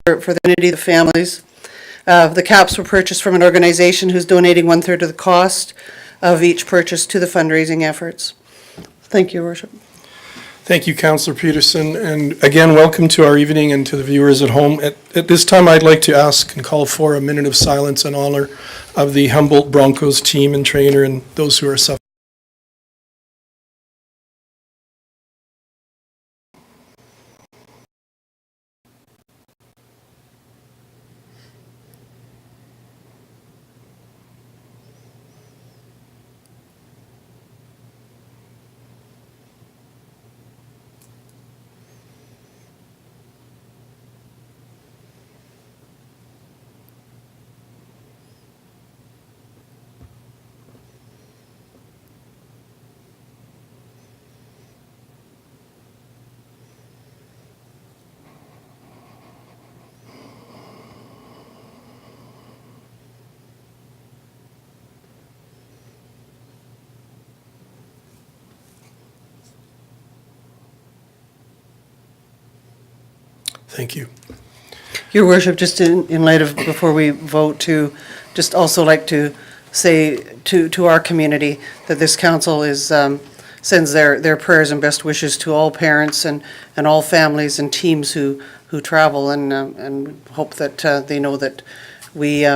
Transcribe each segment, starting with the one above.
for the community, the families. The caps were purchased from an organization who's donating 1/3 of the cost of each purchase to the fundraising efforts. Thank you, Your Worship. Thank you, Councillor Peterson. And again, welcome to our evening and to the viewers at home. At this time, I'd like to ask and call for a minute of silence in honor of the Humboldt Broncos team and trainer and those who are suffering. Thank you. Your Worship, just in light of, before we vote, to just also like to say to our community that this council is sends their prayers and best wishes to all parents and all families and teams who travel, and hope that they know that we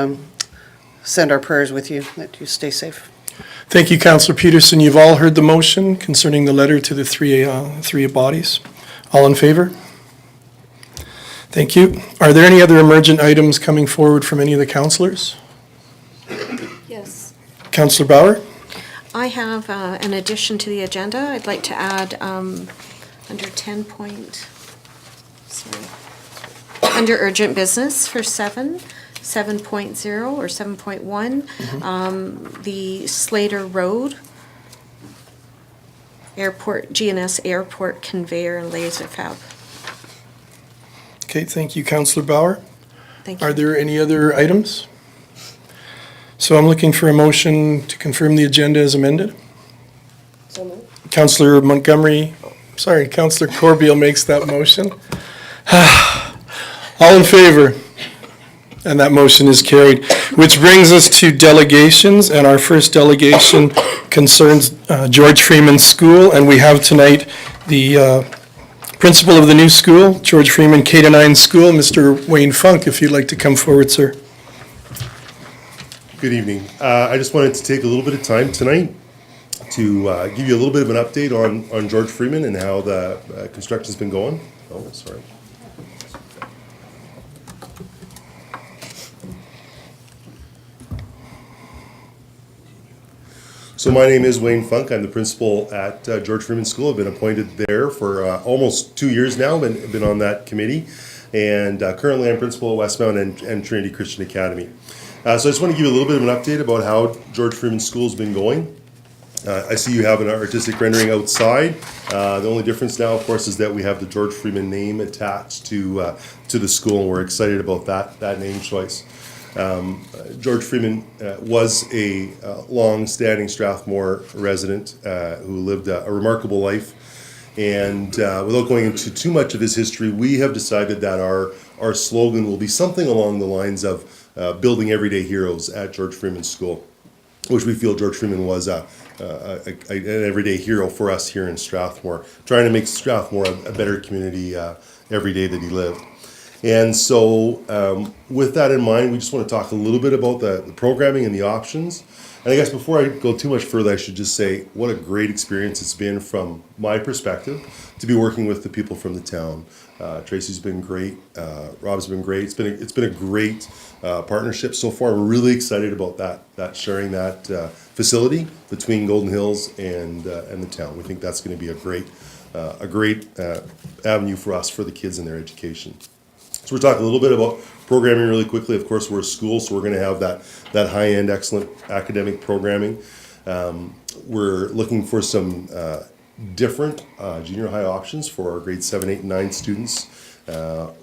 send our prayers with you, that you stay safe. Thank you, Councillor Peterson. You've all heard the motion concerning the letter to the three bodies. All in favor? Thank you. Are there any other emergent items coming forward from any of the councillors? Yes. Councillor Bauer? I have an addition to the agenda. I'd like to add under 10 point, sorry, under urgent business for 7.0 or 7.1, the Slater Road Airport, GNS Airport conveyor and laser fab. Okay, thank you, Councillor Bauer. Thank you. Are there any other items? So I'm looking for a motion to confirm the agenda as amended. Councillor Councillor Corbeil makes that motion. All in favor? And that motion is carried, which brings us to delegations, and our first delegation concerns George Freeman School, and we have tonight the principal of the new school, George Freeman K-9 School, Mr. Wayne Funk, if you'd like to come forward, sir. Good evening. I just wanted to take a little bit of time tonight to give you a little bit of an update on George Freeman and how the construction's been going. Oh, sorry. So my name is Wayne Funk. I'm the principal at George Freeman School. I've been appointed there for almost 2 years now. Been on that committee, and currently I'm principal at Westmount and Trinity Christian Academy. So I just want to give you a little bit of an update about how George Freeman School's been going. I see you have an artistic rendering outside. The only difference now, of course, is that we have the George Freeman name attached to the school, and we're excited about that name choice. George Freeman was a long-standing Strathmore resident who lived a remarkable life. And without going into too much of his history, we have decided that our slogan will be something along the lines of building everyday heroes at George Freeman School, which we feel George Freeman was an everyday hero for us here in Strathmore, trying to make Strathmore a better community every day that he lived. And so with that in mind, we just want to talk a little bit about the programming and the options. And I guess before I go too much further, I should just say what a great experience it's been from my perspective to be working with the people from the town. Tracy's been great. Rob's been great. It's been a great partnership so far. We're really excited about that sharing that facility between Golden Hills and the town. We think that's going to be a great avenue for us for the kids and their education. So we're talking a little bit about programming really quickly. Of course, we're a school, so we're going to have that high-end, excellent academic programming. We're looking for some different junior high options for our grades 7, 8, and 9 students.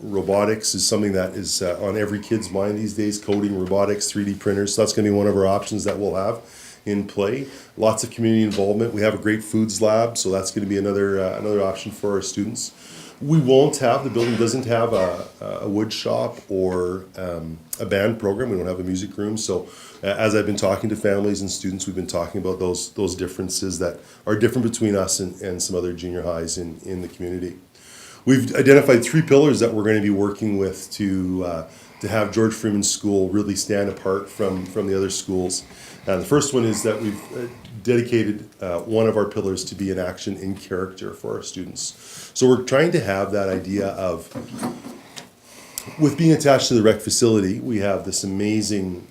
Robotics is something that is on every kid's mind these days. Coding, robotics, 3D printers. So that's going to be one of our options that we'll have in play. Lots of community involvement. We have a great foods lab, so that's going to be another option for our students. We won't have, the building doesn't have a wood shop or a band program. We don't have a music room. So as I've been talking to families and students, we've been talking about those differences that are different between us and some other junior highs in the community. We've identified 3 pillars that we're going to be working with to have George Freeman School really stand apart from the other schools. The first one is that we've dedicated one of our pillars to be an action in character for our students. So we're trying to have that idea of, with being attached to the rec facility, we have this amazing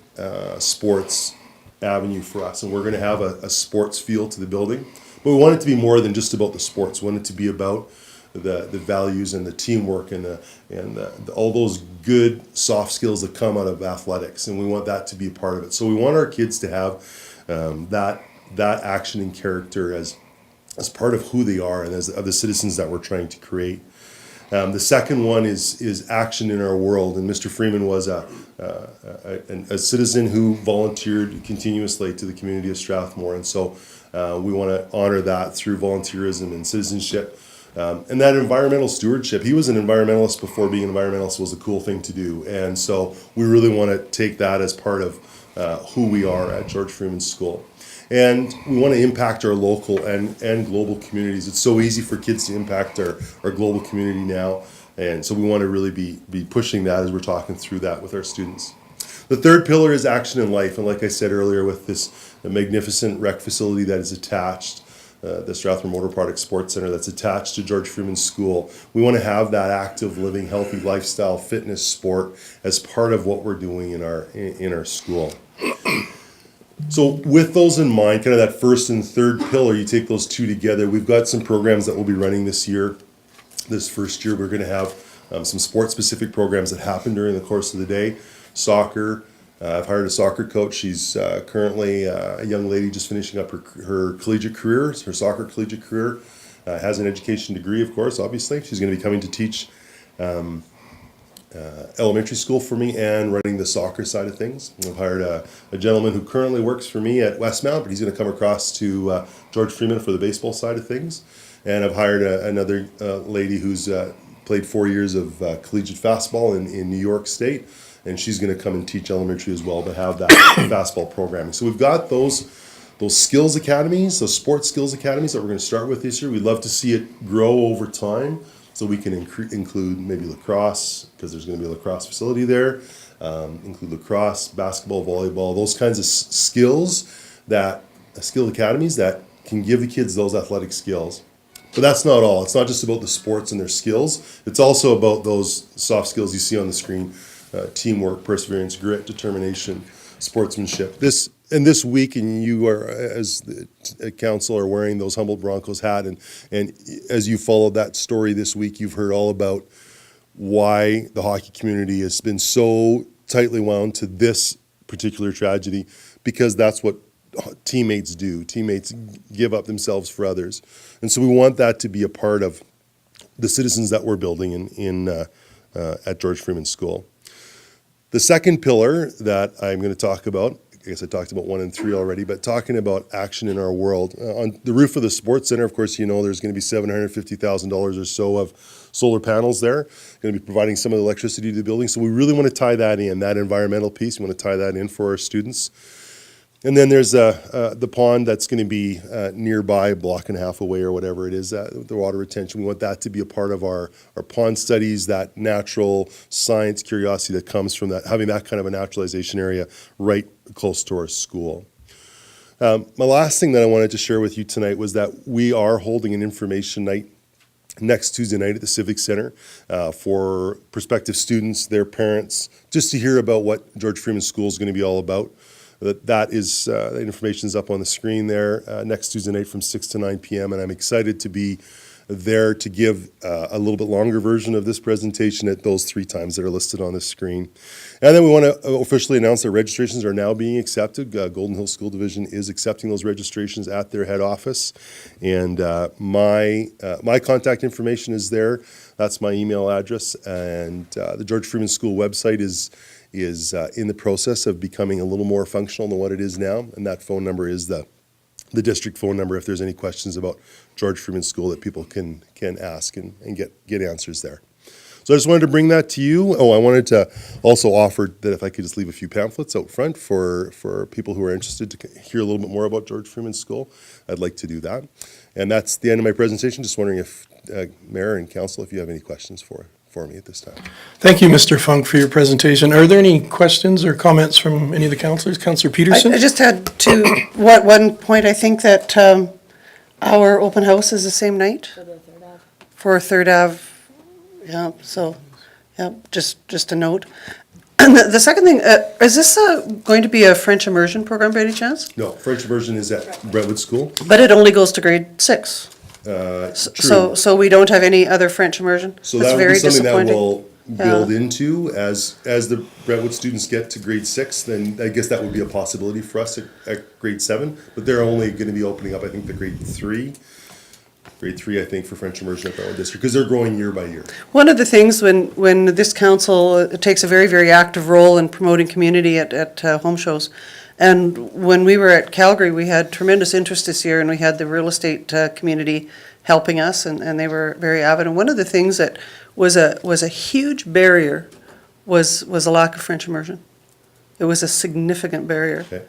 sports avenue for us, and we're going to have a sports feel to the building. But we want it to be more than just about the sports. We want it to be about the values and the teamwork and all those good soft skills that come out of athletics, and we want that to be a part of it. So we want our kids to have that action and character as part of who they are and of the citizens that we're trying to create. The second one is action in our world, and Mr. Freeman was a citizen who volunteered continuously to the community of Strathmore, and so we want to honor that through volunteerism and citizenship. And that environmental stewardship, he was an environmentalist before being an environmentalist was a cool thing to do. And so we really want to take that as part of who we are at George Freeman School. And we want to impact our local and global communities. It's so easy for kids to impact our global community now. And so we want to really be pushing that as we're talking through that with our students. The third pillar is action in life. And like I said earlier, with this magnificent rec facility that is attached, the Strathmore Motor Product Sports Center that's attached to George Freeman School. We want to have that active living, healthy lifestyle, fitness, sport as part of what we're doing in our school. So with those in mind, kind of that first and third pillar, you take those two together. We've got some programs that we'll be running this year. This first year, we're going to have some sports-specific programs that happen during the course of the day. Soccer. I've hired a soccer coach. She's currently a young lady just finishing up her collegiate career, her soccer collegiate career. Has an education degree, of course, obviously. She's going to be coming to teach elementary school for me and running the soccer side of things. I've hired a gentleman who currently works for me at Westmount, but he's going to come across to George Freeman for the baseball side of things. And I've hired another lady who's played 4 years of collegiate fastball in New York State. And she's going to come and teach elementary as well, but have that fastball programming. So we've got those skills academies, those sports skills academies that we're going to start with this year. We'd love to see it grow over time so we can include maybe lacrosse, because there's going to be a lacrosse facility there, include lacrosse, basketball, volleyball, those kinds of skill academies that can give the kids those athletic skills. But that's not all. It's not just about the sports and their skills. It's also about those soft skills you see on the screen. Teamwork, perseverance, grit, determination, sportsmanship. This week, and you are, as the council, are wearing those Humboldt Broncos hat, and as you followed that story this week, you've heard all about why the hockey community has been so tightly wound to this particular tragedy, because that's what teammates do. Teammates give up themselves for others, and so we want that to be a part of the citizens that we're building at George Freeman School. The second pillar that I'm going to talk about, I guess I talked about 1 and 3 already, but talking about action in our world. On the roof of the sports center, of course, there's going to be $750,000 or so of solar panels there, going to be providing some of the electricity to the building. So we really want to tie that in, that environmental piece. We want to tie that in for our students. And then there's the pond that's going to be nearby, a block and a half away or whatever it is, the water retention. We want that to be a part of our pond studies, that natural science curiosity that comes from that, having that kind of a naturalization area right close to our school. My last thing that I wanted to share with you tonight was that we are holding an information night next Tuesday night at the Civic Center for prospective students, their parents, just to hear about what George Freeman School is going to be all about. That information is up on the screen there next Tuesday night from 6 to 9 p.m. And I'm excited to be there to give a little bit longer version of this presentation at those 3 times that are listed on the screen. And then we want to officially announce that registrations are now being accepted. Golden Hill School Division is accepting those registrations at their head office. And my contact information is there. That's my email address. And the George Freeman School website is in the process of becoming a little more functional than what it is now, and that phone number is the the district phone number if there's any questions about George Freeman School that people can ask and get answers there. So I just wanted to bring that to you. Oh, I wanted to also offer that if I could just leave a few pamphlets out front for people who are interested to hear a little bit more about George Freeman School, I'd like to do that. And that's the end of my presentation. Just wondering if Mayor and Council, if you have any questions for me at this time. Thank you, Mr. Funk, for your presentation. Are there any questions or comments from any of the councilors? Councilor Peterson? I just had one point, I think that our open house is the same night. For Third Ave. Yeah, so, yeah, just a note. And the second thing, is this going to be a French immersion program by any chance? No, French immersion is at Brentwood School. But it only goes to grade 6. True. So we don't have any other French immersion? So That's that would very be something that disappointing. we'll build into as the Brentwood students get to grade 6, then I guess that would be a possibility for us at grade 7, but they're only going to be opening up, I think, the grade 3, I think, for French immersion at Brentwood District, because they're growing year by year. One of the things when this council takes a very, very active role in promoting community at home shows, and when we were at Calgary, we had tremendous interest this year, and we had the real estate community helping us, and they were very avid. And one of the things that was a huge barrier was a lack of French immersion. It was a significant barrier. Okay.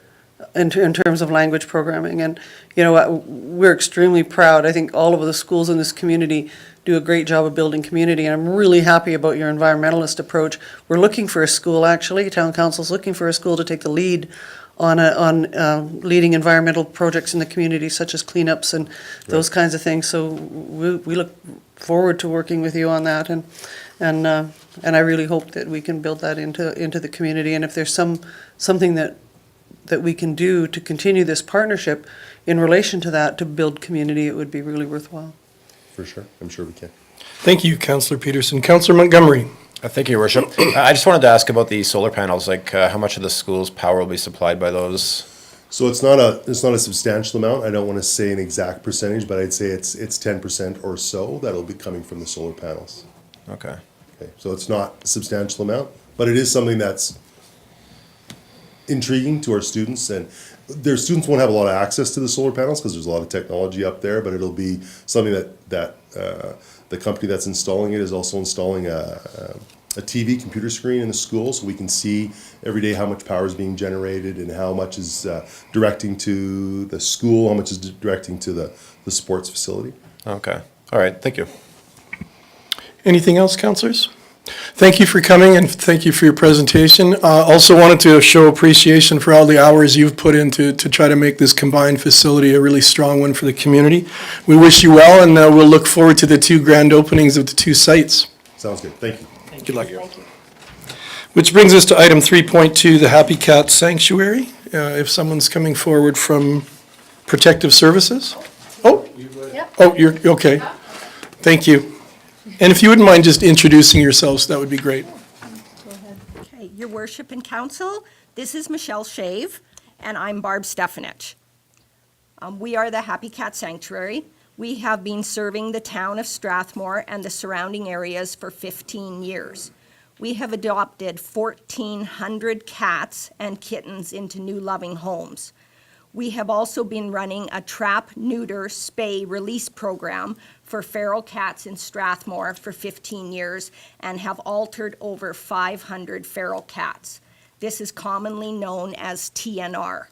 In terms of language programming. And, you know, we're extremely proud. I think all of the schools in this community do a great job of building community, and I'm really happy about your environmentalist approach. We're looking for a school, actually, town council's looking for a school to take the lead on leading environmental projects in the community, such as cleanups and those kinds of things. So we look forward to working with you on that, and I really hope that we can build that into the community. And if there's something that we can do to continue this partnership in relation to that, to build community, it would be really worthwhile. For sure. I'm sure we can. Thank you, Councilor Peterson. Councilor Montgomery? Thank you, Your Worship. I just wanted to ask about the solar panels, like how much of the school's power will be supplied by those? So it's not a substantial amount. I don't want to say an exact percentage, but I'd say it's 10% or so that'll be coming from the solar panels. Okay. Okay, so it's not a substantial amount, but it is something that's intriguing to our students, and their students won't have a lot of access to the solar panels because there's a lot of technology up there, but it'll be something that the company that's installing it is also installing a TV computer screen in the school, so we can see every day how much power is being generated and how much is directing to the school, how much is directing to the sports facility. Okay. All right. Thank you. Anything else, councilors? Thank you for coming, and thank you for your presentation. Also wanted to show appreciation for all the hours you've put into to try to make this combined facility a really strong one for the community. We wish you well, and we'll look forward to the 2 grand openings of the 2 sites. Sounds good. Thank you. Good luck. Which brings us to item 3.2, the Happy Cat Sanctuary. If someone's coming forward from Protective Services? Oh, you're, okay. Thank you. And if you wouldn't mind just introducing yourselves, that would be great. Okay, Your Worship and Council, this is Michelle Shave, and I'm Barb Stefanich. We are the Happy Cat Sanctuary. We have been serving the town of Strathmore and the surrounding areas for 15 years. We have adopted 1,400 cats and kittens into new loving homes. We have also been running a trap, neuter, spay, release program for feral cats in Strathmore for 15 years and have altered over 500 feral cats. This is commonly known as TNR.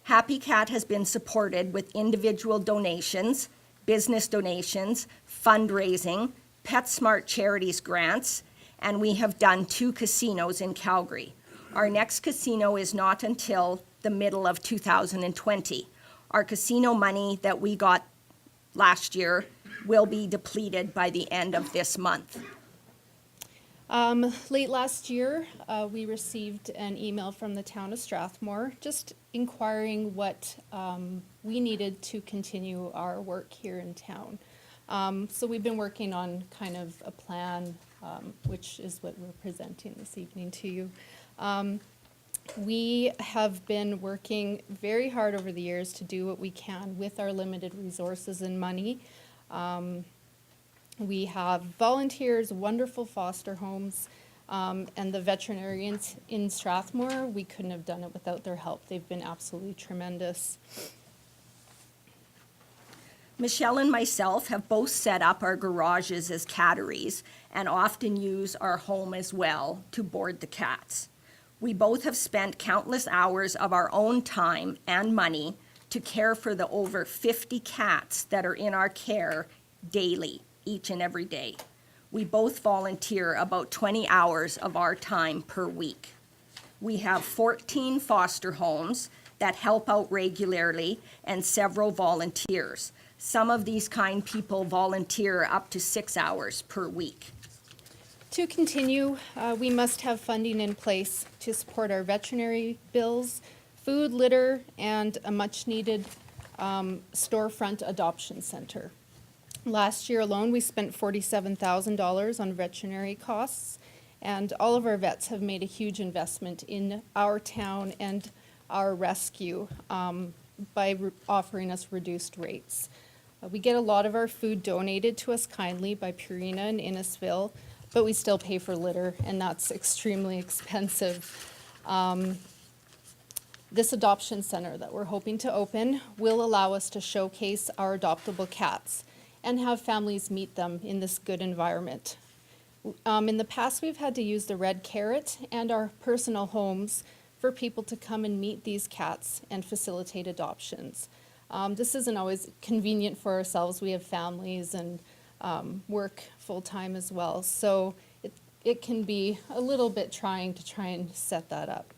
Happy Cat has been supported with individual donations, business donations, fundraising, PetSmart Charities grants, and we have done 2 casinos in Calgary. Our next casino is not until the middle of 2020. Our casino money that we got last year will be depleted by the end of this month. Late last year, we received an email from the town of Strathmore just inquiring what we needed to continue our work here in town. So we've been working on kind of a plan, which is what we're presenting this evening to you. We have been working very hard over the years to do what we can with our limited resources and money. We have volunteers, wonderful foster homes, and the veterinarians in Strathmore. We couldn't have done it without their help. They've been absolutely tremendous. Michelle and myself have both set up our garages as catteries and often use our home as well to board the cats. We both have spent countless hours of our own time and money to care for the over 50 cats that are in our care daily, each and every day. We both volunteer about 20 hours of our time per week. We have 14 foster homes that help out regularly and several volunteers. Some of these kind people volunteer up to 6 hours per week. To continue, we must have funding in place to support our veterinary bills, food, litter, and a much-needed storefront adoption center. Last year alone, we spent $47,000 on veterinary costs, and all of our vets have made a huge investment in our town and our rescue by offering us reduced rates. We get a lot of our food donated to us kindly by Purina and Innisfil, but we still pay for litter, and that's extremely expensive. This adoption center that we're hoping to open will allow us to showcase our adoptable cats and have families meet them in this good environment. In the past, we've had to use the Red Carrot and our personal homes for people to come and meet these cats and facilitate adoptions. This isn't always convenient for ourselves. We have families and work full-time as well. So it can be a little bit trying to try and set that up.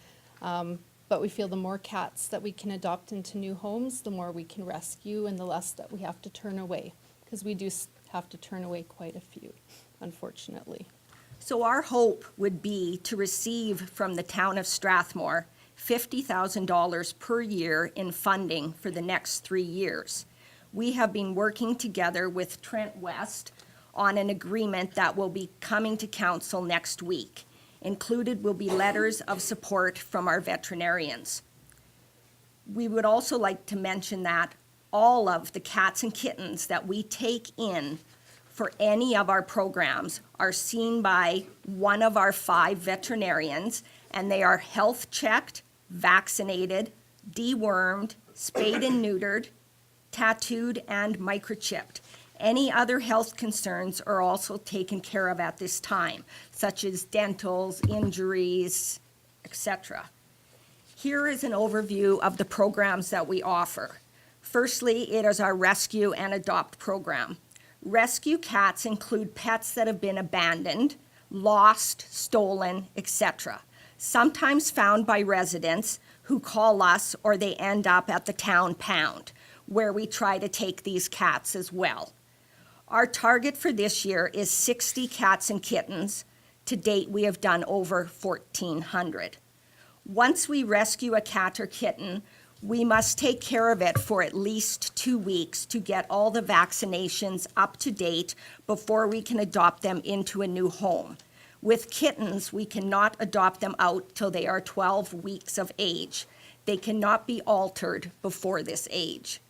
But we feel the more cats that we can adopt into new homes, the more we can rescue and the less that we have to turn away, because we do have to turn away quite a few, unfortunately. So our hope would be to receive from the town of Strathmore $50,000 per year in funding for the next 3 years. We have been working together with Trent West on an agreement that will be coming to council next week. Included will be letters of support from our veterinarians. We would also like to mention that all of the cats and kittens that we take in for any of our programs are seen by one of our 5 veterinarians, and they are health checked, vaccinated, dewormed, spayed and neutered, tattooed, and microchipped. Any other health concerns are also taken care of at this time, such as dentals, injuries, etc. Here is an overview of the programs that we offer. Firstly, it is our Rescue and Adopt program. Rescue cats include pets that have been abandoned, lost, stolen, etc., sometimes found by residents who call us, or they end up at the town pound, where we try to take these cats as well. Our target for this year is 60 cats and kittens. To date, we have done over 1,400. Once we rescue a cat or kitten, we must take care of it for at least 2 weeks to get all the vaccinations up to date before we can adopt them into a new home. With kittens, we cannot adopt them out till they are 12 weeks of age. They cannot be altered before this age.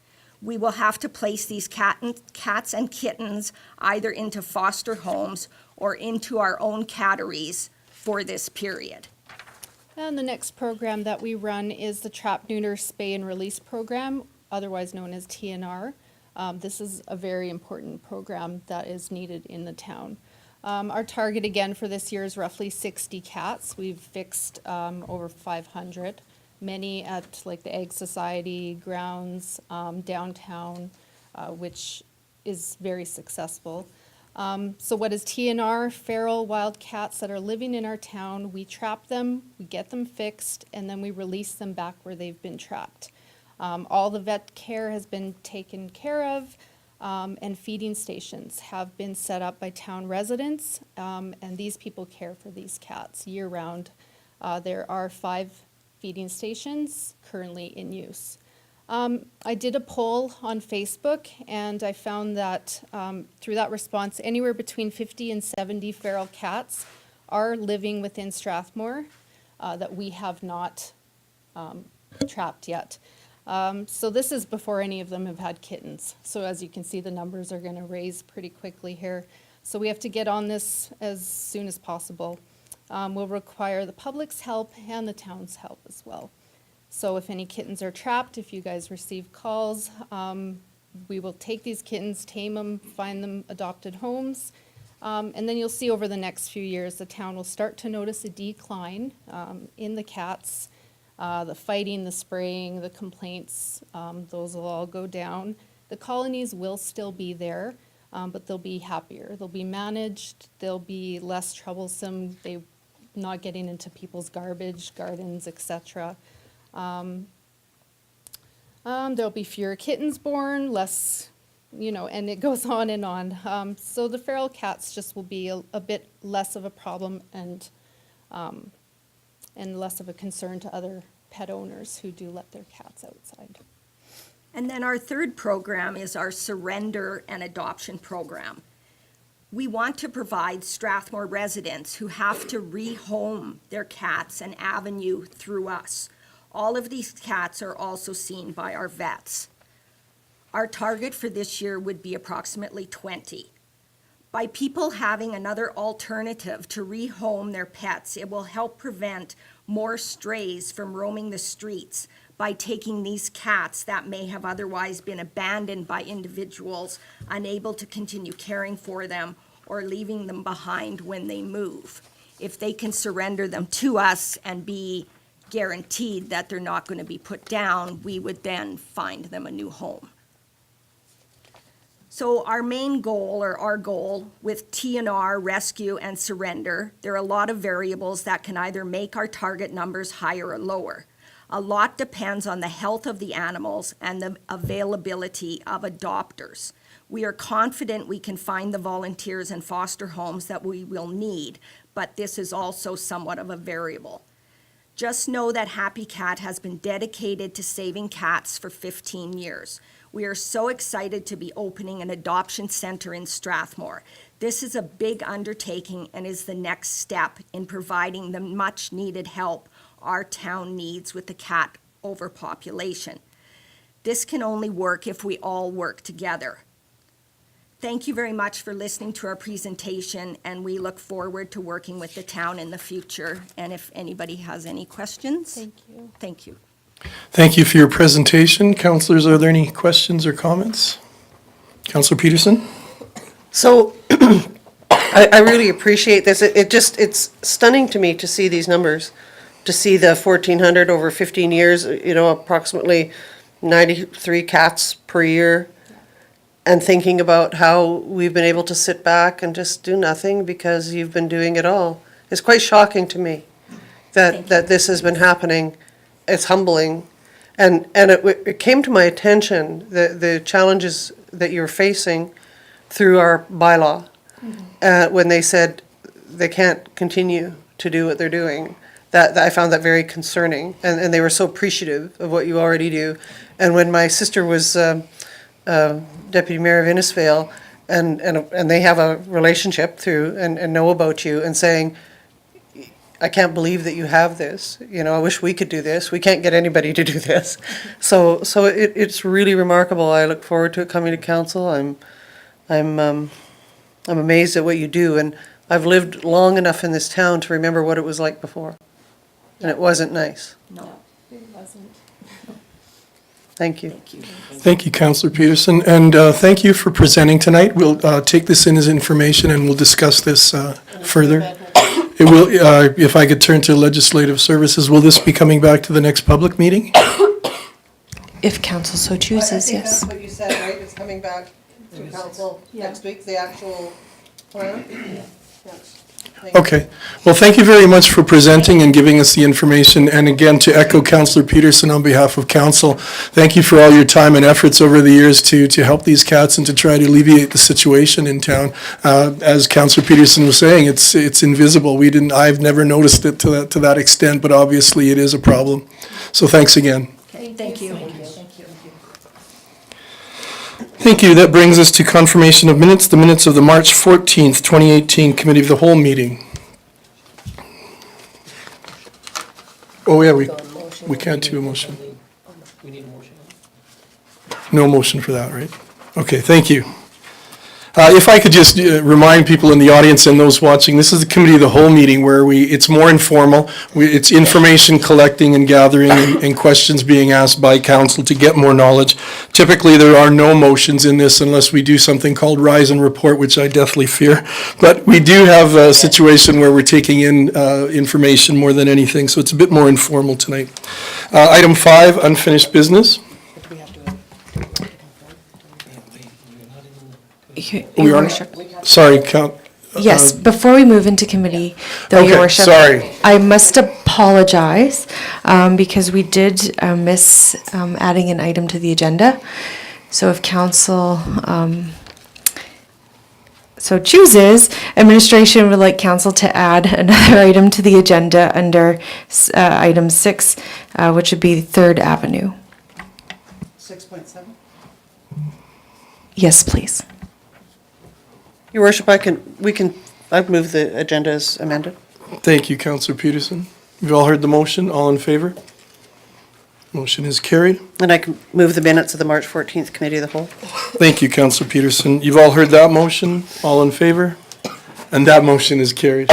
We will have to place these cats and kittens either into foster homes or into our own catteries for this period. And the next program that we run is the Trap, Neuter, Spay, and Release program, otherwise known as TNR. This is a very important program that is needed in the town. Our target again for this year is roughly 60 cats. We've fixed over 500. Many at like the Egg Society grounds downtown, which is very successful. So what is TNR? Feral wild cats that are living in our town. We trap them, we get them fixed, and then we release them back where they've been trapped. All the vet care has been taken care of, and feeding stations have been set up by town residents, and these people care for these cats year-round. There are 5 feeding stations currently in use. I did a poll on Facebook, and I found that through that response, anywhere between 50 and 70 feral cats are living within Strathmore that we have not trapped yet. So this is before any of them have had kittens. So as you can see, the numbers are going to raise pretty quickly here. So we have to get on this as soon as possible. We'll require the public's help and the town's help as well. So if any kittens are trapped, if you guys receive calls, we will take these kittens, tame them, find them adopted homes. And then you'll see over the next few years, the town will start to notice a decline in the cats. The fighting, the spraying, the complaints, those will all go down. The colonies will still be there, but they'll be happier. They'll be managed, they'll be less troublesome, they not getting into people's garbage, gardens, etc. There'll be fewer kittens born, less, and it goes on and on. So the feral cats just will be a bit less of a problem and less of a concern to other pet owners who do let their cats outside. And then our third program is our surrender and adoption program. We want to provide Strathmore residents who have to rehome their cats an avenue through us. All of these cats are also seen by our vets. Our target for this year would be approximately 20. By people having another alternative to rehome their pets, it will help prevent more strays from roaming the streets by taking these cats that may have otherwise been abandoned by individuals unable to continue caring for them or leaving them behind when they move. If they can surrender them to us and be guaranteed that they're not going to be put down, we would then find them a new home. So our main goal, or our goal, with TNR, rescue, and surrender, there are a lot of variables that can either make our target numbers higher or lower. A lot depends on the health of the animals and the availability of adopters. We are confident we can find the volunteers and foster homes that we will need, but this is also somewhat of a variable. Just know that Happy Cat has been dedicated to saving cats for 15 years. We are so excited to be opening an adoption center in Strathmore. This is a big undertaking and is the next step in providing the much-needed help our town needs with the cat overpopulation. This can only work if we all work together. Thank you very much for listening to our presentation, and we look forward to working with the town in the future. And if anybody has any questions? Thank you. Thank you. Thank you for your presentation. Councillors, are there any questions or comments? Councillor Peterson? So I really appreciate this. It's stunning to me to see these numbers, to see the 1,400 over 15 years, approximately 93 cats per year, and thinking about how we've been able to sit back and just do nothing because you've been doing it all. It's quite shocking to me that this has been happening. It's humbling. And it came to my attention, the challenges that you're facing through our bylaw, when they said they can't continue to do what they're doing. That I found that very concerning, and they were so appreciative of what you already do. And when my sister was Deputy Mayor of Innisfail, and they have a relationship through and know about you, and saying, I can't believe that you have this. I wish we could do this. We can't get anybody to do this. So it's really remarkable. I look forward to it coming to council. I'm amazed at what you do, and I've lived long enough in this town to remember what it was like before, and it wasn't nice. No. It wasn't. Thank you. Thank you. Thank you, Councillor Peterson, and thank you for presenting tonight. We'll take this in as information and we'll discuss this further. It will, if I could turn to Legislative Services, will this be coming back to the next public meeting? If council so chooses, yes. That's what you said, right? It's coming back to council next week, the actual plan? Yes. Okay. Well, thank you very much for presenting and giving us the information. And again, to echo Councillor Peterson on behalf of council, thank you for all your time and efforts over the years to help these cats and to try to alleviate the situation in town. As Councillor Peterson was saying, it's invisible. I've never noticed it to that extent, but obviously it is a problem. So thanks again. Okay, thank you. Thank you. That brings us to confirmation of minutes, the minutes of the March 14th, 2018 Committee of the Whole meeting. Oh, yeah, we can't do a motion. We need a motion. No motion for that, right? Okay, thank you. If I could just remind people in the audience and those watching, this is the committee of the whole meeting where it's more informal. It's information collecting and gathering and questions being asked by council to get more knowledge. Typically, there are no motions in this unless we do something called rise and report, which I deathly fear. But we do have a situation where we're taking in information more than anything, so it's a bit more informal tonight. Item 5, unfinished business. We Your are, Worship. sorry, Count. Yes, before we move into committee, though, Okay, Your Worship. sorry. I must apologize, because we did miss adding an item to the agenda. So if council so chooses, administration would like council to add another item to the agenda under item 6, which would be 3rd Avenue. 6.7? Yes, please. Your worship, I'd move the agenda as amended. Thank you, Councillor Peterson. You've all heard the motion. All in favor? Motion is carried. And I can move the minutes of the March 14th Committee of the Whole. Thank you, Councillor Peterson. You've all heard that motion. All in favor? And that motion is carried.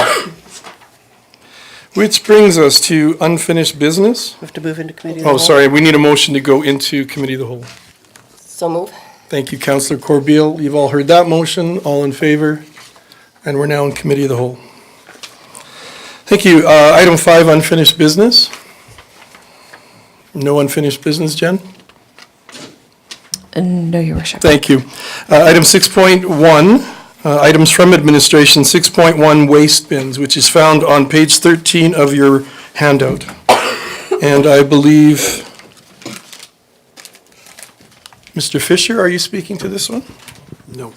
Which brings us to unfinished business. We have to move into Committee of the Whole. Oh, sorry, we need a motion to go into Committee of the Whole. So move. Thank you, Councillor Corbeil. You've all heard that motion. All in favor? And we're now in Committee of the Whole. Thank you. Item 5, unfinished business. No unfinished business, Jen? No, Your Worship. Thank you. Item 6.1, items from administration, 6.1 waste bins, which is found on page 13 of your handout. And I believe, Mr. Fisher, are you speaking to this one? No,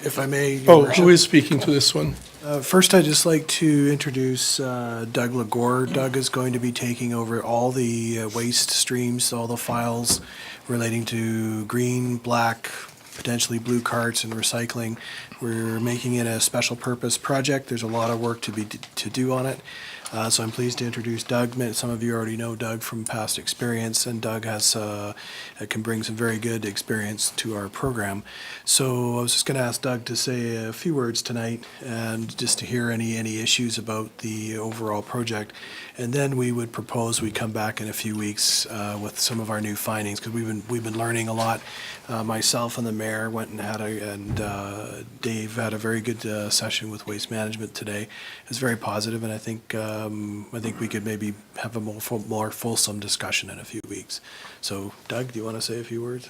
if I may. Your Oh, Worship. who is speaking to this one? First, I'd just like to introduce Doug Legore. Doug is going to be taking over all the waste streams, all the files relating to green, black, potentially blue carts and recycling. We're making it a special purpose project. There's a lot of work to do on it. So I'm pleased to introduce Doug. Some of you already know Doug from past experience, and Doug can bring some very good experience to our program. So I was just going to ask Doug to say a few words tonight, and just to hear any issues about the overall project. And then we would propose we come back in a few weeks with some of our new findings, because we've been learning a lot. Myself and the mayor went and Dave had a very good session with Waste Management today. It was very positive, and I think we could maybe have a more fulsome discussion in a few weeks. So, Doug, do you want to say a few words?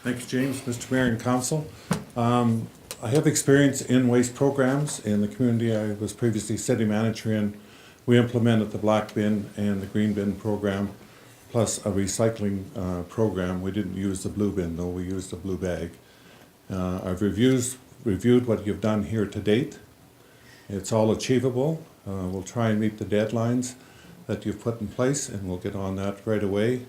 Thank you, James, Mr. Mayor and Council. I have experience in waste programs in the community. I was previously city manager in. We implemented the black bin and the green bin program, plus a recycling program. We didn't use the blue bin, though. We used the blue bag. I've reviewed what you've done here to date. It's all achievable. We'll try and meet the deadlines that you've put in place, and we'll get on that right away.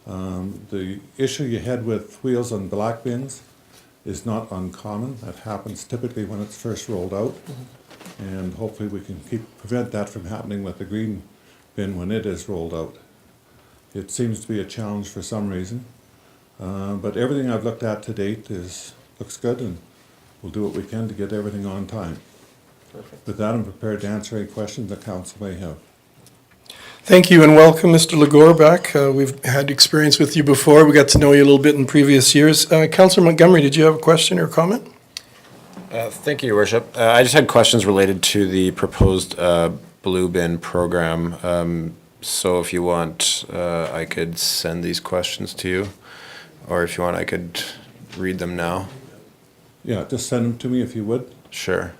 The issue you had with wheels on black bins is not uncommon. That happens typically when it's first rolled out. And hopefully we can prevent that from happening with the green bin when it is rolled out. It seems to be a challenge for some reason. But everything I've looked at to date looks good, and we'll do what we can to get everything on time. Perfect. With that, I'm prepared to answer any questions the council may have. Thank you and welcome, Mr. Legore, back. We've had experience with you before. We got to know you a little bit in previous years. Councillor Montgomery, did you have a question or comment? Thank you, Your Worship. I just had questions related to the proposed blue bin program. So if you want, I could send these questions to you, or if you want, I could read them now. Yeah, just send them to me if you would. Sure.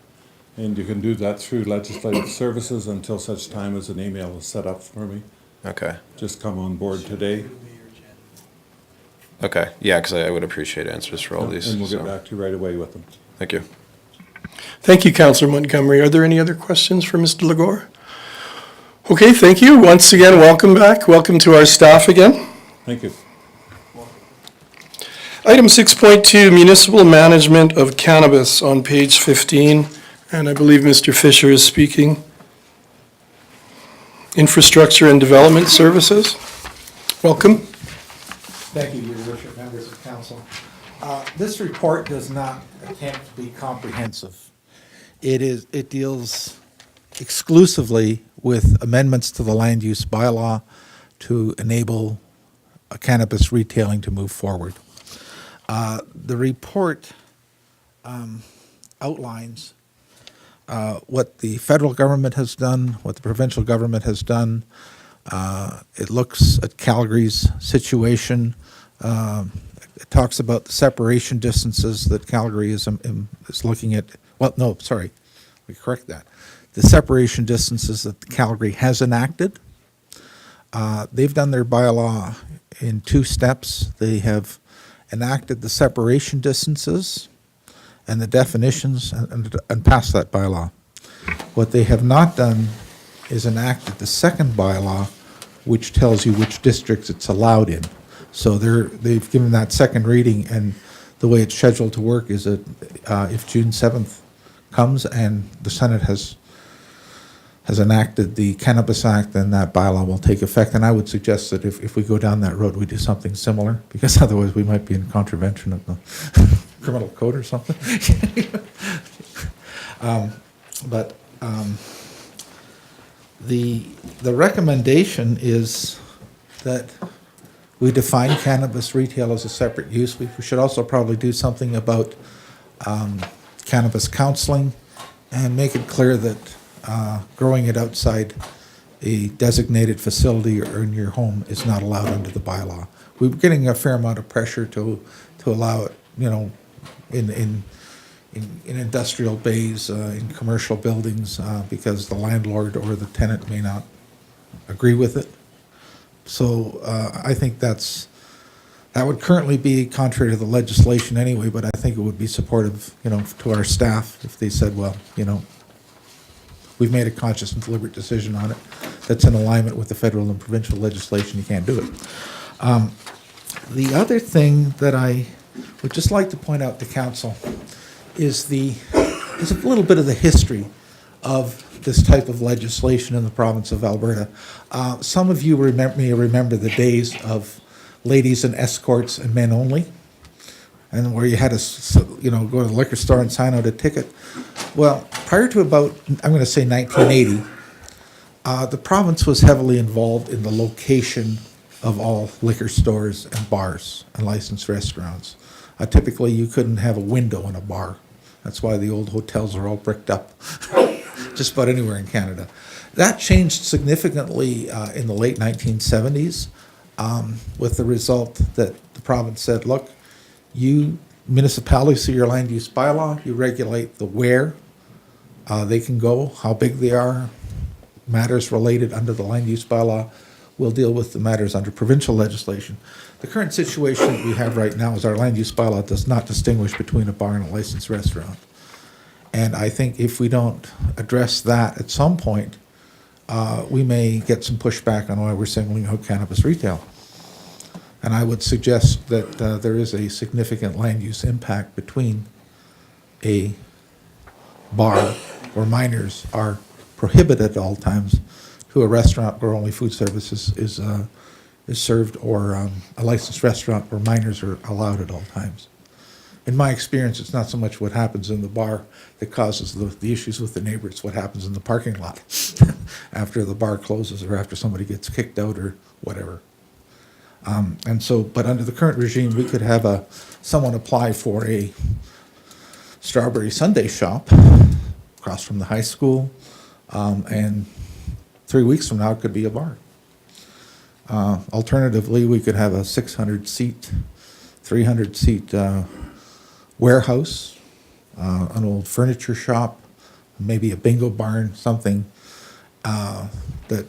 And you can do that through legislative services until such time as an email is set up for me. Okay. Just come on board today. Okay, yeah, because I would appreciate answers for all these. And we'll get so. back to you right away with them. Thank you. Thank you, Councillor Montgomery. Are there any other questions for Mr. Legore? Okay, thank you. Once again, welcome back. Welcome to our staff again. Thank you. Item 6.2, municipal management of cannabis on page 15. And I believe Mr. Fisher is speaking. Infrastructure and Development Services. Welcome. Thank you, Your Worship, members of council. This report does not attempt to be comprehensive. It deals exclusively with amendments to the land use bylaw to enable cannabis retailing to move forward. The report outlines what the federal government has done, what the provincial government has done. It looks at Calgary's situation. It talks about the separation distances that Calgary is looking at. Well, no, sorry, we correct that. The separation distances that Calgary has enacted. They've done their bylaw in 2 steps. They have enacted the separation distances and the definitions and passed that bylaw. What they have not done is enacted the second bylaw, which tells you which districts it's allowed in. So they've given that second reading, and the way it's scheduled to work is that if June 7th comes and the Senate has enacted the Cannabis Act, then that bylaw will take effect. And I would suggest that if we go down that road, we do something similar, because otherwise we might be in contravention of the criminal code or something. The recommendation is that we define cannabis retail as a separate use. We should also probably do something about cannabis counseling and make it clear that growing it outside a designated facility or in your home is not allowed under the bylaw. We're getting a fair amount of pressure to allow it, in industrial bays, in commercial buildings, because the landlord or the tenant may not agree with it. So I think that would currently be contrary to the legislation anyway, but I think it would be supportive, to our staff if they said, well, we've made a conscious and deliberate decision on it that's in alignment with the federal and provincial legislation, you can't do it. The other thing that I would just like to point out to council is a little bit of the history of this type of legislation in the province of Alberta. Some of you may remember the days of ladies and escorts and men only, and where you had to, go to the liquor store and sign out a ticket. Well, prior to about, I'm going to say 1980, the province was heavily involved in the location of all liquor stores and bars and licensed restaurants. Typically, you couldn't have a window in a bar. That's why the old hotels are all bricked up, just about anywhere in Canada. That changed significantly in the late 1970s, with the result that the province said, look, you municipalities through your land use bylaw, you regulate the where they can go, how big they are, matters related under the land use bylaw. We'll deal with the matters under provincial legislation. The current situation that we have right now is our land use bylaw does not distinguish between a bar and a licensed restaurant. And I think if we don't address that at some point, we may get some pushback on why we're singling out cannabis retail. And I would suggest that there is a significant land use impact between a bar where minors are prohibited at all times to a restaurant where only food services is served, or a licensed restaurant where minors are allowed at all times. In my experience, it's not so much what happens in the bar that causes the issues with the neighbors, it's what happens in the parking lot after the bar closes or after somebody gets kicked out or whatever. But under the current regime, we could have someone apply for a strawberry sundae shop across from the high school, and 3 weeks from now, it could be a bar. Alternatively, we could have a 600-seat, 300-seat warehouse, an old furniture shop, maybe a bingo barn, something that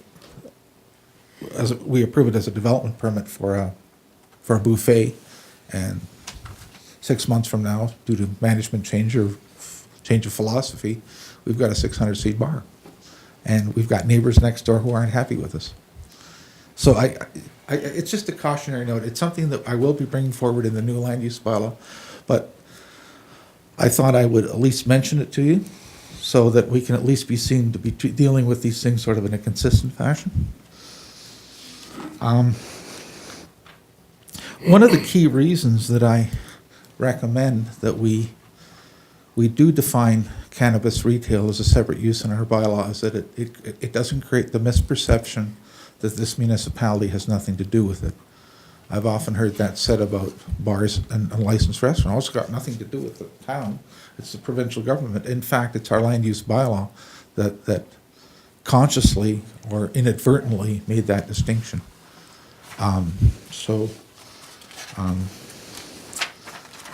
we approve it as a development permit for a buffet, and 6 months from now, due to management change or change of philosophy, we've got a 600-seat bar. And we've got neighbors next door who aren't happy with us. So it's just a cautionary note. It's something that I will be bringing forward in the new land use bylaw, but I thought I would at least mention it to you so that we can at least be seen to be dealing with these things sort of in a consistent fashion. One of the key reasons that I recommend that we do define cannabis retail as a separate use in our bylaws, that it doesn't create the misperception that this municipality has nothing to do with it. I've often heard that said about bars and licensed restaurants. It's got nothing to do with the town. It's the provincial government. In fact, it's our land use bylaw that consciously or inadvertently made that distinction.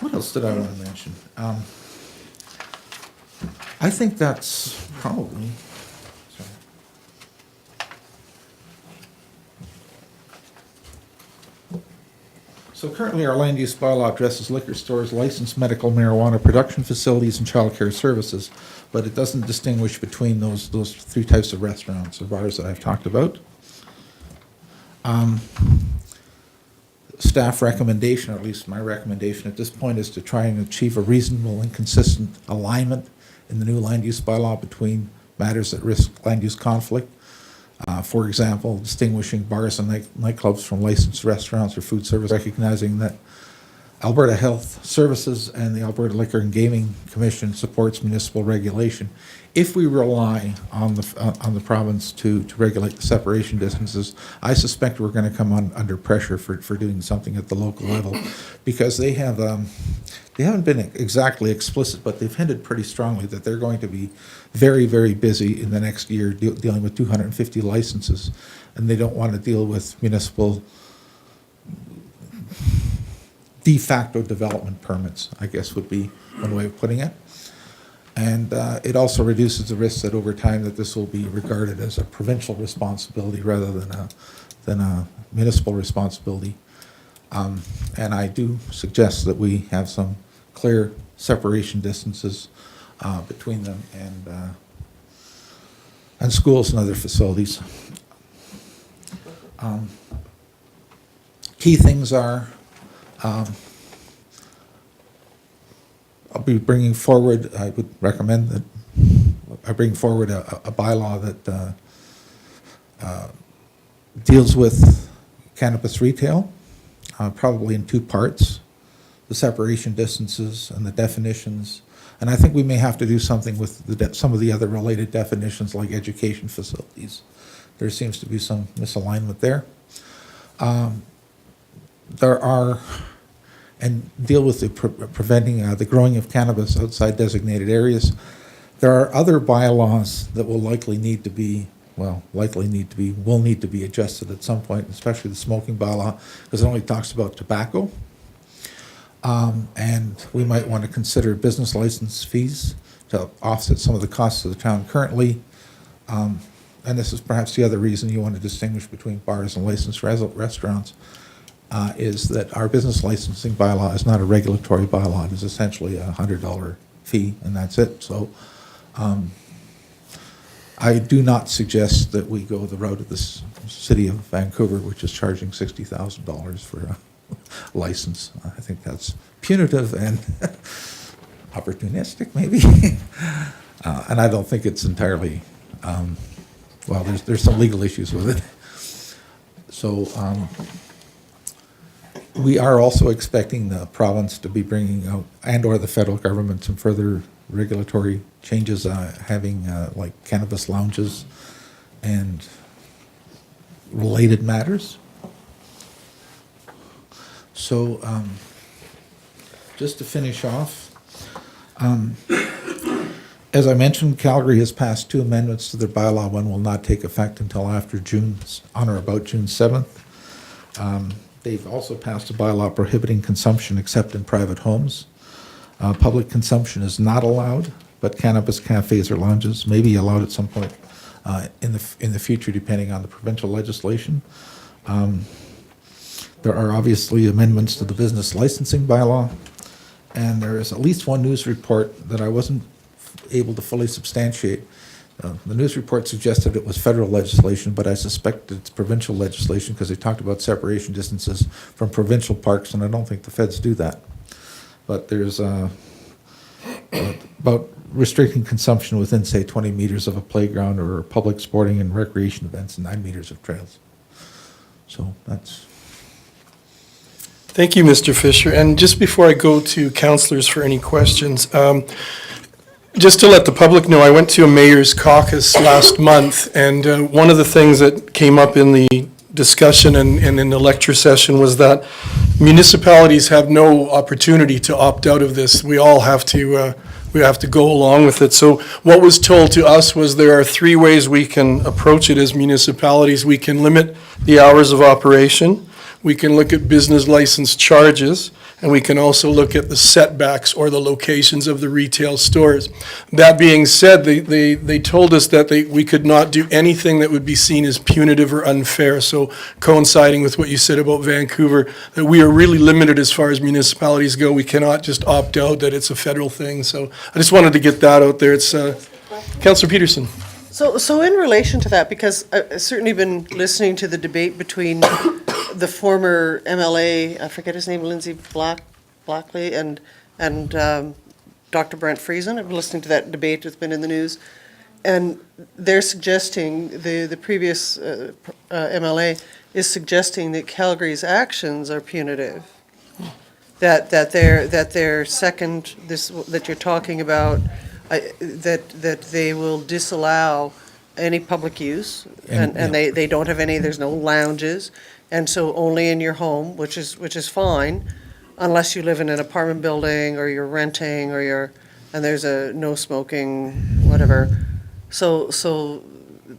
What else did I want to mention? I think that's probably, sorry. So currently, our land use bylaw addresses liquor stores, licensed medical marijuana production facilities, and childcare services, but it doesn't distinguish between those three types of restaurants or bars that I've talked about. Staff recommendation, or at least my recommendation at this point, is to try and achieve a reasonable and consistent alignment in the new land use bylaw between matters that risk land use conflict. For example, distinguishing bars and nightclubs from licensed restaurants or food service, recognizing that Alberta Health Services and the Alberta Liquor and Gaming Commission supports municipal regulation. If we rely on the province to regulate the separation distances, I suspect we're going to come under pressure for doing something at the local level, because they haven't been exactly explicit, but they've hinted pretty strongly that they're going to be very, very busy in the next year dealing with 250 licenses, and they don't want to deal with municipal de facto development permits, I guess would be one way of putting it. And it also reduces the risk that over time that this will be regarded as a provincial responsibility rather than a municipal responsibility. And I do suggest that we have some clear separation distances between them and schools and other facilities. Key things are, I'll be bringing forward, I would recommend that I bring forward a bylaw that deals with cannabis retail, probably in two parts, the separation distances and the definitions. And I think we may have to do something with some of the other related definitions, like education facilities. There seems to be some misalignment there. There are, and deal with the preventing the growing of cannabis outside designated areas. There are other bylaws that will likely need to be adjusted at some point, especially the smoking bylaw, because it only talks about tobacco. And we might want to consider business license fees to offset some of the costs of the town currently. And this is perhaps the other reason you want to distinguish between bars and licensed restaurants, is that our business licensing bylaw is not a regulatory bylaw. It is essentially a $100 fee, and that's it. So I do not suggest that we go the route of the city of Vancouver, which is charging $60,000 for a license. I think that's punitive and opportunistic, maybe. And I don't think it's entirely, there's some legal issues with it. So we are also expecting the province to be bringing out, and/or the federal government, some further regulatory changes, having like cannabis lounges and related matters. So just to finish off, as I mentioned, Calgary has passed 2 amendments to their bylaw. One will not take effect until after on or about June 7th. They've also passed a bylaw prohibiting consumption except in private homes. Public consumption is not allowed, but cannabis cafes or lounges may be allowed at some point in the future, depending on the provincial legislation. There are obviously amendments to the business licensing bylaw, and there is at least one news report that I wasn't able to fully substantiate. The news report suggested it was federal legislation, but I suspect it's provincial legislation because they talked about separation distances from provincial parks, and I don't think the feds do that. But there's about restricting consumption within, say, 20 meters of a playground or public sporting and recreation events and 9 meters of trails. So that's Thank you, Mr. Fisher. And just before I go to councillors for any questions, just to let the public know, I went to a mayor's caucus last month, and one of the things that came up in the discussion and in the lecture session was that municipalities have no opportunity to opt out of this. We all have to go along with it. So what was told to us was there are 3 ways we can approach it as municipalities. We can limit the hours of operation, we can look at business license charges, and we can also look at the setbacks or the locations of the retail stores. That being said, they told us that we could not do anything that would be seen as punitive or unfair. So coinciding with what you said about Vancouver, that we are really limited as far as municipalities go. We cannot just opt out, that it's a federal thing. So I just wanted to get that out there. It's Councillor Peterson. So in relation to that, because I've certainly been listening to the debate between the former MLA, I forget his name, Lindsay Blackley, and Dr. Brent Friesen. I've been listening to that debate that's been in the news. And they're suggesting, the previous MLA is suggesting that Calgary's actions are punitive. That their second, this, that you're talking about, that they will disallow any public use, and they don't have any, there's no lounges, and so only in your home, which is fine, unless you live in an apartment building, or you're renting, and there's a no smoking, whatever. So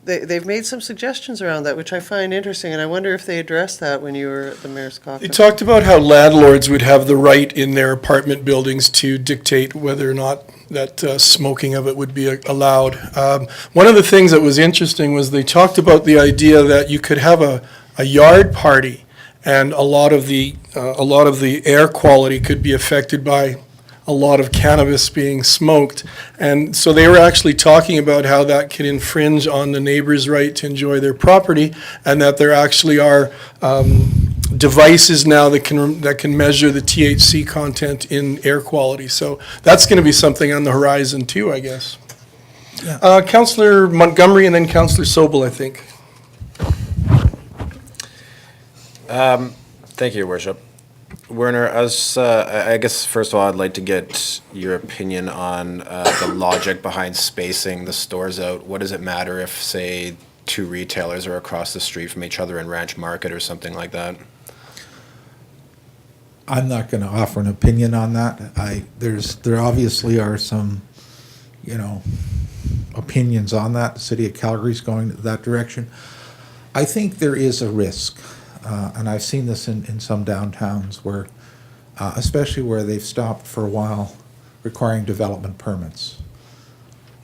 they've made some suggestions around that, which I find interesting, and I wonder if they addressed that when you were at the mayor's caucus. They talked about how landlords would have the right in their apartment buildings to dictate whether or not that smoking of it would be allowed. One of the things that was interesting was they talked about the idea that you could have a yard party, and a lot of the air quality could be affected by a lot of cannabis being smoked. And so they were actually talking about how that can infringe on the neighbor's right to enjoy their property, and that there actually are devices now that can measure the THC content in air quality. So that's going to be something on the horizon too, I guess. Yeah. Councillor Montgomery and then Councillor Sobel, I think. Thank you, Your Worship. Werner, I guess first of all, I'd like to get your opinion on the logic behind spacing the stores out. What does it matter if, say, 2 retailers are across the street from each other in Ranch Market or something like that? I'm not going to offer an opinion on that. There obviously are some, opinions on that. The city of Calgary's going that direction. I think there is a risk, and I've seen this in some downtowns where, especially where they've stopped for a while requiring development permits.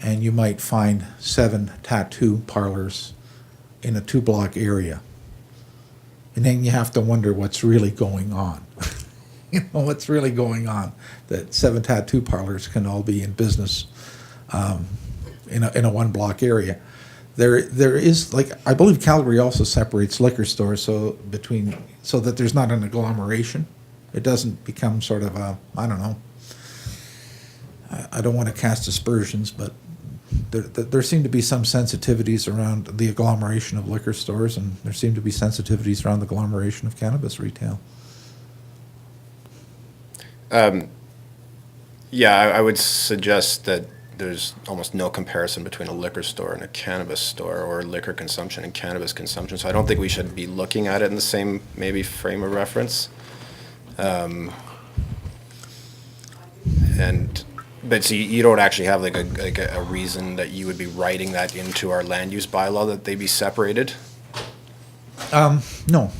And you might find 7 tattoo parlors in a 2-block area. And then you have to wonder what's really going on. What's really going on, that 7 tattoo parlors can all be in business in a 1-block area. There is, I believe Calgary also separates liquor stores so that there's not an agglomeration. It doesn't become sort of I don't know. I don't want to cast aspersions, but there seem to be some sensitivities around the agglomeration of liquor stores, and there seem to be sensitivities around the agglomeration of cannabis retail. Yeah, I would suggest that there's almost no comparison between a liquor store and a cannabis store, or liquor consumption and cannabis consumption. So I don't think we should be looking at it in the same maybe frame of reference. But so you don't actually have like a reason that you would be writing that into our land use bylaw that they be separated? No,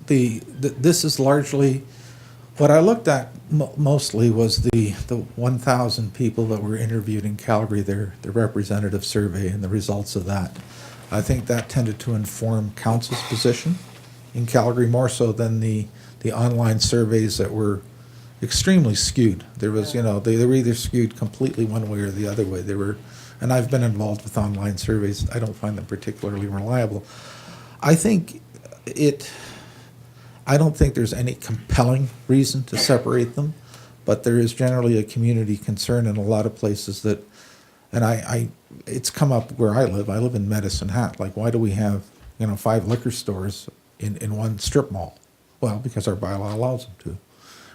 this is largely, what I looked at mostly was the 1,000 people that were interviewed in Calgary, their representative survey and the results of that. I think that tended to inform council's position in Calgary more so than the online surveys that were extremely skewed. There was, they were either skewed completely one way or the other way. And I've been involved with online surveys. I don't find them particularly reliable. I don't think there's any compelling reason to separate them, but there is generally a community concern in a lot of places that, and it's come up where I live. I live in Medicine Hat. Like, why do we have, 5 liquor stores in one strip mall? Well, because our bylaw allows them to.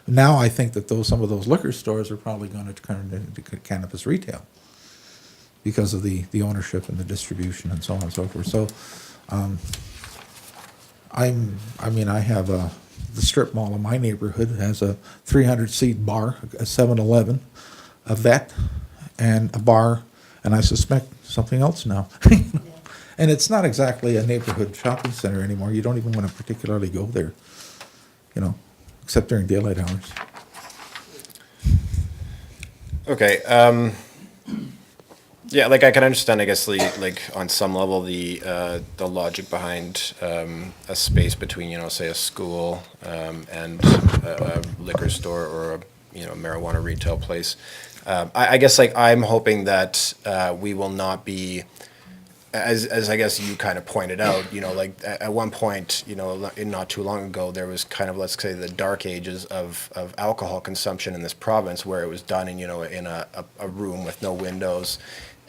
Now I think that some of those liquor stores are probably going to turn into cannabis retail because of the ownership and the distribution and so on and so forth. So, I have the strip mall in my neighborhood has a 300-seat bar, a 7-Eleven, a vet, and a bar, and I suspect something else now. And it's not exactly a neighborhood shopping center anymore. You don't even want to particularly go there, except during daylight hours. Okay, yeah, like I can understand, I guess, like on some level, the logic behind a space between, say a school and a liquor store or a, marijuana retail place. I guess like I'm hoping that we will not be, as I guess you kind of pointed out, like at one point, not too long ago, there was kind of, let's say, the dark ages of alcohol consumption in this province, where it was done in, in a room with no windows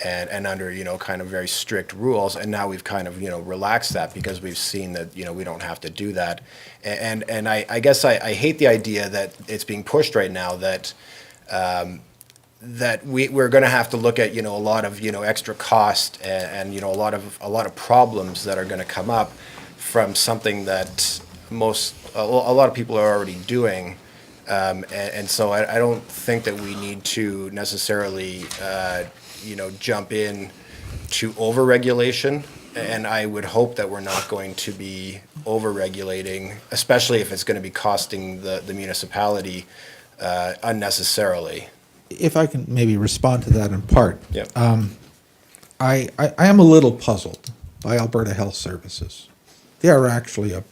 and under, kind of very strict rules. And now we've kind of, relaxed that because we've seen that, we don't have to do that. And I guess I hate the idea that it's being pushed right now that that we're going to have to look at a lot of extra cost and a lot of problems that are going to come up from something that a lot of people are already doing, and so I don't think that we need to necessarily jump in to over-regulation, and I would hope that we're not going to be over-regulating, especially if it's going to be costing the municipality unnecessarily. If I can maybe respond to that in part. Yep. I am a little puzzled by Alberta Health Services. They are actually a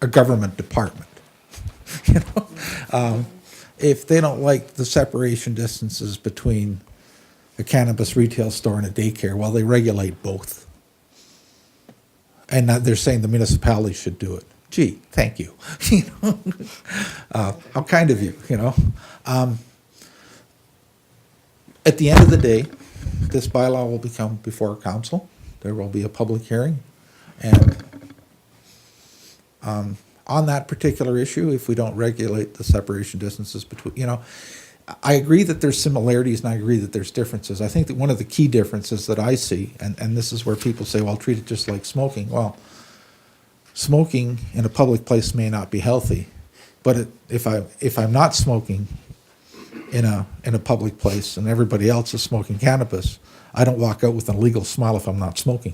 government department. If they don't like the separation distances between a cannabis retail store and a daycare, well, they regulate both. And now they're saying the municipality should do it. Gee, thank you. How kind of you, At the end of the day, this bylaw will become before council. There will be a public hearing. And on that particular issue, if we don't regulate the separation distances between, I agree that there's similarities and I agree that there's differences. I think that one of the key differences that I see, and this is where people say, well, treat it just like smoking. Well, smoking in a public place may not be healthy, but if I'm not smoking in a public place and everybody else is smoking cannabis, I don't walk out with an illegal smile if I'm not smoking.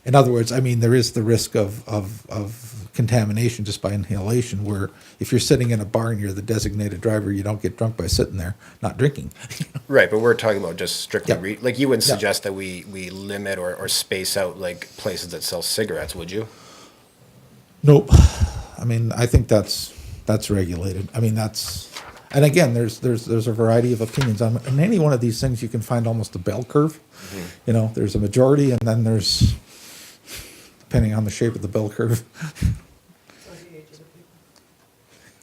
In other words, there is the risk of contamination just by inhalation, where if you're sitting in a bar and you're the designated driver, you don't get drunk by sitting there not drinking. Right, but we're talking about just strictly, Yep. like you wouldn't Yep. suggest that we limit or space out like places that sell cigarettes, would you? Nope. I think that's regulated. And again, there's a variety of opinions on in any one of these things. You can find almost a bell curve. Mm-hmm. There's a majority, and then there's, depending on the shape of the bell curve,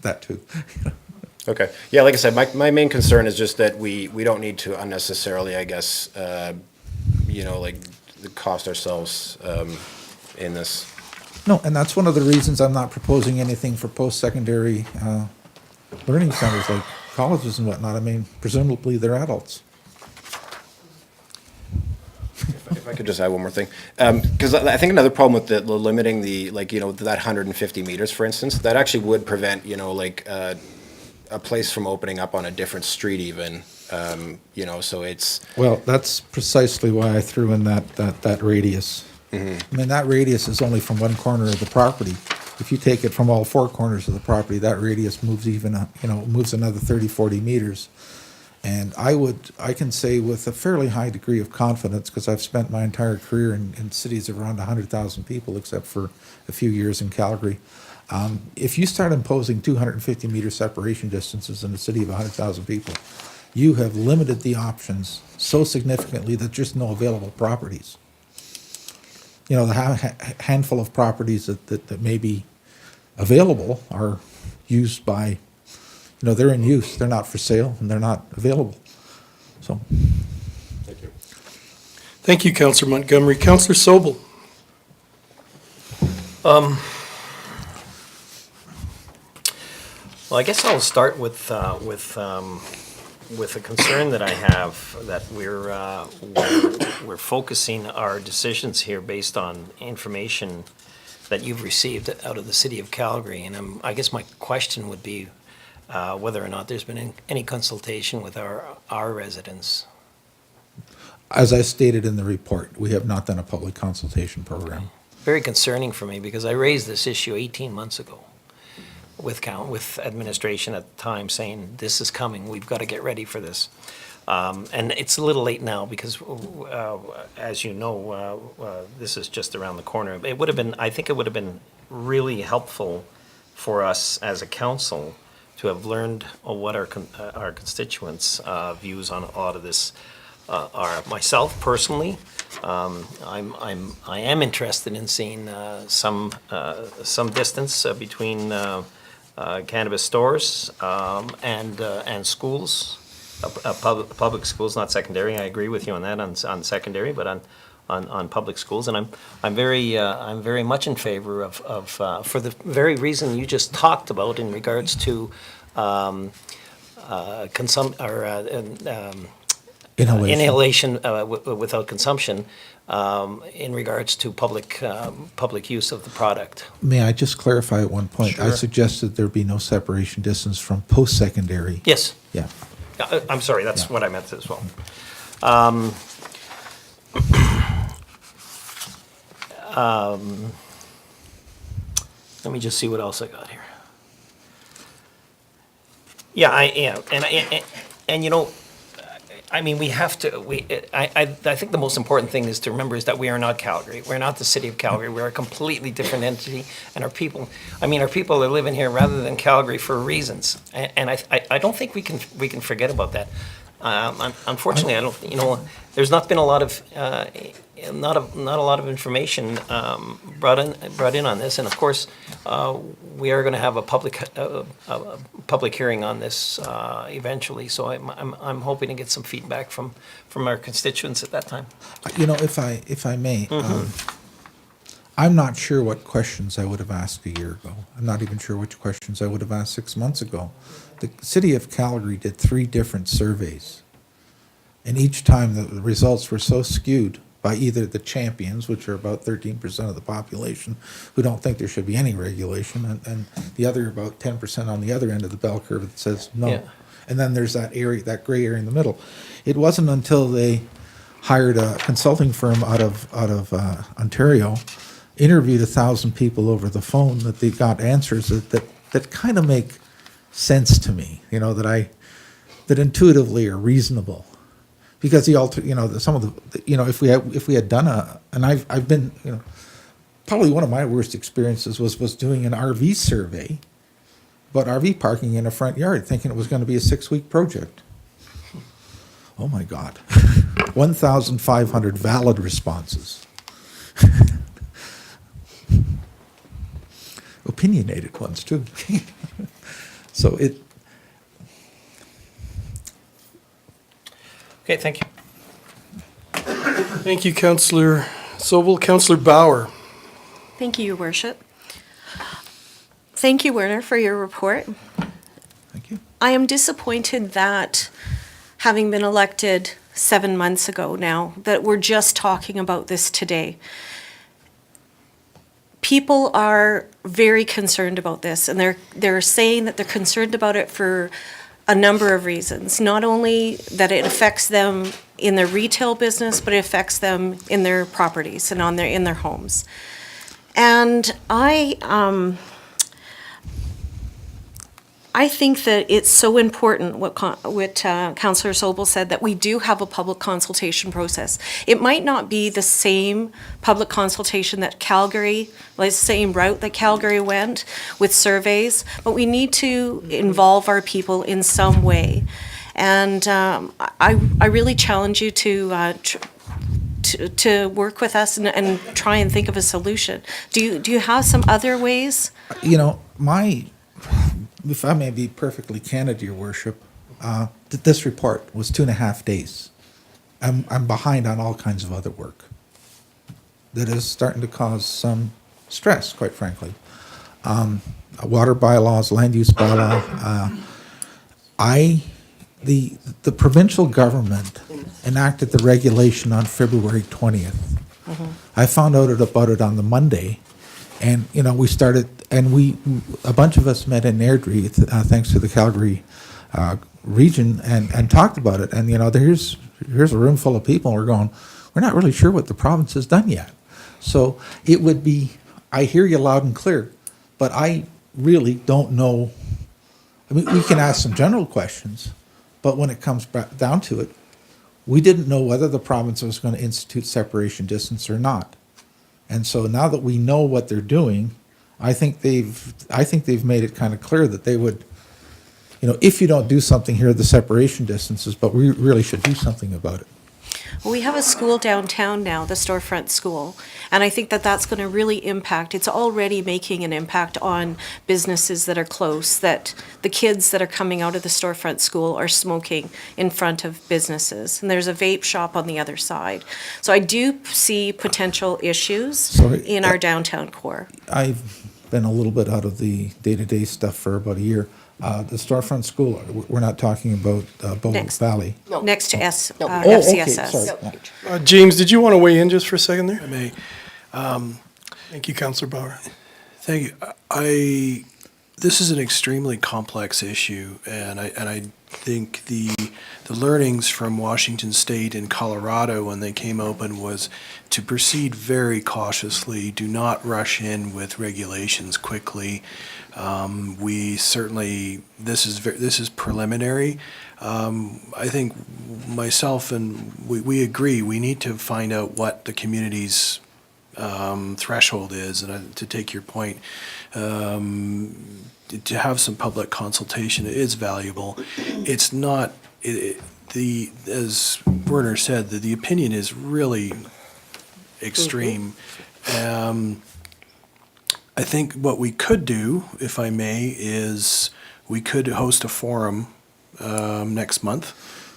that too. Okay, yeah, like I said, my main concern is just that we don't need to unnecessarily, I guess, cost ourselves in this. No, and that's one of the reasons I'm not proposing anything for post-secondary learning centers like colleges and whatnot. Presumably they're adults. If I could just add one more thing, because I think another problem with the limiting that 150 meters, for instance, that actually would prevent, a place from opening up on a different street even, so it's. Well, that's precisely why I threw in that radius. Mm-hmm. That radius is only from one corner of the property. If you take it from all four corners of the property, that radius moves moves another 30, 40 meters. And I can say with a fairly high degree of confidence, because I've spent my entire career in cities of around 100,000 people, except for a few years in Calgary. If you start imposing 250-meter separation distances in a city of 100,000 people, you have limited the options so significantly that there's no available properties. The handful of properties that may be available are used by, they're in use, they're not for sale, and they're not available. So. Thank you. Thank you, Councillor Montgomery. Councillor Sobel. Well, I guess I'll start with a concern that I have, that we're focusing our decisions here based on information that you've received out of the city of Calgary. And I guess my question would be whether or not there's been any consultation with our residents. As I stated in the report, we have not done a public consultation program. Very concerning for me, because I raised this issue 18 months ago with administration at the time, saying this is coming, we've got to get ready for this. And it's a little late now because, as you know, this is just around the corner. I think it would have been really helpful for us as a council to have learned what our constituents' views on a lot of this are. Myself personally, I am interested in seeing some distance between cannabis stores and schools, public schools, not secondary. I agree with you on that, on secondary, but on public schools. And I'm very much in favor of for the very reason you just talked about in regards to inhalation without consumption, in regards to public use of the product. May I just clarify at one point? I Sure. suggested there be no separation distance from post-secondary. Yes. Yeah. I'm sorry, that's Yeah. what I meant as well. Let me just see what else I got here. And you know, I mean, we have to, I think the most important thing is to remember is that we are not Calgary. We're not the city of Calgary. We're a completely different entity, and our people are living here rather than Calgary for reasons. And I don't think we can forget about that. Unfortunately, I don't, you know, there's not been a lot of, not a lot of information brought in on this, and of course, we are going to have a public hearing on this eventually. So I'm hoping to get some feedback from our constituents at that time. You know, if I may, I'm not sure what questions I would have asked a year ago. I'm not even sure which questions I would have asked 6 months ago. The city of Calgary did 3 different surveys, and each time the results were so skewed by either the champions, which are about 13% of the population, who don't think there should be any regulation, and the other about 10% on the other end of the bell curve that says no. Yeah. And then there's that area, that gray area in the middle. It wasn't until they hired a consulting firm out of Ontario, interviewed 1,000 people over the phone, that they got answers that kind of make sense to me. You know, that intuitively are reasonable. Because some of the, you know, if we had done and I've been, you know, probably one of my worst experiences was doing an RV survey about RV parking in a front yard, thinking it was going to be a 6-week project. Oh my God, 1,500 valid responses, opinionated ones too. So it. Okay, thank you. Thank you, Councillor Sobel. Councillor Bauer. Thank you, Your Worship. Thank you, Werner, for your report. Thank you. I am disappointed that, having been elected 7 months ago now, that we're just talking about this today. People are very concerned about this, and they're saying that they're concerned about it for a number of reasons. Not only that it affects them in their retail business, but it affects them in their properties and in their homes. And I think that it's so important what Councillor Sobel said, that we do have a public consultation process. It might not be the same public consultation that Calgary, like the same route that Calgary went with surveys, but we need to involve our people in some way. And I really challenge you to work with us and try and think of a solution. Do you have some other ways? You know, if I may be perfectly candid, Your Worship, this report was 2.5 days. I'm behind on all kinds of other work that is starting to cause some stress, quite frankly. water bylaws, land use bylaw. The provincial government enacted the regulation on February 20th. I found out about it on the Monday, and, we started, and a bunch of us met in Airdrie, thanks to the Calgary region, and talked about it. And, here's a room full of people, and we're going, we're not really sure what the province has done yet. So it would be, I hear you loud and clear, but I really don't know. I mean, we can ask some general questions, but when it comes back down to it, we didn't know whether the province was going to institute separation distance or not. And so now that we know what they're doing, I think they've made it kind of clear that they would, if you don't do something, here are the separation distances, but we really should do something about it. Well, we have a school downtown now, the storefront school, and I think that that's going to really impact, it's already making an impact on businesses that are close, that the kids that are coming out of the storefront school are smoking in front of businesses, and there's a vape shop on the other side. So I do see potential issues in our downtown core. I've been a little bit out of the day-to-day stuff for about a year. The storefront school, we're not talking about Bow Valley. Next to Okay, FCSS. sorry. James, did you want to weigh in just for a second there? I may. Thank you, Councillor Bauer. Thank you. This is an extremely complex issue, and I think the learnings from Washington State and Colorado when they came open was to proceed very cautiously. Do not rush in with regulations quickly. We certainly, this is preliminary. I think myself and we agree, we need to find out what the community's threshold is, and to take your point, to have some public consultation is valuable. It's not, as Werner said, the opinion is really extreme. I think what we could do, if I may, is we could host a forum next month.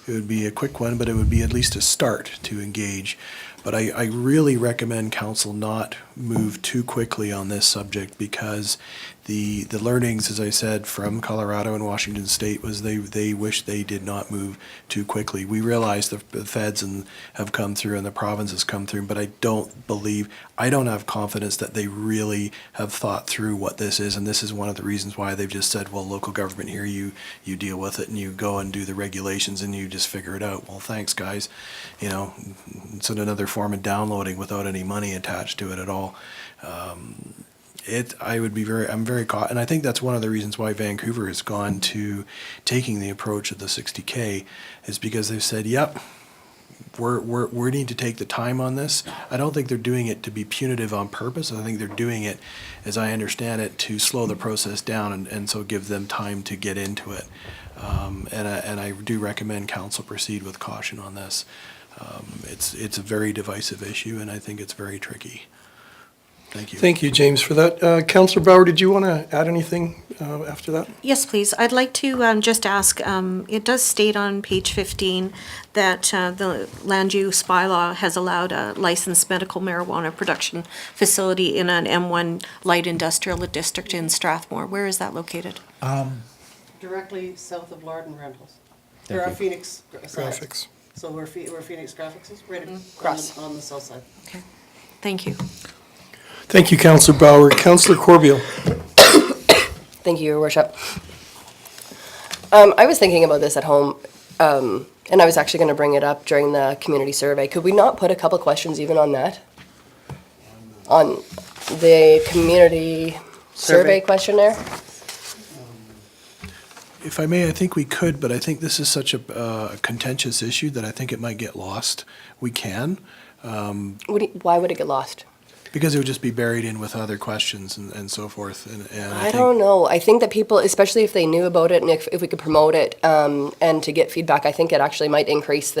It would be a quick one, but it would be at least a start to engage. But I really recommend council not move too quickly on this subject, because the learnings, as I said, from Colorado and Washington State was they wish they did not move too quickly. We realize the feds have come through and the province has come through, but I don't have confidence that they really have thought through what this is, and this is one of the reasons why they've just said, well, local government here, you deal with it and you go and do the regulations and you just figure it out. Well, thanks, guys. It's another form of downloading without any money attached to it at all. I'm very caught, and I think that's one of the reasons why Vancouver has gone to taking the approach of the 60K, is because they've said, yep, we need to take the time on this. I don't think they're doing it to be punitive on purpose. I think they're doing it, as I understand it, to slow the process down and so give them time to get into it. And I do recommend council proceed with caution on this. It's a very divisive issue, and I think it's very tricky. Thank you. Thank you, James, for that. Councillor Bauer, did you want to add anything after that? Yes, please. I'd like to just ask, it does state on page 15 that the land use bylaw has allowed a licensed medical marijuana production facility in an M1 light industrial district in Strathmore. Where is that located? Directly south of Larden Rentals. There are Phoenix sites. Graphics. So where Phoenix Graphics is, right Across. on the south side. Okay. Thank you. Thank you, Councillor Bauer. Councillor Corbeil. Thank you, Your Worship. I was thinking about this at home, and I was actually going to bring it up during the community survey. Could we not put a couple questions even on that? On the community survey questionnaire? If I may, I think we could, but I think this is such a contentious issue that I think it might get lost. We can. Why would it get lost? Because it would just be buried in with other questions and so forth. And I don't know. I think that people, especially if they knew about it and if we could promote it and to get feedback, I think it actually might increase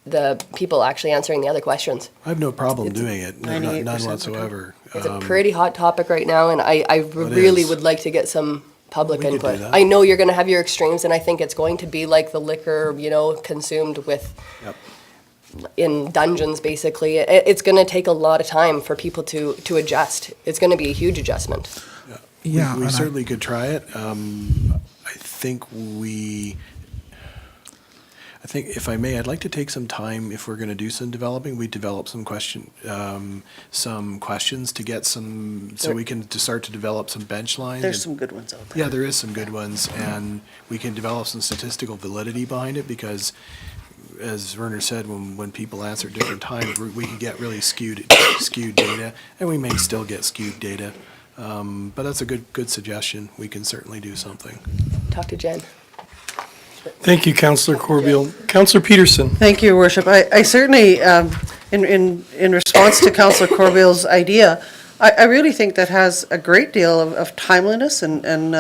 the people actually answering the other questions. I have no problem doing it, none whatsoever. It's a pretty hot topic right now, and I really would like to get some public We could do input. that. I know you're going to have your extremes, and I think it's going to be like the liquor, consumed with in dungeons, basically. It's going to take a lot of time for people to adjust. It's going to be a huge adjustment. Yeah, We and I- certainly could try it. I think if I may, I'd like to take some time, if we're going to do some developing, we develop some questions to get some, so we can start to develop some bench lines. There's some good ones out there. Yeah, there is some good ones, and we can develop some statistical validity behind it, because as Werner said, when people answer at different times, we can get really skewed data, and we may still get skewed data. But that's a good suggestion. We can certainly do something. Talk to Jen. Thank you, Councillor Corbeil. Councillor Peterson. Thank you, Your Worship. I certainly, in response to Councillor Corbeil's idea, I really think that has a great deal of timeliness and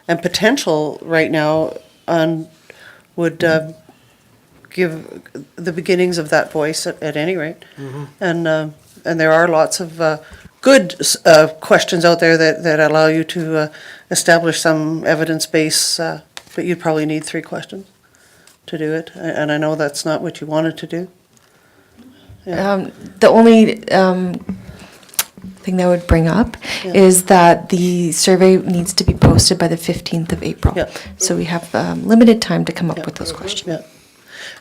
potential right now, and would give the beginnings of that voice at any rate. And there are lots of good questions out there that allow you to establish some evidence base, but you'd probably need 3 questions to do it, and I know that's not what you wanted to do. The only thing that I would bring up is that the survey needs to be posted by the 15th of April. Yeah. So we have limited time to come up with those questions. Yeah.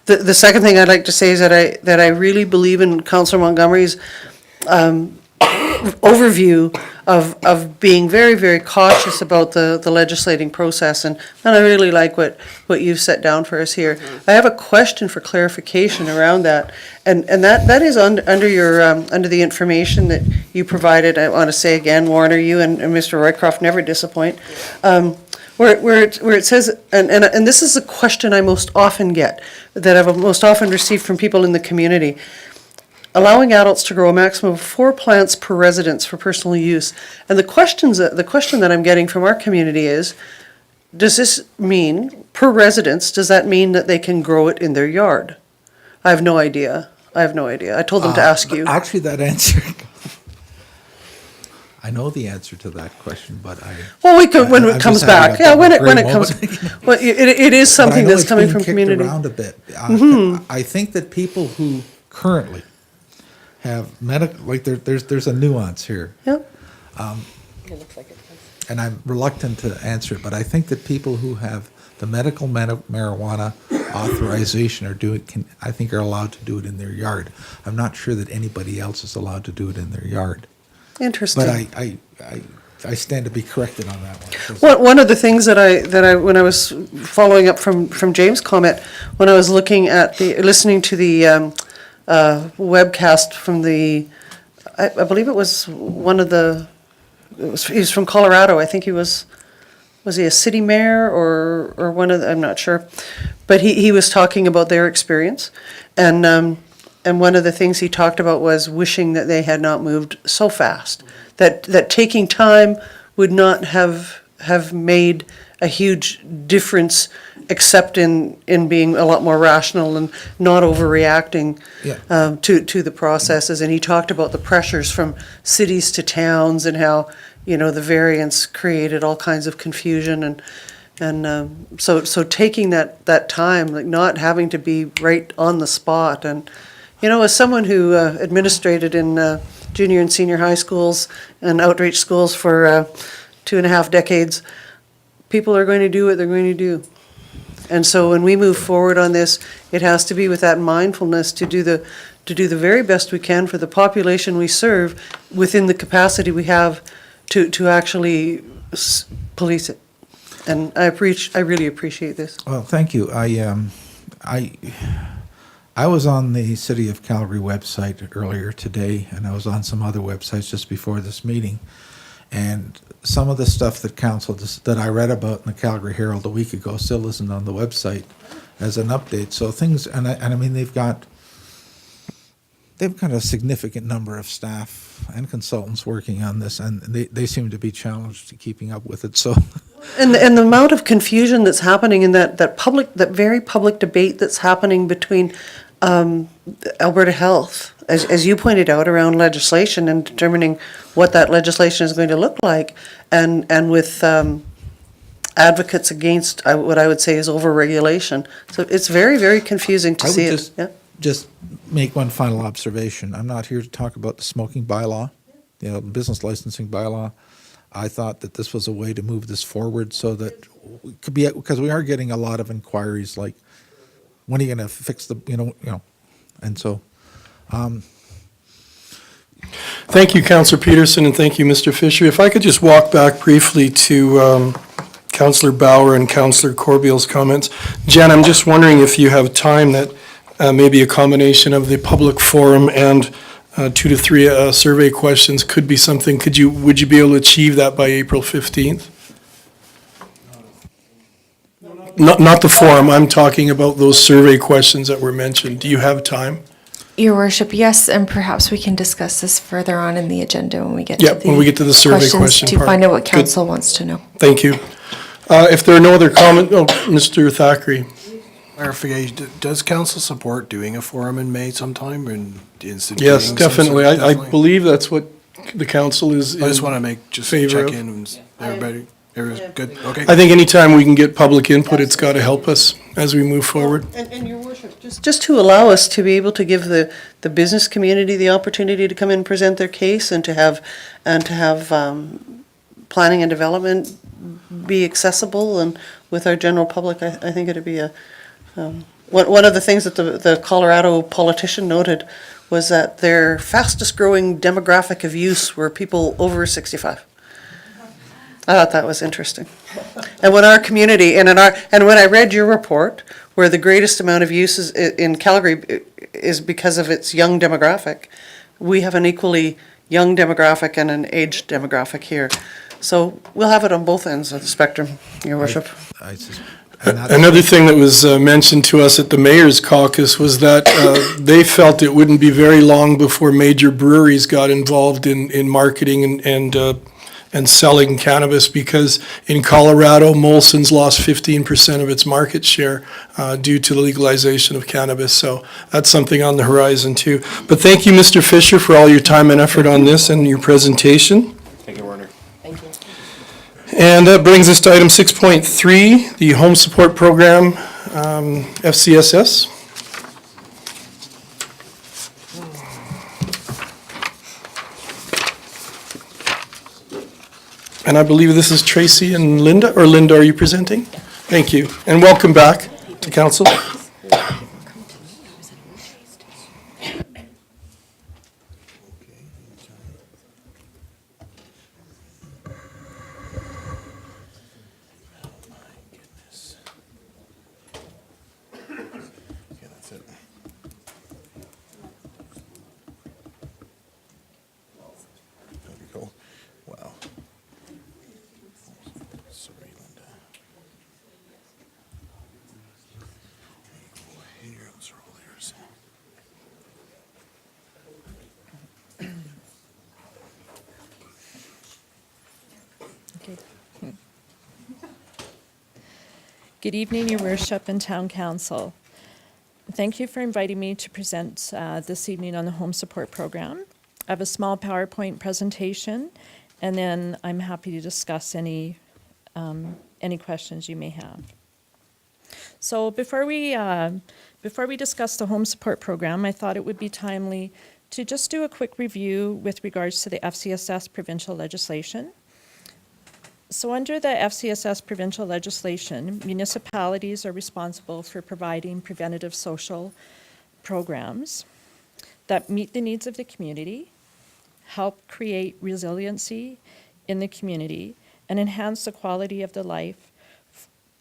The second thing I'd like to say is that I really believe in Councillor Montgomery's overview of being very, very cautious about the legislating process, and I really like what you've set down for us here. I have a question for clarification around that, and that is under your under the information that you provided. I want to say again, Warner, you and Mr. Roycroft never disappoint. Where it says, and this is a question I most often get, that I've most often received from people in the community. Allowing adults to grow a maximum of 4 plants per residence for personal use. And the question that I'm getting from our community is, does this mean, per residence, does that mean that they can grow it in their yard? I have no idea. I told them to ask you. Actually, that answer, I know the answer to that question, but Well, we could, when I'm it comes just having back. a Yeah, when great it comes, moment. well, it is But I something know that's it's coming being from kicked community. around a bit. I think that people who currently have medical, like there's a nuance here, Yeah. It looks like it does. and I'm reluctant to answer it, but I think that people who have the medical marijuana authorization I think are allowed to do it in their yard. I'm not sure that anybody else is allowed to do it in their yard. Interesting. But I stand to be corrected on that one. One of the things that I when I was following up from James' comment, when I was listening to the webcast from I believe it was one of he was from Colorado. I think he was he a city mayor or one of I'm not sure, but he was talking about their experience, and one of the things he talked about was wishing that they had not moved so fast, that taking time would not have made a huge difference, except in being a lot more rational and not overreacting to the processes. And he talked about the pressures from cities to towns and how, the variance created all kinds of confusion. And so taking that time, like not having to be right on the spot. And, as someone who administrated in junior and senior high schools and outreach schools for 2.5 decades, people are going to do what they're going to do. And so when we move forward on this, it has to be with that mindfulness to do the very best we can for the population we serve within the capacity we have to actually police it. And I really appreciate this. Well, thank you. I was on the City of Calgary website earlier today, and I was on some other websites just before this meeting. And some of the stuff that I read about in the Calgary Herald a week ago still isn't on the website as an update. So things, and I mean, they've got a significant number of staff and consultants working on this, and they seem to be challenged to keeping up with it. So, and the amount of confusion that's happening in that very public debate that's happening between Alberta Health, as you pointed out, around legislation and determining what that legislation is going to look like, and with advocates against what I would say is overregulation. So it's very, very confusing to see it. Just make one final observation. I'm not here to talk about the smoking bylaw, the business licensing bylaw. I thought that this was a way to move this forward so that we could be, because we are getting a lot of inquiries like, when are you going to fix the, and so, Thank you, Councillor Peterson, and thank you, Mr. Fisher. If I could just walk back briefly to Councillor Bauer and Councillor Corbeil's comments. Jen, I'm just wondering if you have time that maybe a combination of the public forum and 2 to 3 survey questions could be something. Would you be able to achieve that by April 15th? Not the forum, I'm talking about those survey questions that were mentioned. Do you have time? Your worship, yes, and perhaps we can discuss this further on in the agenda when we get Yeah, to the when we get to the survey question to part. find out what Good. council wants to know. Thank you. If there are no other comment, Mr. Thackeray. Clarification, does council support doing a forum in May sometime and instituting? Yes, some sort of- definitely. I believe that's what the council is I just in want to check favor of. in, and everybody good, okay? I think anytime we can get public input, it's got to help us as we move forward. And your worship, just to allow us to be able to give the business community the opportunity to come in and present their case and to have planning and development be accessible and with our general public, I think it'd be one of the things that the Colorado politician noted was that their fastest growing demographic of use were people over 65. I thought that was interesting. And when our community, and when I read your report, where the greatest amount of uses in Calgary is because of its young demographic, we have an equally young demographic and an aged demographic here. So we'll have it on both ends of the spectrum, Your Worship. Another thing that was mentioned to us at the Mayor's Caucus was that they felt it wouldn't be very long before major breweries got involved in marketing and selling cannabis, because in Colorado, Molson's lost 15% of its market share due to the legalization of cannabis. So that's something on the horizon too. But thank you, Mr. Fisher, for all your time and effort on this and your presentation. Thank you, Warner. Thank you. And that brings us to item 6.3, the Home Support Program, FCSS. And I believe this is Tracy and Linda, or Linda, are you presenting? Thank you, and welcome back to council. Wow. Sorry, Linda. Here, those are all yours. Good evening, Your Worship and Town Council. Thank you for inviting me to present this evening on the Home Support Program. I have a small PowerPoint presentation, and then I'm happy to discuss any questions you may have. So before we discuss the Home Support Program, I thought it would be timely to just do a quick review with regards to the FCSS provincial legislation. So under the FCSS provincial legislation, municipalities are responsible for providing preventative social programs that meet the needs of the community, help create resiliency in the community, and enhance the quality of life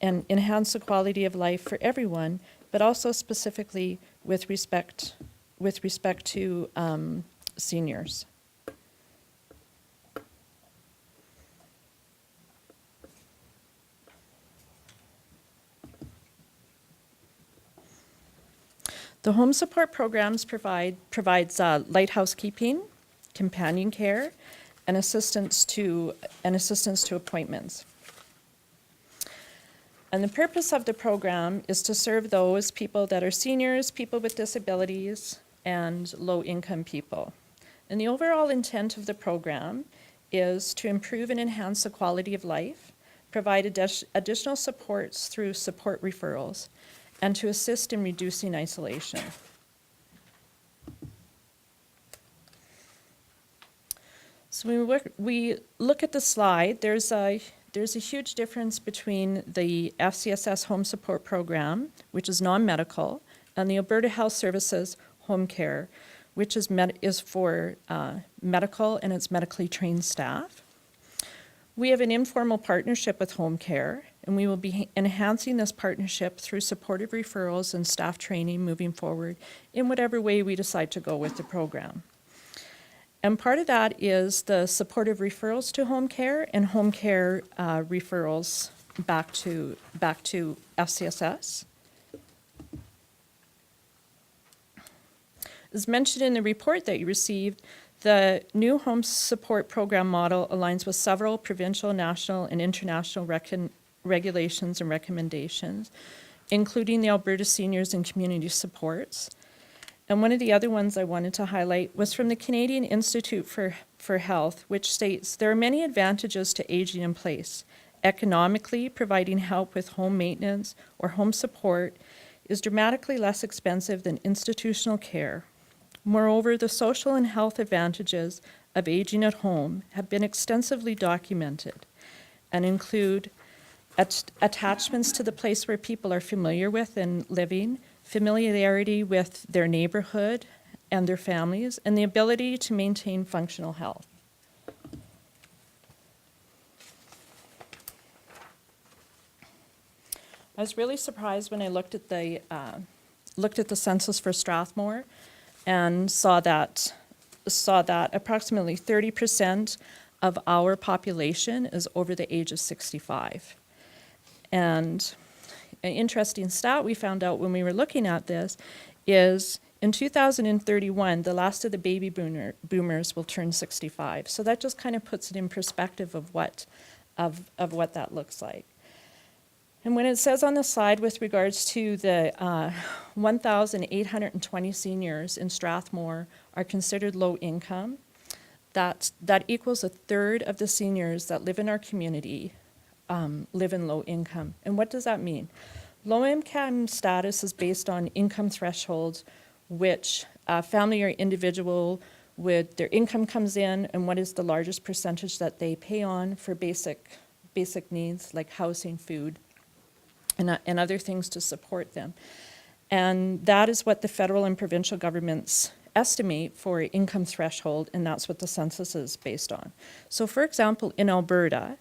for everyone, but also specifically with respect to seniors. The home support programs provides light housekeeping, companion care, and assistance to appointments. And the purpose of the program is to serve those people that are seniors, people with disabilities, and low-income people. And the overall intent of the program is to improve and enhance the quality of life, provide additional supports through support referrals, and to assist in reducing isolation. So when we look at the slide, there's a huge difference between the FCSS Home Support Program, which is non-medical, and the Alberta Health Services Home Care, which is for medical and it's medically trained staff. We have an informal partnership with Home Care, and we will be enhancing this partnership through supportive referrals and staff training moving forward in whatever way we decide to go with the program. And part of that is the supportive referrals to Home Care and Home Care referrals back to FCSS. As mentioned in the report that you received, the new home support program model aligns with several provincial, national, and international regulations and recommendations, including the Alberta Seniors and Community Supports. And one of the other ones I wanted to highlight was from the Canadian Institute for Health, which states there are many advantages to aging in place. Economically, providing help with home maintenance or home support is dramatically less expensive than institutional care. Moreover, the social and health advantages of aging at home have been extensively documented and include attachments to the place where people are familiar with and living, familiarity with their neighborhood and their families, and the ability to maintain functional health. I was really surprised when I looked at the census for Strathmore and saw that approximately 30% of our population is over the age of 65. And an interesting stat we found out when we were looking at this is in 2031, the last of the baby boomers will turn 65. So that just kind of puts it in perspective of what that looks like. And when it says on the slide with regards to the 1,820 seniors in Strathmore are considered low income, that equals a third of the seniors that live in our community live in low income. And what does that mean? Low income status is based on income thresholds, which a family or individual their income comes in and what is the largest percentage that they pay on for basic needs like housing, food, and other things to support them. And that is what the federal and provincial governments estimate for income threshold, and that's what the census is based on. So for example, in Alberta,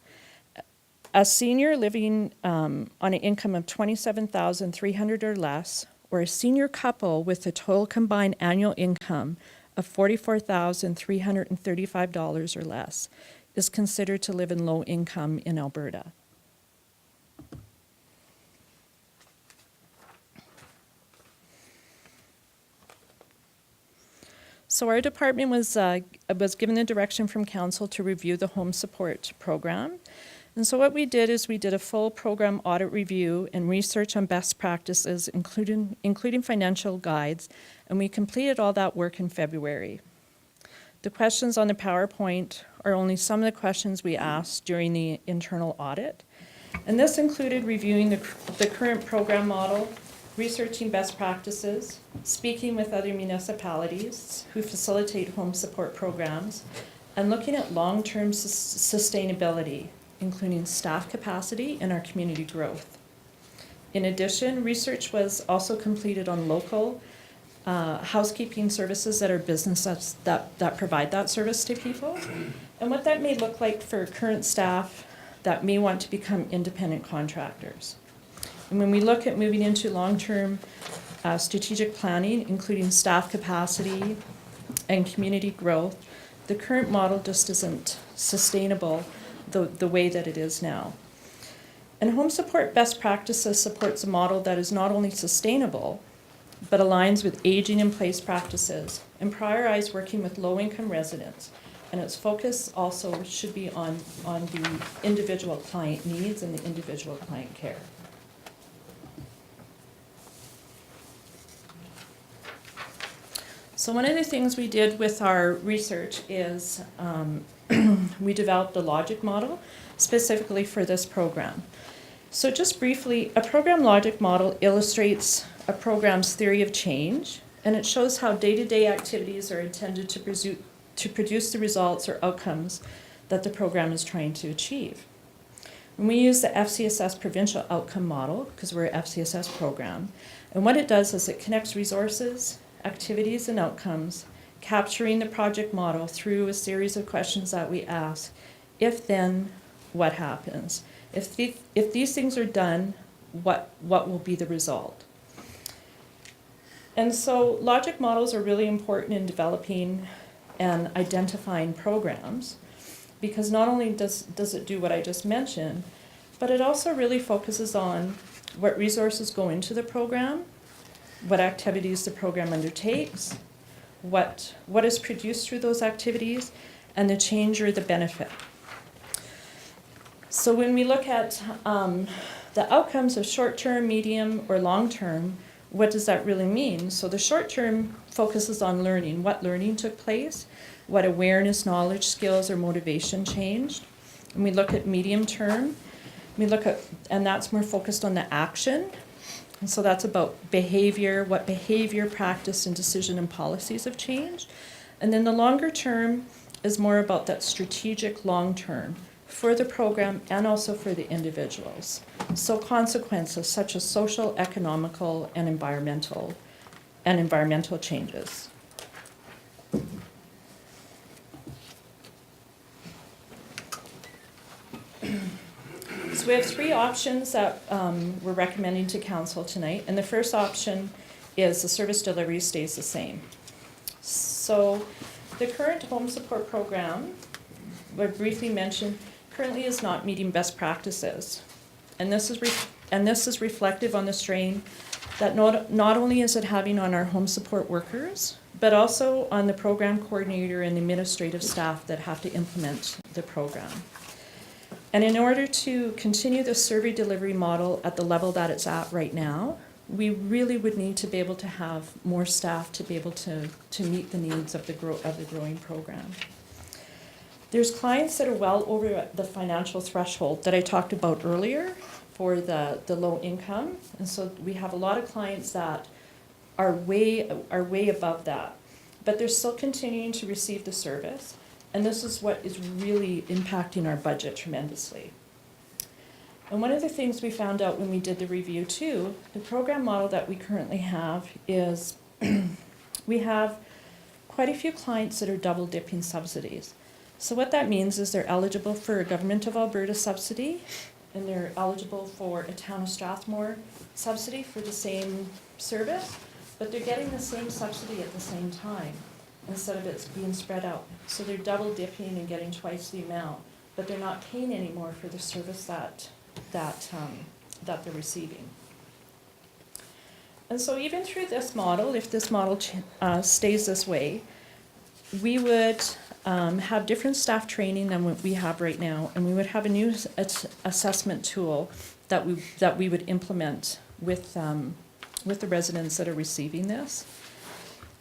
a senior living on an income of $27,300 or less, or a senior couple with a total combined annual income of $44,335 or less is considered to live in low income in Alberta. So our department was given the direction from council to review the home support program. And so what we did is we did a full program audit review and research on best practices, including financial guides, and we completed all that work in February. The questions on the PowerPoint are only some of the questions we asked during the internal audit. And this included reviewing the current program model, researching best practices, speaking with other municipalities who facilitate home support programs, and looking at long-term sustainability, including staff capacity and our community growth. In addition, research was also completed on local housekeeping services that are businesses that provide that service to people, and what that may look like for current staff that may want to become independent contractors. And when we look at moving into long-term strategic planning, including staff capacity and community growth, the current model just isn't sustainable the way that it is now. And home support best practices supports a model that is not only sustainable, but aligns with aging in place practices and prioritize working with low-income residents. And its focus also should be on the individual client needs and the individual client care. So one of the things we did with our research is we developed a logic model specifically for this program. So just briefly, a program logic model illustrates a program's theory of change, and it shows how day-to-day activities are intended to to produce the results or outcomes that the program is trying to achieve. And we use the FCSS provincial outcome model because we're an FCSS program. And what it does is it connects resources, activities, and outcomes, capturing the project model through a series of questions that we ask. If then, what happens? If these things are done, what will be the result? And so logic models are really important in developing and identifying programs, because not only does it do what I just mentioned, but it also really focuses on what resources go into the program, what activities the program undertakes, what is produced through those activities, and the change or the benefit. So when we look at the outcomes of short-term, medium, or long-term, what does that really mean? So the short-term focuses on learning, what learning took place, what awareness, knowledge, skills, or motivation changed. And we look at medium-term, and that's more focused on the action. And so that's about behavior, what behavior, practice, and decision and policies have changed. And then the longer term is more about that strategic long-term for the program and also for the individuals. So consequences such as social, economical, and environmental changes. So we have three options that we're recommending to council tonight. And the first option is the service delivery stays the same. So the current home support program, I briefly mentioned, currently is not meeting best practices. And this is reflective on the strain that not only is it having on our home support workers, but also on the program coordinator and the administrative staff that have to implement the program. And in order to continue the survey delivery model at the level that it's at right now, we really would need to be able to have more staff to be able to meet the needs of the growing program. There's clients that are well over the financial threshold that I talked about earlier for the low income. And so we have a lot of clients that are way above that, but they're still continuing to receive the service. And this is what is really impacting our budget tremendously. And one of the things we found out when we did the review too, the program model that we currently have is we have quite a few clients that are double dipping subsidies. So what that means is they're eligible for a Government of Alberta subsidy, and they're eligible for a Town of Strathmore subsidy for the same service, but they're getting the same subsidy at the same time instead of it being spread out. So they're double dipping and getting twice the amount, but they're not paying anymore for the service that they're receiving. And so even through this model, if this model stays this way, we would have different staff training than what we have right now, and we would have a new assessment tool that we would implement with the residents that are receiving this.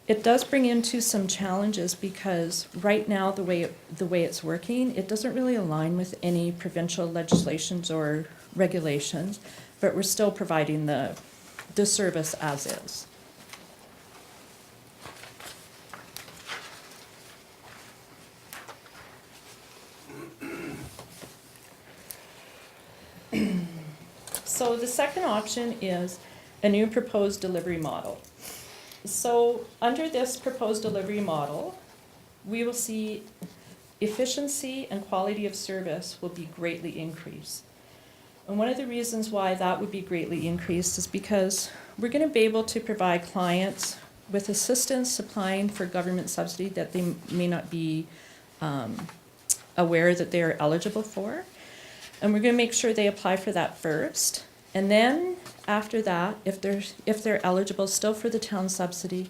It does bring into some challenges because right now the way it's working, it doesn't really align with any provincial legislations or regulations, but we're still providing the service as is. So the second option is a new proposed delivery model. So under this proposed delivery model, we will see efficiency and quality of service will be greatly increased. And one of the reasons why that would be greatly increased is because we're going to be able to provide clients with assistance applying for government subsidy that they may not be aware that they are eligible for. And we're going to make sure they apply for that first. And then after that, if they're eligible still for the town subsidy,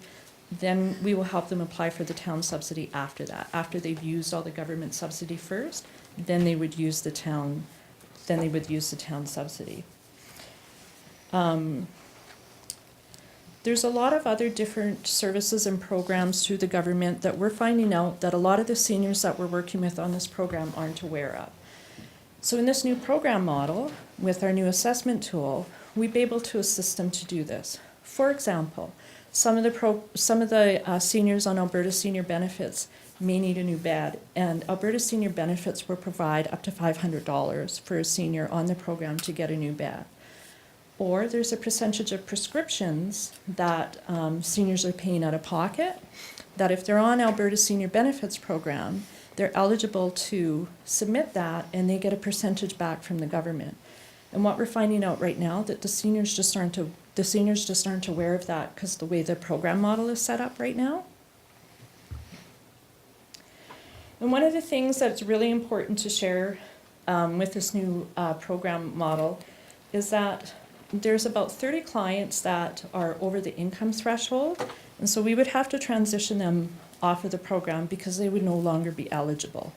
then we will help them apply for the town subsidy after that. After they've used all the government subsidy first, then they would use the town subsidy. There's a lot of other different services and programs through the government that we're finding out that a lot of the seniors that we're working with on this program aren't aware of. So in this new program model, with our new assessment tool, we'd be able to assist them to do this. For example, some of the seniors on Alberta Senior Benefits may need a new bed, and Alberta Senior Benefits will provide up to $500 for a senior on the program to get a new bed. Or there's a percentage of prescriptions that seniors are paying out of pocket, that if they're on Alberta Senior Benefits program, they're eligible to submit that and they get a percentage back from the government. And what we're finding out right now, that the seniors just aren't aware of that because the way the program model is set up right now. And one of the things that's really important to share with this new program model is that there's about 30 clients that are over the income threshold, and so we would have to transition them off of the program because they would no longer be eligible.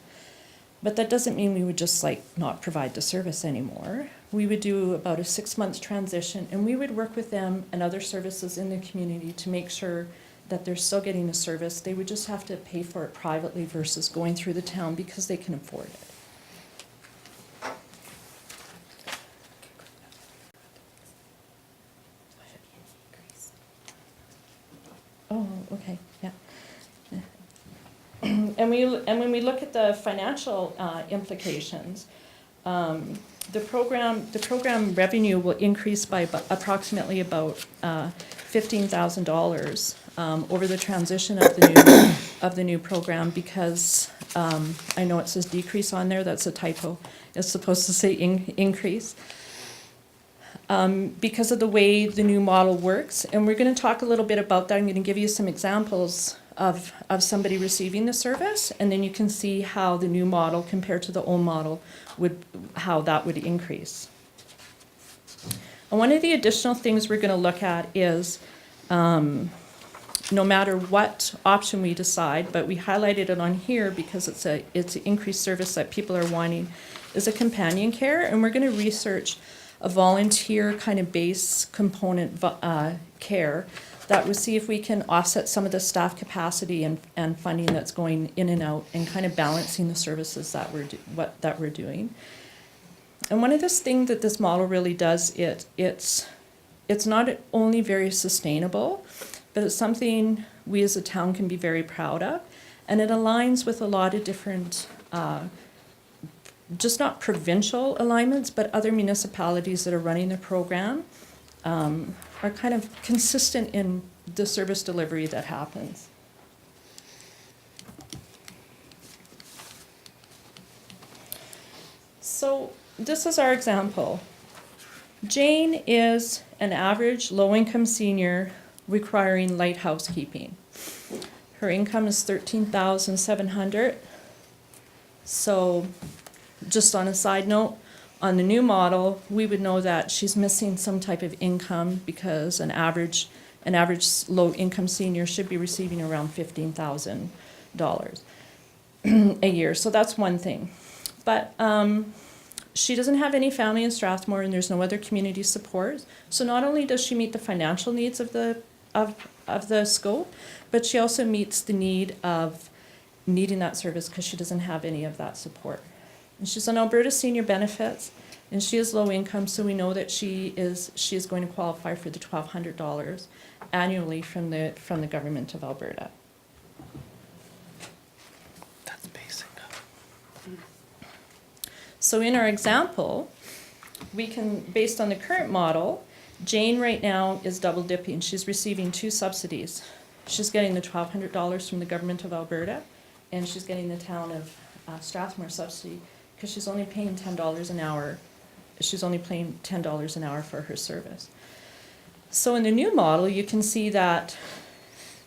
But that doesn't mean we would just not provide the service anymore. We would do about a 6-month transition, and we would work with them and other services in the community to make sure that they're still getting the service. They would just have to pay for it privately versus going through the town because they can afford it. Oh, okay, yeah. And when we look at the financial implications, the program revenue will increase by approximately about $15,000 over the transition of the new program, because I know it says decrease on there. That's a typo. It's supposed to say increase. Because of the way the new model works, and we're going to talk a little bit about that. I'm going to give you some examples of somebody receiving the service, and then you can see how the new model compared to the old model how that would increase. And one of the additional things we're going to look at is no matter what option we decide, but we highlighted it on here because it's an increased service that people are wanting, is a companion care, and we're going to research a volunteer kind of base component care that would see if we can offset some of the staff capacity and funding that's going in and out, and kind of balancing the services that we're doing. And one of the things that this model really does, it's not only very sustainable, but it's something we as a town can be very proud of, and it aligns with a lot of different just not provincial alignments, but other municipalities that are running the program are kind of consistent in the service delivery that happens. So this is our example. Jane is an average low-income senior requiring light housekeeping. Her income is $13,700. So just on a side note, on the new model, we would know that she's missing some type of income because an average low-income senior should be receiving around $15,000 a year. So that's one thing. But she doesn't have any family in Strathmore, and there's no other community support. So not only does she meet the financial needs of the scope, but she also meets the need of needing that service because she doesn't have any of that support. And she's on Alberta Senior Benefits, and she is low income, so we know that she is going to qualify for the $1,200 annually from the government of Alberta. That's basic. So in our example, we can, based on the current model, Jane right now is double dipping. She's receiving 2 subsidies. She's getting the $1,200 from the government of Alberta, and she's getting the town of Strathmore subsidy, because she's only paying $10 an hour. She's only paying $10 an hour for her service. So in the new model, you can see that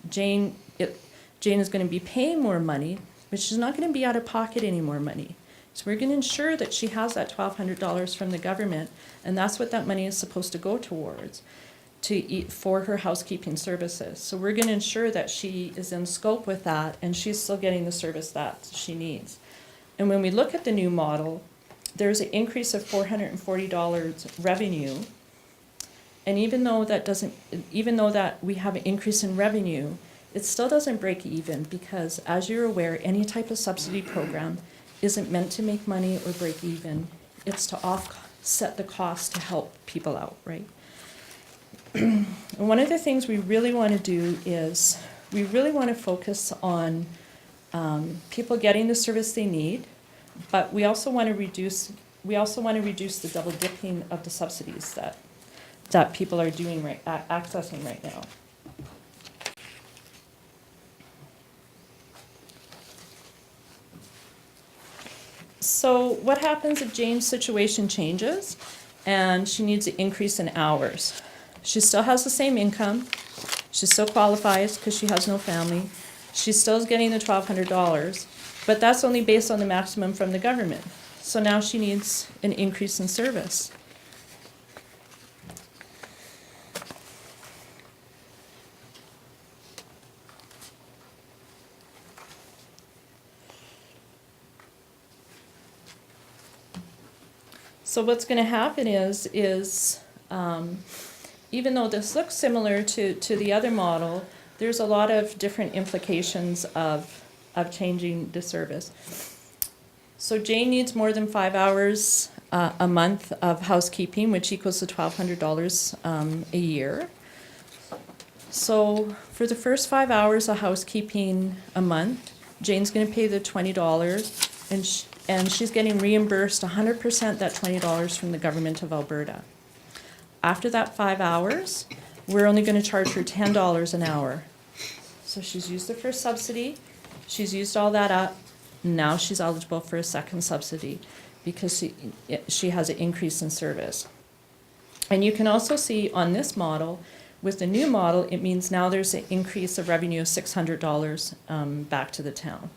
Jane is going to be paying more money, but she's not going to be out of pocket any more money. So we're going to ensure that she has that $1,200 from the government, and that's what that money is supposed to go towards, for her housekeeping services. So we're going to ensure that she is in scope with that, and she's still getting the service that she needs. And when we look at the new model, there's an increase of $440 revenue. And even though that we have an increase in revenue, it still doesn't break even, because as you're aware, any type of subsidy program isn't meant to make money or break even. It's to offset the cost to help people out, right? And one of the things we really want to do is we really want to focus on people getting the service they need, but we also want to reduce the double dipping of the subsidies that people are doing accessing right now. So what happens if Jane's situation changes and she needs an increase in hours? She still has the same income, she still qualifies because she has no family, she still is getting the $1,200, but that's only based on the maximum from the government. So now she needs an increase in service. So what's going to happen is even though this looks similar to the other model, there's a lot of different implications of changing the service. So Jane needs more than 5 hours a month of housekeeping, which equals to $1,200 a year. So for the first 5 hours of housekeeping a month, Jane's going to pay the $20, and she's getting reimbursed 100% that $20 from the government of Alberta. After that 5 hours, we're only going to charge her $10 an hour. So she's used the first subsidy, she's used all that up, now she's eligible for a second subsidy because she has an increase in service. And you can also see on this model, with the new model, it means now there's an increase of revenue of $600 back to the town.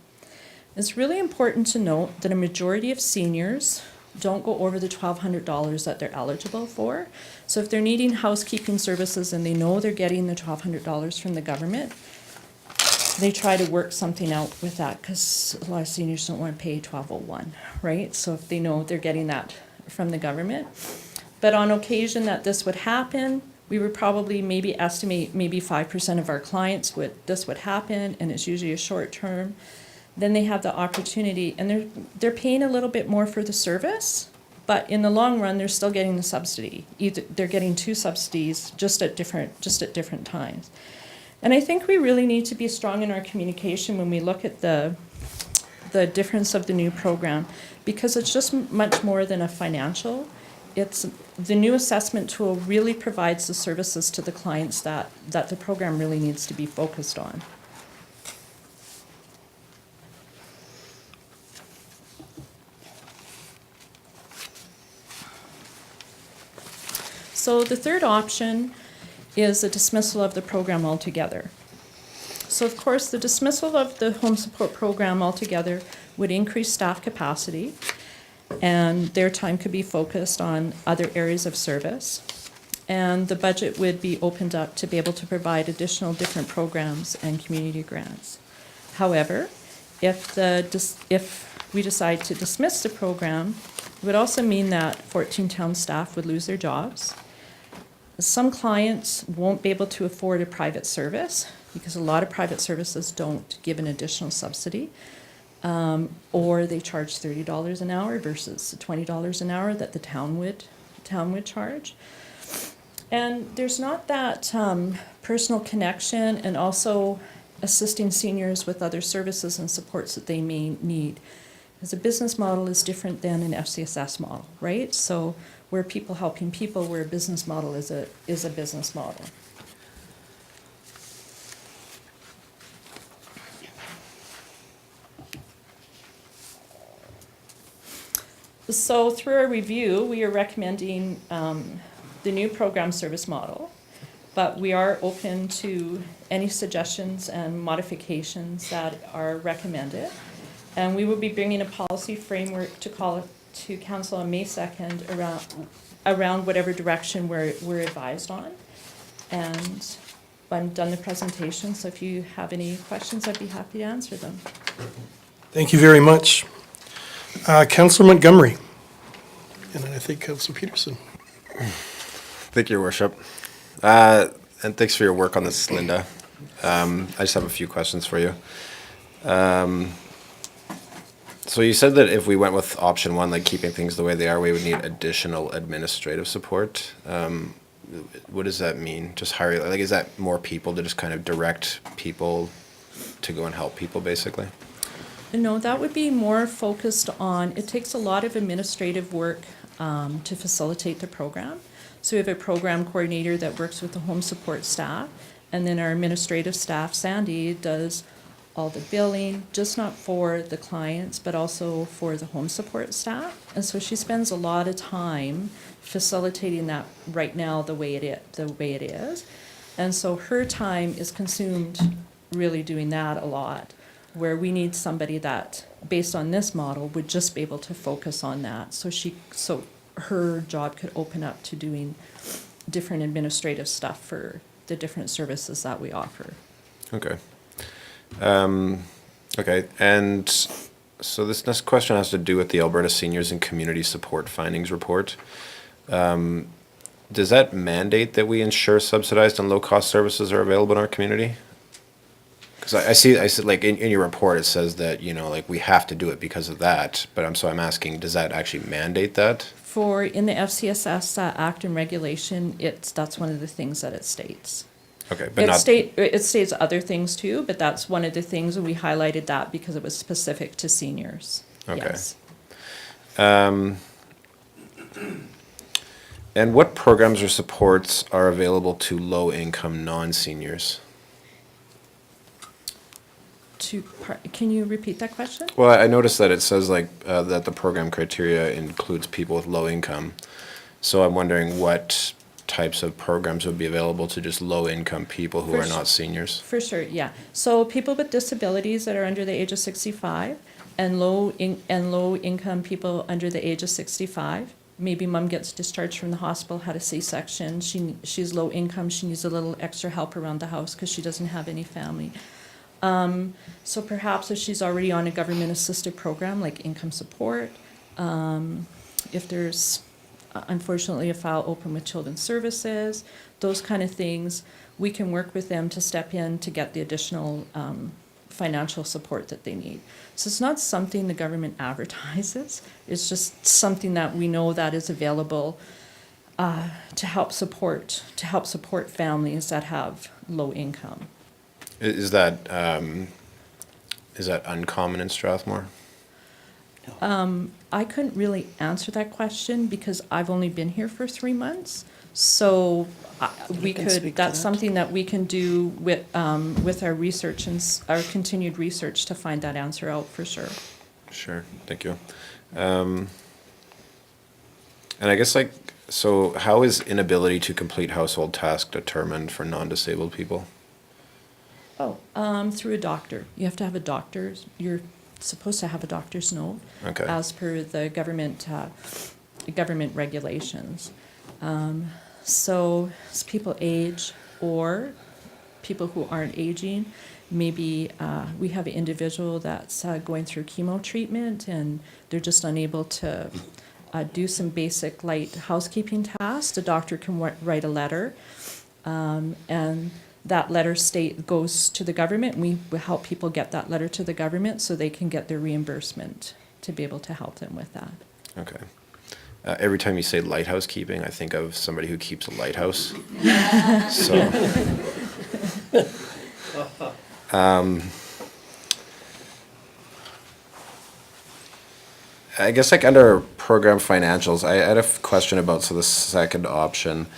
It's really important to note that a majority of seniors don't go over the $1,200 that they're eligible for. So if they're needing housekeeping services and they know they're getting the $1,200 from the government, they try to work something out with that because a lot of seniors don't want to pay $1,201, right? So if they know they're getting that from the government. But on occasion that this would happen, we would probably maybe estimate maybe 5% of our clients this would happen, and it's usually a short term. Then they have the opportunity, and they're paying a little bit more for the service, but in the long run, they're still getting the subsidy. Either they're getting 2 subsidies just at different times. And I think we really need to be strong in our communication when we look at the difference of the new program, because it's just much more than a financial. It's the new assessment tool really provides the services to the clients that the program really needs to be focused on. So the third option is a dismissal of the program altogether. So of course, the dismissal of the home support program altogether would increase staff capacity, and their time could be focused on other areas of service. And the budget would be opened up to be able to provide additional different programs and community grants. However, if we decide to dismiss the program, it would also mean that 14 town staff would lose their jobs. Some clients won't be able to afford a private service because a lot of private services don't give an additional subsidy, or they charge $30 an hour versus $20 an hour that the town would charge. And there's not that personal connection, and also assisting seniors with other services and supports that they may need. Because a business model is different than an FCSS model, right? So we're people helping people, where a business model is a business model. So through our review, we are recommending the new program service model, but we are open to any suggestions and modifications that are recommended. And we will be bringing a policy framework to council on May 2nd around whatever direction we're advised on. And I've done the presentation, so if you have any questions, I'd be happy to answer them. Thank you very much. Councillor Montgomery, and then I think Councillor Peterson. Thank you, Your Worship. And thanks for your work on this, Linda. I just have a few questions for you. So you said that if we went with option 1, like keeping things the way they are, we would need additional administrative support. What does that mean? Just hire, is that more people to just kind of direct people to go and help people, basically? No, that would be more focused on, it takes a lot of administrative work to facilitate the program. So we have a program coordinator that works with the home support staff, and then our administrative staff, Sandy, does all the billing, just not for the clients, but also for the home support staff. And so she spends a lot of time facilitating that right now the way it is. And so her time is consumed really doing that a lot, where we need somebody that, based on this model, would just be able to focus on that. So her job could open up to doing different administrative stuff for the different services that we offer. Okay. Okay, and so this next question has to do with the Alberta Seniors and Community Support Findings Report. Does that mandate that we ensure subsidized and low-cost services are available in our community? Because I see like in your report, it says that, you know, like we have to do it because of that, but I'm asking, does that actually mandate that? In the FCSS Act and Regulation, that's one of the things that it states. Okay, but not. It states other things too, but that's one of the things, and we highlighted that because it was specific to seniors. Okay. Yes. And what programs or supports are available to low-income non-seniors? Can you repeat that question? Well, I noticed that it says like that the program criteria includes people with low income. So I'm wondering what types of programs would be available to just low-income people who are not seniors? For sure, yeah. So people with disabilities that are under the age of 65 and low-income people under the age of 65. Maybe mom gets discharged from the hospital, had a C-section. She's low income. She needs a little extra help around the house because she doesn't have any family. So perhaps if she's already on a government-assisted program like income support, if there's unfortunately a file open with Children's Services, those kind of things, we can work with them to step in to get the additional financial support that they need. So it's not something the government advertises, it's just something that we know that is available to help support families that have low income. Is that uncommon in Strathmore? I couldn't really answer that question because I've only been here for 3 months. So that's something that we can do with our research and our continued research to find that answer out for sure. Sure, thank you. And I guess so how is inability to complete household tasks determined for non-disabled people? Through a doctor. You have to have a doctor's, you're supposed to have a doctor's note. Okay. As per the government regulations. So as people age or people who aren't aging, maybe we have an individual that's going through chemo treatment and they're just unable to do some basic light housekeeping tasks. The doctor can write a letter and that letter goes to the government, and we will help people get that letter to the government so they can get their reimbursement to be able to help them with that. Okay. Every time you say lighthouse keeping, I think of somebody who keeps a lighthouse. So, I guess under program financials, I had a question about the second option.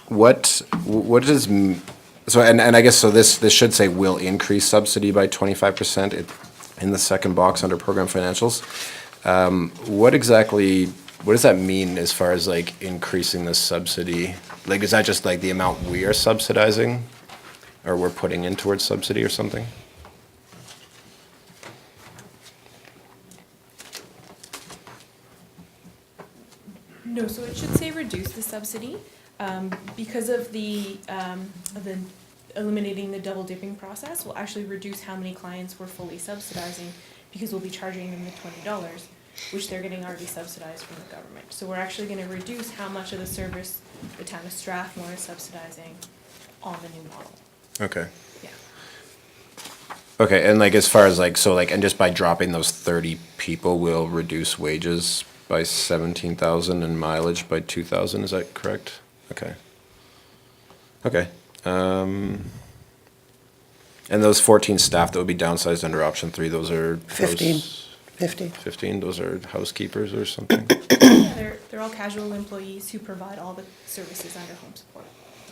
What is so and I guess so this should say will increase subsidy by 25% in the second box under program financials. What does that mean as far as like increasing the subsidy? Like is that just like the amount we are subsidizing or we're putting in towards subsidy or something? No, so it should say reduce the subsidy. Because of the eliminating the double dipping process, we'll actually reduce how many clients we're fully subsidizing because we'll be charging them the $20, which they're getting already subsidized from the government. So we're actually going to reduce how much of the service the town of Strathmore is subsidizing on the new model. Okay. Yeah. Okay, and like as far as like and just by dropping those 30 people, we'll reduce wages by 17,000 and mileage by 2,000. Is that correct? Okay. Okay. And And those 14 staff that would be downsized under option 3, those are? 15. house- 50. 15, those are housekeepers or something? Yeah, they're all casual employees who provide all the services under home support.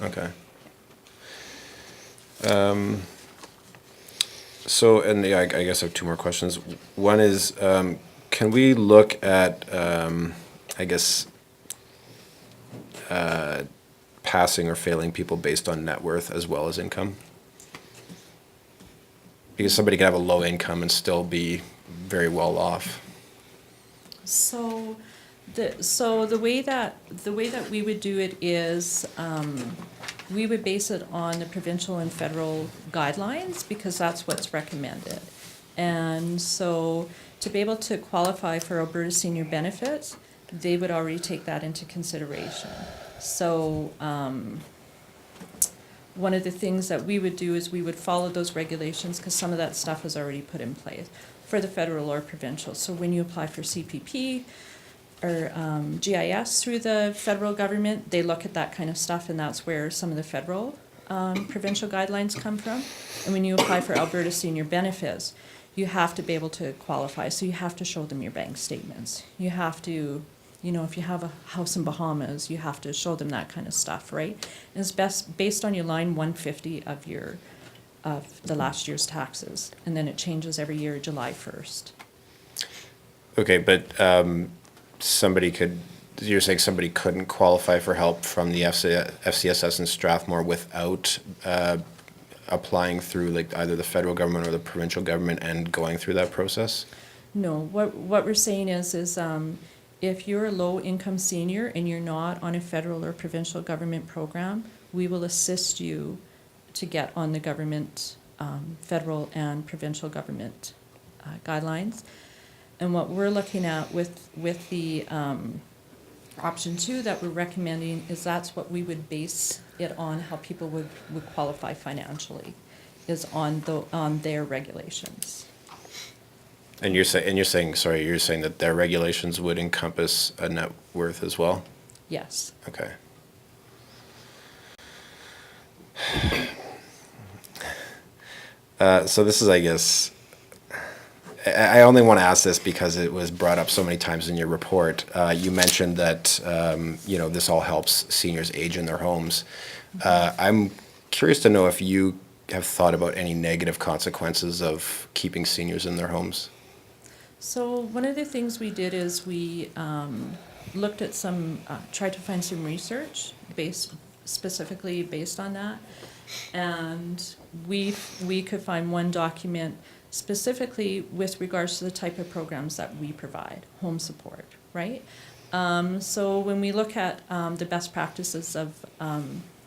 Okay. So, and yeah, I guess I have 2 more questions. One is, can we look at, I guess, passing or failing people based on net worth as well as income? Because somebody could have a low income and still be very well off. So the way that we would do it is, we would base it on the provincial and federal guidelines because that's what's recommended. And so to be able to qualify for Alberta Senior Benefits, they would already take that into consideration. So, one of the things that we would do is we would follow those regulations because some of that stuff is already put in place for the federal or provincial. So when you apply for CPP or GIS through the federal government, they look at that kind of stuff, and that's where some of the federal provincial guidelines come from. And when you apply for Alberta Senior Benefits, you have to be able to qualify. So you have to show them your bank statements. You have to, you know, if you have a house in Bahamas, you have to show them that kind of stuff, right? And it's based on your line 150 of the last year's taxes, and then it changes every year, July 1st. Okay, but you're saying somebody couldn't qualify for help from the FCSS in Strathmore without applying through like either the federal government or the provincial government and going through that process? No, what we're saying is if you're a low-income senior and you're not on a federal or provincial government program, we will assist you to get on the government, federal and provincial government guidelines. And what we're looking at with the option 2 that we're recommending is that's what we would base it on, how people would qualify financially, is on their regulations. And you're saying that their regulations would encompass a net worth as well? Yes. Okay. So this is, I guess, I only want to ask this because it was brought up so many times in your report. You mentioned that, this all helps seniors age in their homes. I'm curious to know if you have thought about any negative consequences of keeping seniors in their homes. So one of the things we did is we looked at tried to find some research specifically based on that. And we could find one document specifically with regards to the type of programs that we provide, home support, right? So when we look at the best practices of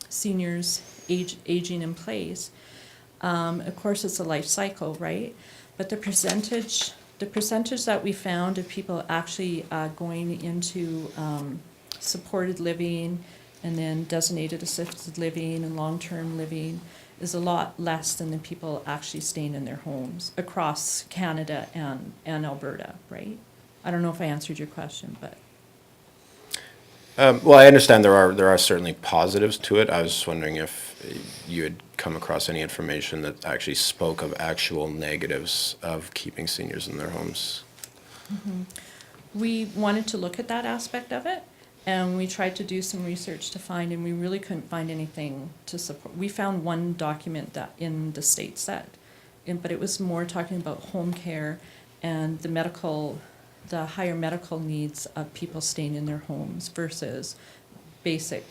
seniors aging in place, of course it's a life cycle, right? But the percentage that we found of people actually going into supported living and then designated assisted living and long-term living is a lot less than the people actually staying in their homes across Canada and Alberta, right? I don't know if I answered your question, but. Well, I understand there are certainly positives to it. I was just wondering if you had come across any information that actually spoke of actual negatives of keeping seniors in their homes. Mm-hmm. We wanted to look at that aspect of it, and we tried to do some research to find, and we really couldn't find anything to support. We found one document that in the States but it was more talking about home care and the higher medical needs of people staying in their homes versus basic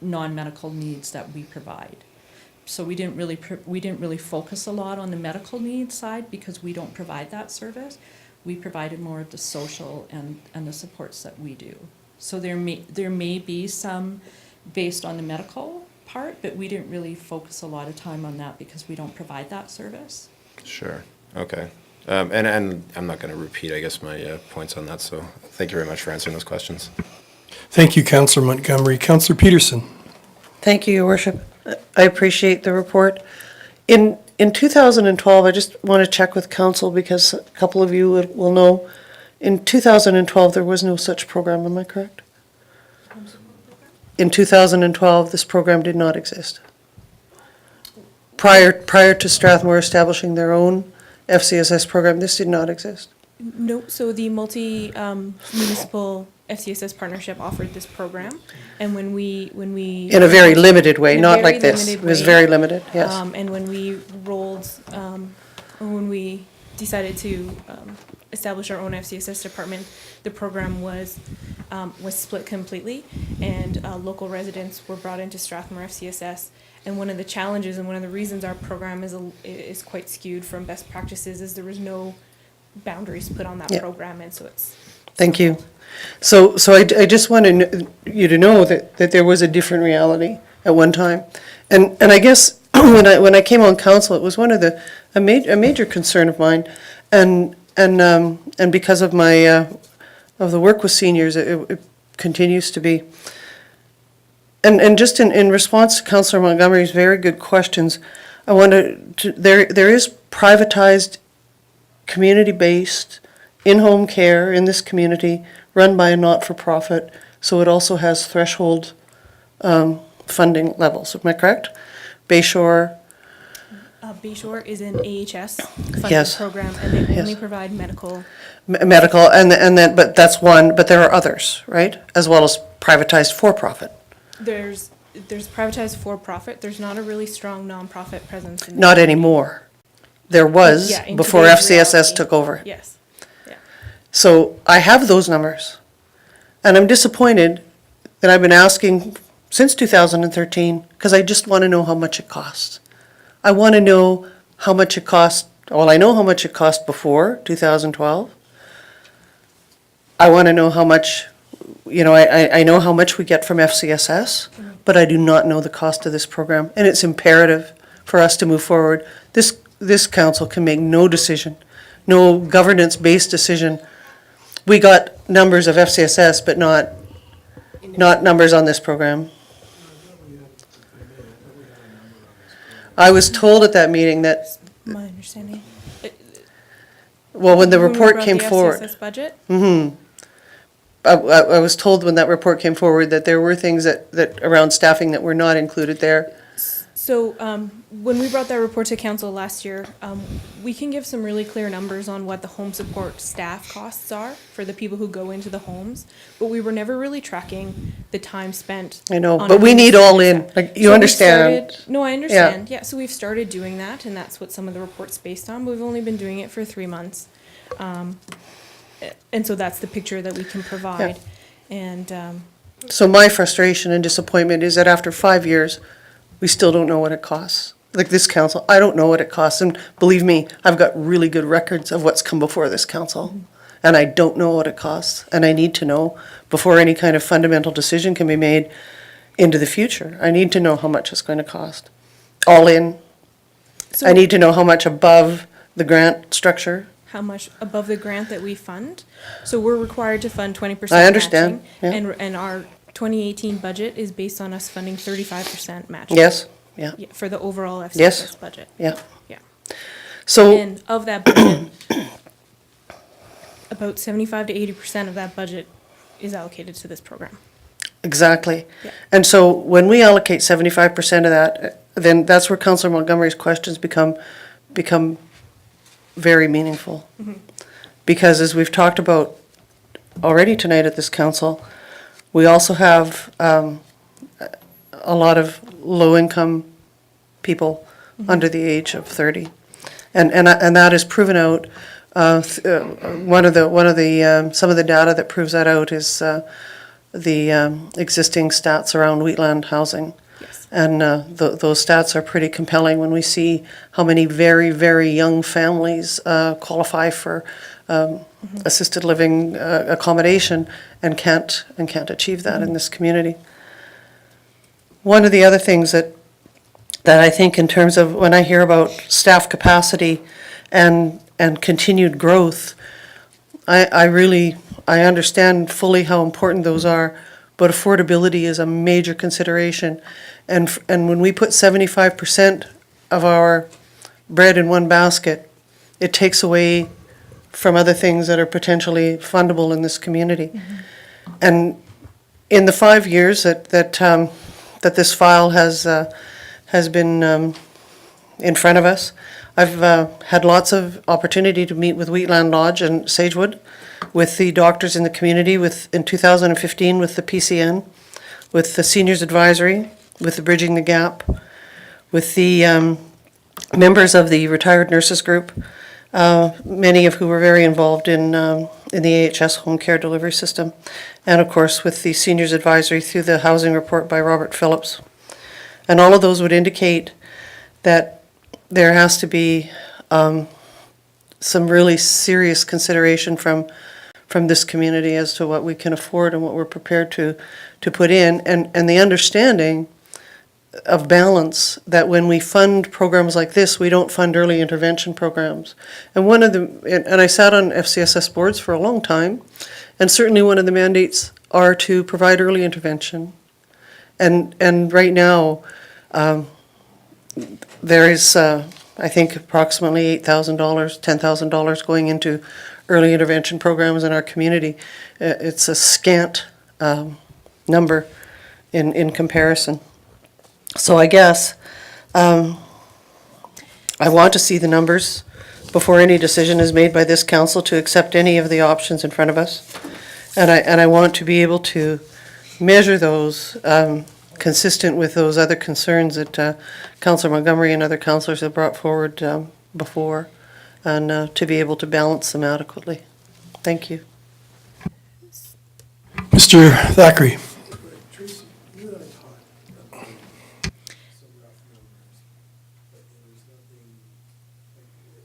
non-medical needs that we provide. So we didn't really focus a lot on the medical needs side because we don't provide that service. We provided more of the social and the supports that we do. So there may be some based on the medical part, but we didn't really focus a lot of time on that because we don't provide that service. Sure. Okay. And I'm not going to repeat, I guess, my points on that. So thank you very much for answering those questions. Thank you, Councillor Montgomery. Councillor Peterson. Thank you, Your Worship. I appreciate the report. In 2012, I just want to check with council because a couple of you will know, in 2012, there was no such program, am I correct? In 2012, this program did not exist. prior to Strathmore establishing their own FCSS program, this did not exist? No, so the municipal FCSS partnership offered this program, and when we. In a very limited way, in a not very like this. limited It was way. very limited, yes. And when we when we decided to establish our own FCSS department, the program was split completely, and local residents were brought into Strathmore FCSS. And one of the challenges and one of the reasons our program is quite skewed from best practices is there was no boundaries put on that Yeah. program, and so it's. Thank you. So I just wanted you to know that there was a different reality at one time. And I guess when I came on council, it was one of a major concern of mine. And because of my, of the work with seniors, it continues to be. And just in response to Councillor Montgomery's very good questions, I want there is privatized, community-based, in-home care in this community, run by a not-for-profit, so it also has threshold funding levels. Am I correct? Bayshore. Bayshore is an AHS funded Yes. program, and they only Yes. provide medical. Medical, and then, but that's one, but there are others, right? As well as privatized for-profit. There's privatized for-profit. There's not a really strong nonprofit presence. In Not anymore. There was Yeah, in before today's FCSS reality. took over. Yes. Yeah. So I have those numbers. And I'm disappointed that I've been asking since 2013, because I just want to know how much it costs. I want to know how much it cost. Well, I know how much it cost before 2012. I want to know how much, I know how much we get from FCSS, but I do not know the cost of this program. And it's imperative for us to move forward. This council can make no decision, no governance-based decision. We got numbers of FCSS, but not numbers on this program. I was told at that meeting that, My understanding. well, when the When we report brought came the forward. FCSS budget. I was told when that report came forward that there were things that around staffing that were not included there. So when we brought that report to council last year, we can give some really clear numbers on what the home support staff costs are for the people who go into the homes, but we were never really tracking the time spent. I know, on but we need all administrative in, staff. like, you So we understand. started- No, I understand, yeah, so we've started doing that, and that's what some of the report's based on, but we've only been doing it for 3 months. And so that's the picture that we can provide, and, So my frustration and disappointment is that after 5 years, we still don't know what it costs. Like this council, I don't know what it costs, and believe me, I've got really good records of what's come before this council. And I don't know what it costs, and I need to know before any kind of fundamental decision can be made into the future. I need to know how much it's going to cost. All in. So- I need to know how much above the grant structure. how much above the grant that we fund. So we're required to fund 20% I understand, matching, yeah. and our 2018 budget is based on us funding 35% matching. Yes, yeah, Yeah, for the overall Yes. FCSS budget. yeah. Yeah. So, And of that budget, about 75 to 80% of that budget is allocated to this program. exactly. Yeah. And so when we allocate 75% of that, then that's where Councillor Montgomery's questions become very meaningful. Because as we've talked about already tonight at this council, we also have a lot of low-income people under the age of 30. And that is proven out. Some of the data that proves that out is the existing stats around wheatland housing. Yes. And those stats are pretty compelling when we see how many very, very young families qualify for assisted living accommodation and can't achieve that in this community. One of the other things that I think in terms of when I hear about staff capacity and continued growth, I understand fully how important those are, but affordability is a major consideration. And when we put 75% of our bread in one basket, it takes away from other things that are potentially fundable in this community. And in the 5 years that this file has been in front of us. I've had lots of opportunity to meet with Wheatland Lodge and Sagewood, with the doctors in the community, in 2015 with the PCN, with the Seniors Advisory, with the Bridging the Gap, with the members of the Retired Nurses Group, many of who were very involved in the AHS home care delivery system, and of course with the Seniors Advisory through the housing report by Robert Phillips. And all of those would indicate that there has to be some really serious consideration from this community as to what we can afford and what we're prepared to put in, and the understanding of balance, that when we fund programs like this, we don't fund early intervention programs. And and I sat on FCSS boards for a long time, and certainly one of the mandates are to provide early intervention. And right now, there is, I think, approximately $8,000, $10,000 going into early intervention programs in our community. It's a scant number in comparison. So I guess I want to see the numbers before any decision is made by this council to accept any of the options in front of us. And I want to be able to measure those consistent with those other concerns that Councillor Montgomery and other councillors have brought forward before, and to be able to balance them adequately. Thank you. Mr. Thackeray. Tracy, you and I talked about some rough numbers, but there's nothing,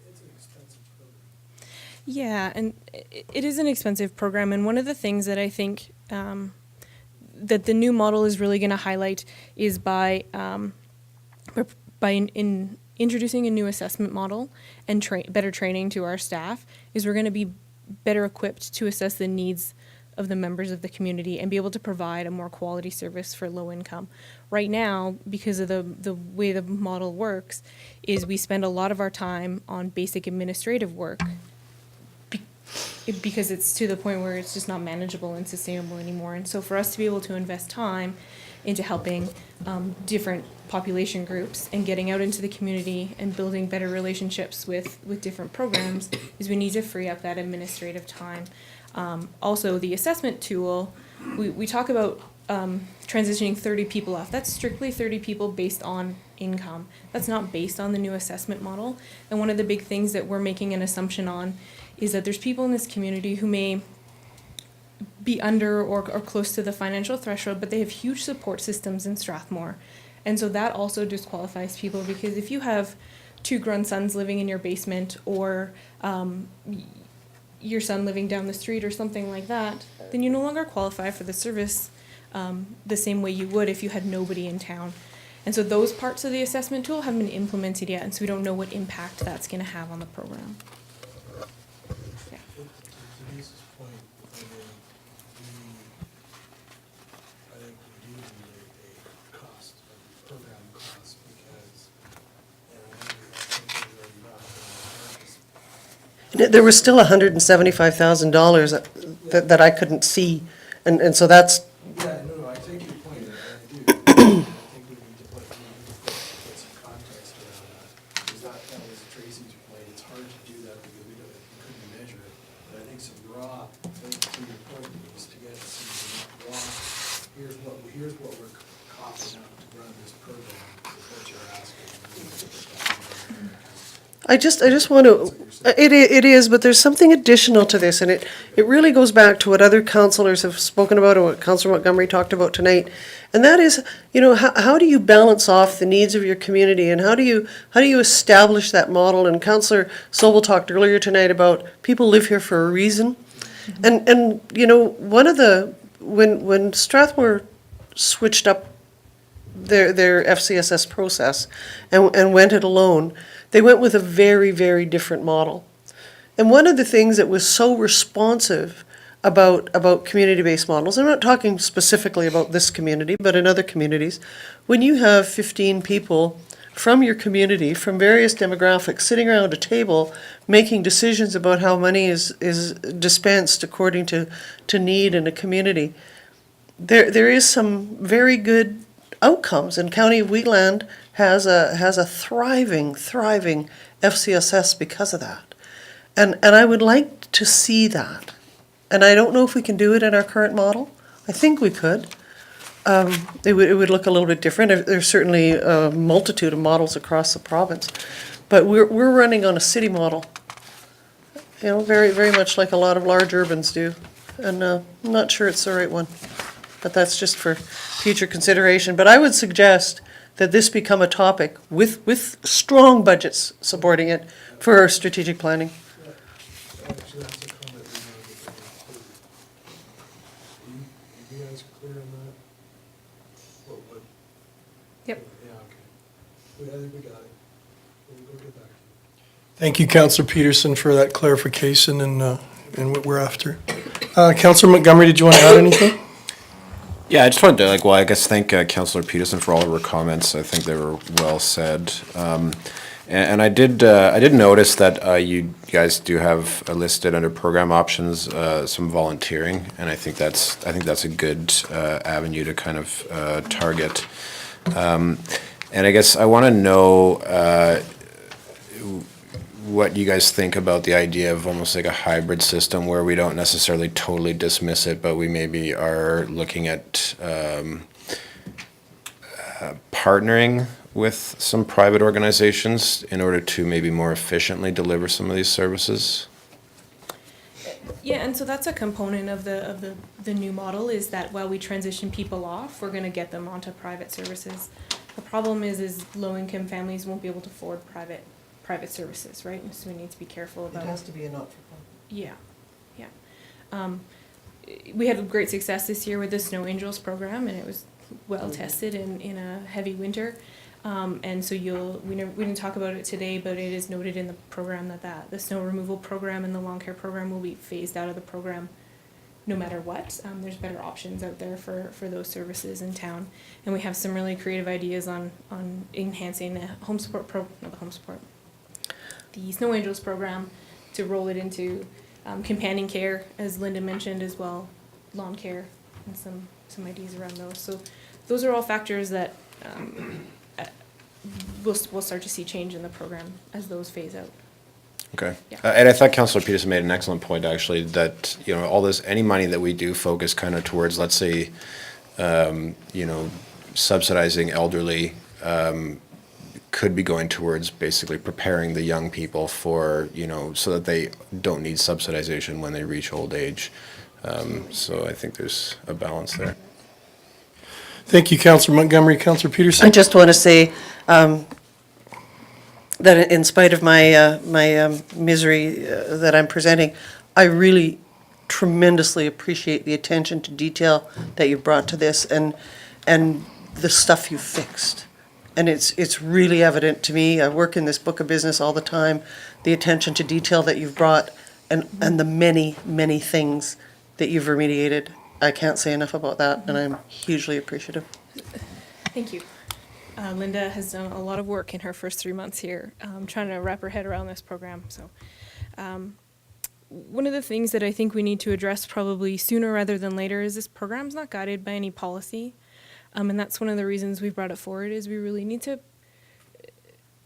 it's an expensive program. Yeah, and it is an expensive program, and one of the things that I think that the new model is really going to highlight is by introducing a new assessment model and better training to our staff, is we're going to be better equipped to assess the needs of the members of the community and be able to provide a more quality service for low income. Right now, because of the way the model works, is we spend a lot of our time on basic administrative work because it's to the point where it's just not manageable and sustainable anymore. And so for us to be able to invest time into helping different population groups and getting out into the community and building better relationships with different programs, is we need to free up that administrative time. Also, the assessment tool, we talk about transitioning 30 people off. That's strictly 30 people based on income. That's not based on the new assessment model. And one of the big things that we're making an assumption on is that there's people in this community who may be under or close to the financial threshold, but they have huge support systems in Strathmore. And so that also disqualifies people, because if you have two grown sons living in your basement, or your son living down the street or something like that, then you no longer qualify for the service the same way you would if you had nobody in town. And so those parts of the assessment tool haven't been implemented yet, and so we don't know what impact that's going to have on the program. Yeah. Denise's point, I think we do need a cost, a program cost, because, I think we're already not. There was still $175,000 that I couldn't see, and so that's, Yeah, no, I take your point, I do. I think we need to put some context around that, because that was Tracy's point, it's hard to do that because we couldn't measure it. But I think some raw, to your point, is to get some raw, here's what we're costing out to run this program, is what you're asking. I just want to, it is, but there's something additional to this, and it really goes back to what other councillors have spoken about, and what Councillor Montgomery talked about tonight. And that is, how do you balance off the needs of your community, and how do you establish that model? And Councillor Sobel talked earlier tonight about people live here for a reason. And one of when Strathmore switched up their FCSS process and went it alone, they went with a very, very different model. And one of the things that was so responsive about community-based models, I'm not talking specifically about this community, but in other communities, when you have 15 people from your community, from various demographics, sitting around a table, making decisions about how money is dispensed according to need in a community, there is some very good outcomes. And County of Wheatland has a thriving FCSS because of that. And I would like to see that. And I don't know if we can do it in our current model. I think we could. It would look a little bit different. There's certainly a multitude of models across the province. But we're running on a city model, you know, very much like a lot of large urbans do. And I'm not sure it's the right one. But that's just for future consideration. But I would suggest that this become a topic with strong budgets supporting it for our strategic planning. Actually, that's a comment we wanted to make too. You guys clear on that? What? Yep. Yeah, okay. I think we got it. We'll get back to you. Thank you, Councillor Peterson, for that clarification and what we're after. Councillor Montgomery, did you want to add anything? Yeah, I just wanted to, I guess thank Councillor Peterson for all of her comments. I think they were well said. And I did notice that you guys do have listed under program options some volunteering, and I think that's a good avenue to kind of target. And I guess I want to know what you guys think about the idea of almost like a hybrid system where we don't necessarily totally dismiss it, but we maybe are looking at partnering with some private organizations in order to maybe more efficiently deliver some of these services. Yeah, and so that's a component of the new model, is that while we transition people off, we're gonna get them onto private services. The problem is low-income families won't be able to afford private services, right? And so we need to be careful about. It has to be a not-for-profit. Yeah. We had great success this year with the Snow Angels program, and it was well tested in a heavy winter. And so we didn't talk about it today, but it is noted in the program that the snow removal program and the lawn care program will be phased out of the program no matter what. There's better options out there for those services in town. And we have some really creative ideas on enhancing the the Snow Angels program to roll it into companion care, as Linda mentioned as well, lawn care, and some ideas around those. So those are all factors that we'll start to see change in the program as those phase out. Okay. Yeah. And I thought Councillor Peterson made an excellent point, actually, that, you know, all this, any money that we do focus kind of towards, let's say, you know, subsidizing elderly, could be going towards basically preparing the young people for, you know, so that they don't need subsidization when they reach old age. So I think there's a balance there. Thank you, Councillor Montgomery. Councillor Peterson? I just want to say that in spite of my misery that I'm presenting, I really tremendously appreciate the attention to detail that you've brought to this and the stuff you fixed. And it's really evident to me. I work in this book of business all the time. The attention to detail that you've brought and the many things that you've remediated. I can't say enough about that, and I'm hugely appreciative. Thank you. Linda has done a lot of work in her first 3 months here, trying to wrap her head around this program. So one of the things that I think we need to address probably sooner rather than later is this program's not guided by any policy. And that's one of the reasons we brought it forward, is we really need to,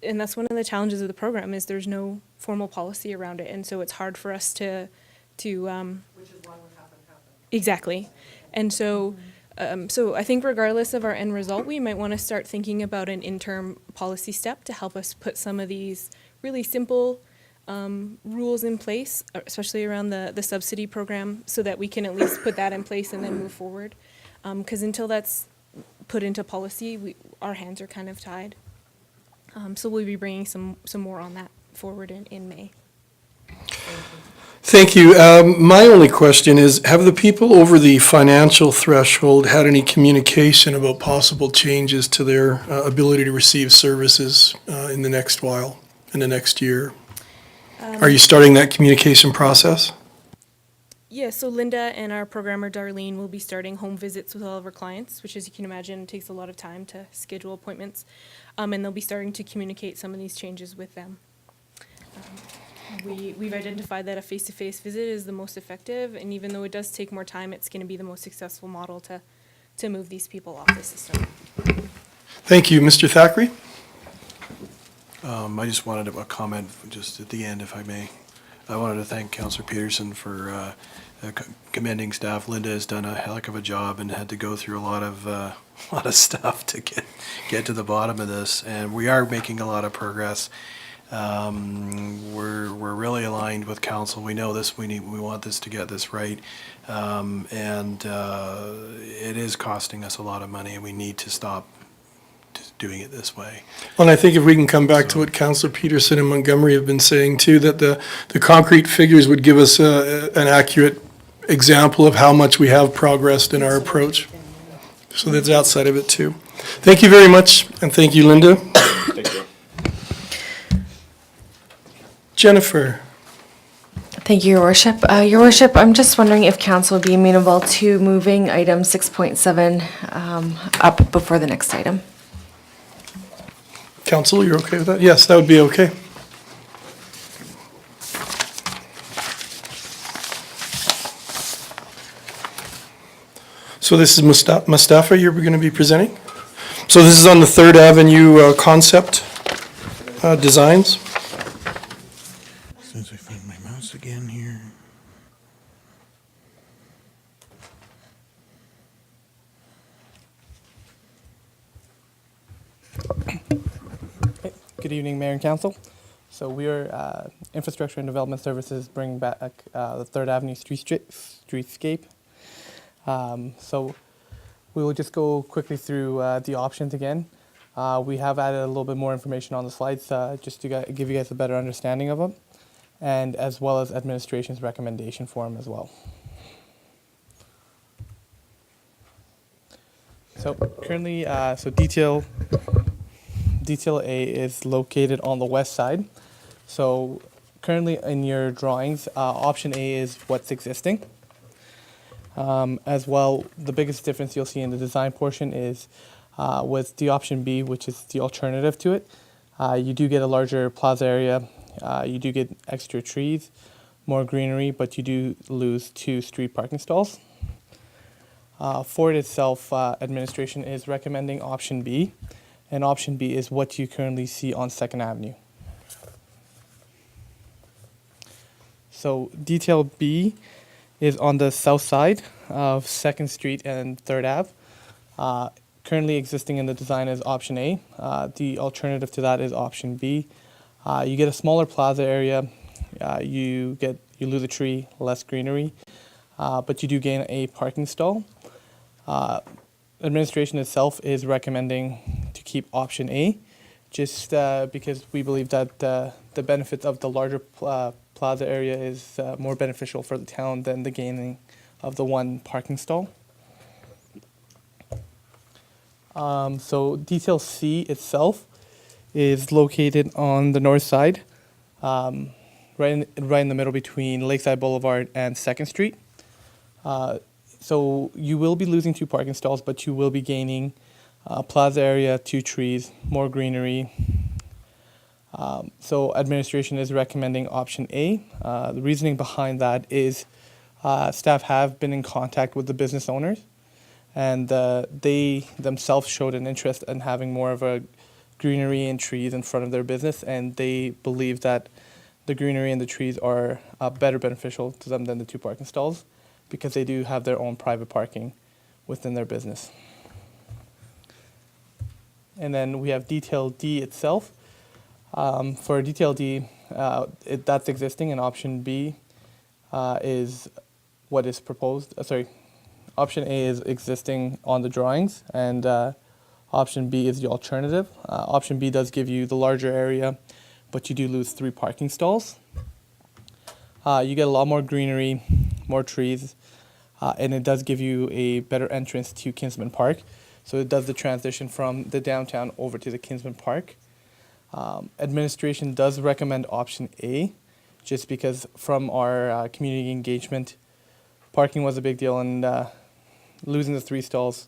and that's one of the challenges of the program, is there's no formal policy around it. And so it's hard for us to which is why what happened. Exactly. And so, so I think regardless of our end result, we might want to start thinking about an interim policy step to help us put some of these really simple rules in place, especially around the subsidy program, so that we can at least put that in place and then move forward. Because until that's put into policy, our hands are kind of tied. So we'll be bringing some more on that forward in May. Thank you. My only question is, have the people over the financial threshold had any communication about possible changes to their ability to receive services in the next while, in the next year? Are you starting that communication process? Yeah, so Linda and our programmer Darlene will be starting home visits with all of our clients, which, as you can imagine, takes a lot of time to schedule appointments. And they'll be starting to communicate some of these changes with them. We've identified that a face-to-face visit is the most effective, and even though it does take more time, it's going to be the most successful model to move these people off the system. Thank you. Mr. Thackeray? I just wanted a comment just at the end, if I may. I wanted to thank Councillor Peterson for commending staff. Linda has done a heck of a job and had to go through a lot of stuff to get to the bottom of this, and we are making a lot of progress. We're really aligned with council. We know this. We want this to get this right, and it is costing us a lot of money, and we need to stop doing it this way. Well, and I think if we can come back to what Councillor Peterson and Montgomery have been saying too, that the concrete figures would give us an accurate example of how much we have progressed in our approach. So that's outside of it too. Thank you very much, and thank you, Linda. Thank you. Jennifer. Thank you, Your Worship. Your Worship, I'm just wondering if council would be amenable to moving item 6.7 up before the next item. Council, you're okay with that? Yes, that would be okay. So this is Mustafa you're going to be presenting? So this is on the 3rd Avenue concept designs. As soon as I find my mouse again here. Good evening, Mayor and Council. So we are Infrastructure and Development Services bringing back the 3rd Avenue streetscape. So we will just go quickly through the options again. We have added a little bit more information on the slides just to give you guys a better understanding of them, and as well as administration's recommendation form as well. So currently, Detail A is located on the west side. So currently in your drawings, option A is what's existing. As well, the biggest difference you'll see in the design portion is with the option B, which is the alternative to it. You do get a larger plaza area, you do get extra trees, more greenery, but you do lose 2 street parking stalls. For it itself, administration is recommending option B, and option B is what you currently see on 2nd Avenue. So detail B is on the south side of 2nd Street and 3rd Ave. Currently existing in the design is option A. The alternative to that is option B. You get a smaller plaza area, you lose a tree, less greenery, but you do gain a parking stall. Administration itself is recommending to keep option A, just because we believe that the benefits of the larger plaza area is more beneficial for the town than the gaining of the 1 parking stall. So detail C itself is located on the north side, right in the middle between Lakeside Boulevard and 2nd Street. So you will be losing 2 parking stalls, but you will be gaining plaza area, 2 trees, more greenery. So administration is recommending option A. The reasoning behind that is staff have been in contact with the business owners, and they themselves showed an interest in having more of a greenery and trees in front of their business, and they believe that the greenery and the trees are better beneficial to them than the 2 parking stalls, because they do have their own private parking within their business. And then we have detail D itself. For detail D, that's existing, and option B is what is proposed. Option A is existing on the drawings, and option B is the alternative. Option B does give you the larger area, but you do lose 3 parking stalls. You get a lot more greenery, more trees, and it does give you a better entrance to Kinsman Park. So it does the transition from the downtown over to the Kinsman Park. Administration does recommend option A, just because from our community engagement, parking was a big deal, and losing the 3 stalls,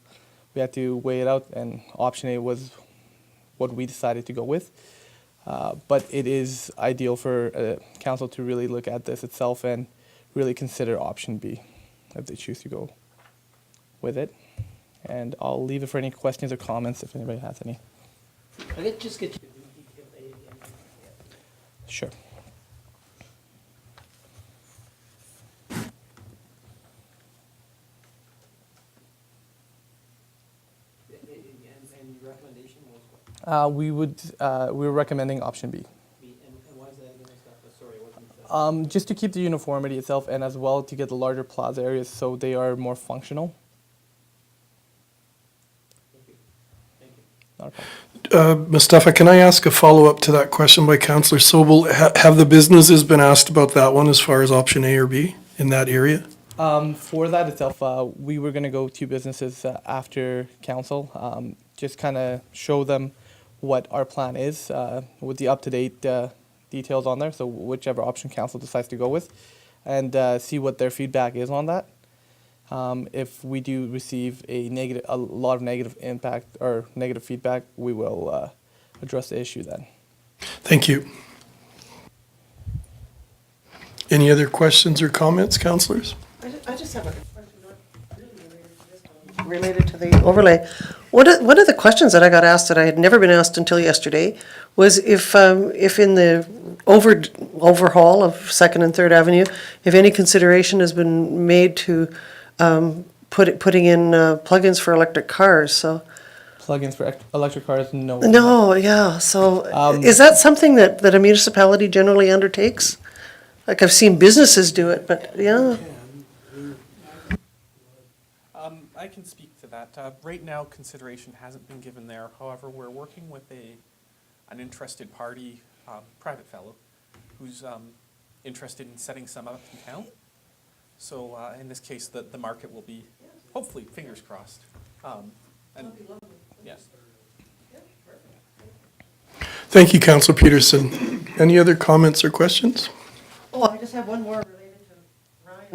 we had to weigh it out, and option A was what we decided to go with. But it is ideal for council to really look at this itself and really consider option B if they choose to go with it. And I'll leave it for any questions or comments if anybody has any. I could just get you detail A again. Sure. We were recommending option B. Just to keep the uniformity itself and as well to get the larger plaza areas so they are more functional. Not a problem. Mustafa, can I ask a follow-up to that question by Councillor Sobel? Have the businesses been asked about that one as far as option A or B in that area? For that itself, we were going to go to businesses after council, just kind of show them what our plan is with the up-to-date details on there, so whichever option council decides to go with, and see what their feedback is on that. If we do receive a lot of negative impact or negative feedback, we will address the issue then. Thank you. Any other questions or comments, councillors? I just have a question related to the overlay. One of the questions that I got asked that I had never been asked until yesterday was if in the overhaul of 2nd and 3rd Avenue, if any consideration has been made to putting in plugins for electric cars. So Plugins for electric cars, no. no, yeah. So is that something that a municipality generally undertakes? Like I've seen businesses do it, but yeah. I can speak to that. Right now, consideration hasn't been given there. However, we're working with an interested party, private fellow, who's interested in setting some up in town. So in this case, the market will be, hopefully, fingers crossed. And yeah. Thank you, Councillor Peterson. Any other comments or questions? Oh, I just have one more related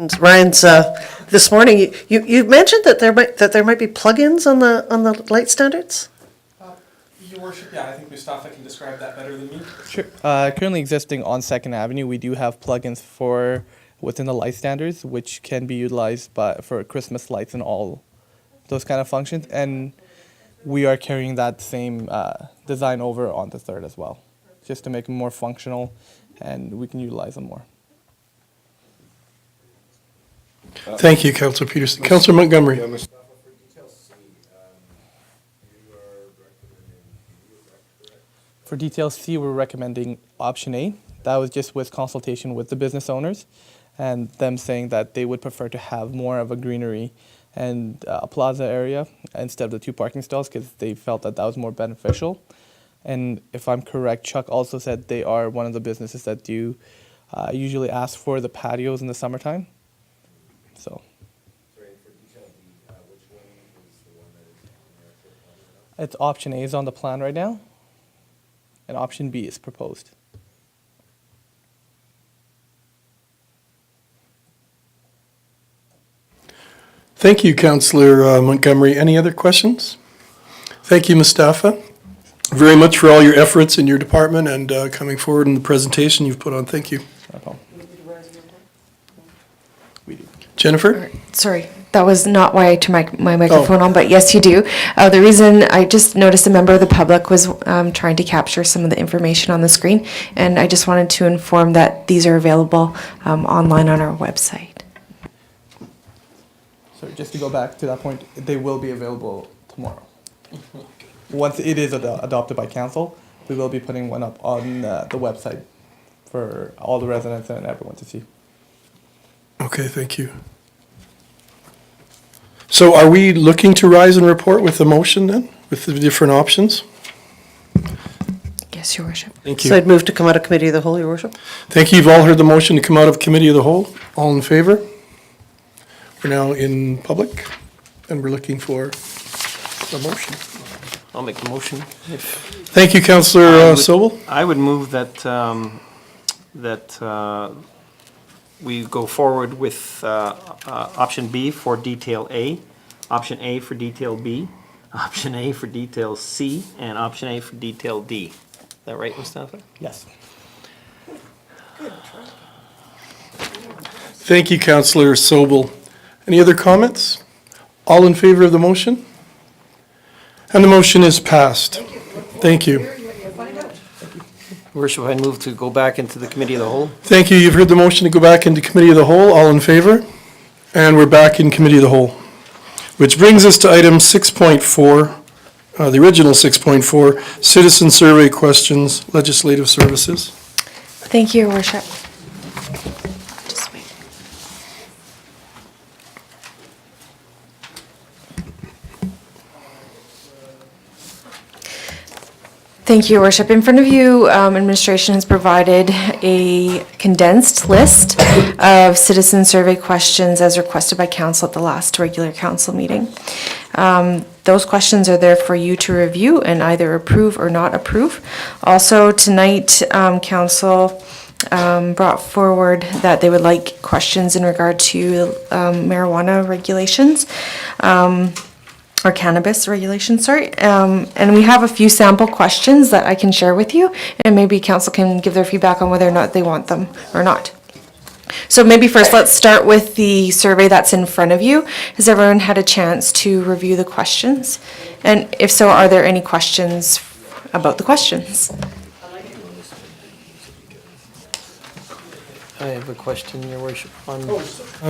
to Ryan's. This morning, you mentioned that there might be plugins on the light standards. Your Worship, yeah, I think Mustafa can describe that better than me. Sure. Currently existing on 2nd Avenue, we do have plugins for within the light standards, which can be utilized for Christmas lights and all those kind of functions. And we are carrying that same design over on the 3rd as well, just to make them more functional and we can utilize them more. Thank you, Councillor Peterson. Councillor Montgomery. For detail C, we're recommending option A. That was just with consultation with the business owners and them saying that they would prefer to have more of a greenery and a plaza area instead of the 2 parking stalls because they felt that was more beneficial. And if I'm correct, Chuck also said they are one of the businesses that do usually ask for the patios in the summertime. So. It's option A is on the plan right now, and option B is proposed. Thank you, Councillor Montgomery. Any other questions? Thank you, Mustafa, very much for all your efforts in your department and coming forward in the presentation you've put on. Thank you. No problem. We do. Jennifer? Sorry, that was not why I turned my microphone on, but yes, you do. The reason I just noticed a member of the public was trying to capture some of the information on the screen, and I just wanted to inform that these are available online on our website. So just to go back to that point, they will be available tomorrow. Once it is adopted by council, we will be putting one up on the website for all the residents and everyone to see. Okay, thank you. So are we looking to rise and report with the motion then, with the different options? Yes, Your Worship. Thank you. So I'd move to come out of committee of the whole, Your Worship. Thank you. You've all heard the motion to come out of committee of the whole. All in favor? We're now in public and we're looking for a motion. I'll make the motion. Thank you, Councillor Sobel. I would move that we go forward with option B for detail A, option A for detail B, option A for detail C, and option A for detail D. Is that right, Mustafa? Yes. Thank you, Councillor Sobel. Any other comments? All in favor of the motion? And the motion is passed. Thank you. Worship, I move to go back into the committee of the whole. Thank you. You've heard the motion to go back into committee of the whole. All in favor? And we're back in committee of the whole. Which brings us to item 6.4, the original 6.4, citizen survey questions, legislative services. Thank you, Your Worship. Just wait. Thank you, Your Worship. In front of you, administration has provided a condensed list of citizen survey questions as requested by council at the last regular council meeting. Those questions are there for you to review and either approve or not approve. Also, tonight, council brought forward that they would like questions in regard to marijuana regulations. Or cannabis regulations, sorry. And we have a few sample questions that I can share with you, and maybe council can give their feedback on whether or not they want them or not. So maybe first, let's start with the survey that's in front of you. Has everyone had a chance to review the questions? And if so, are there any questions about the questions? I have a question, Your Worship, on...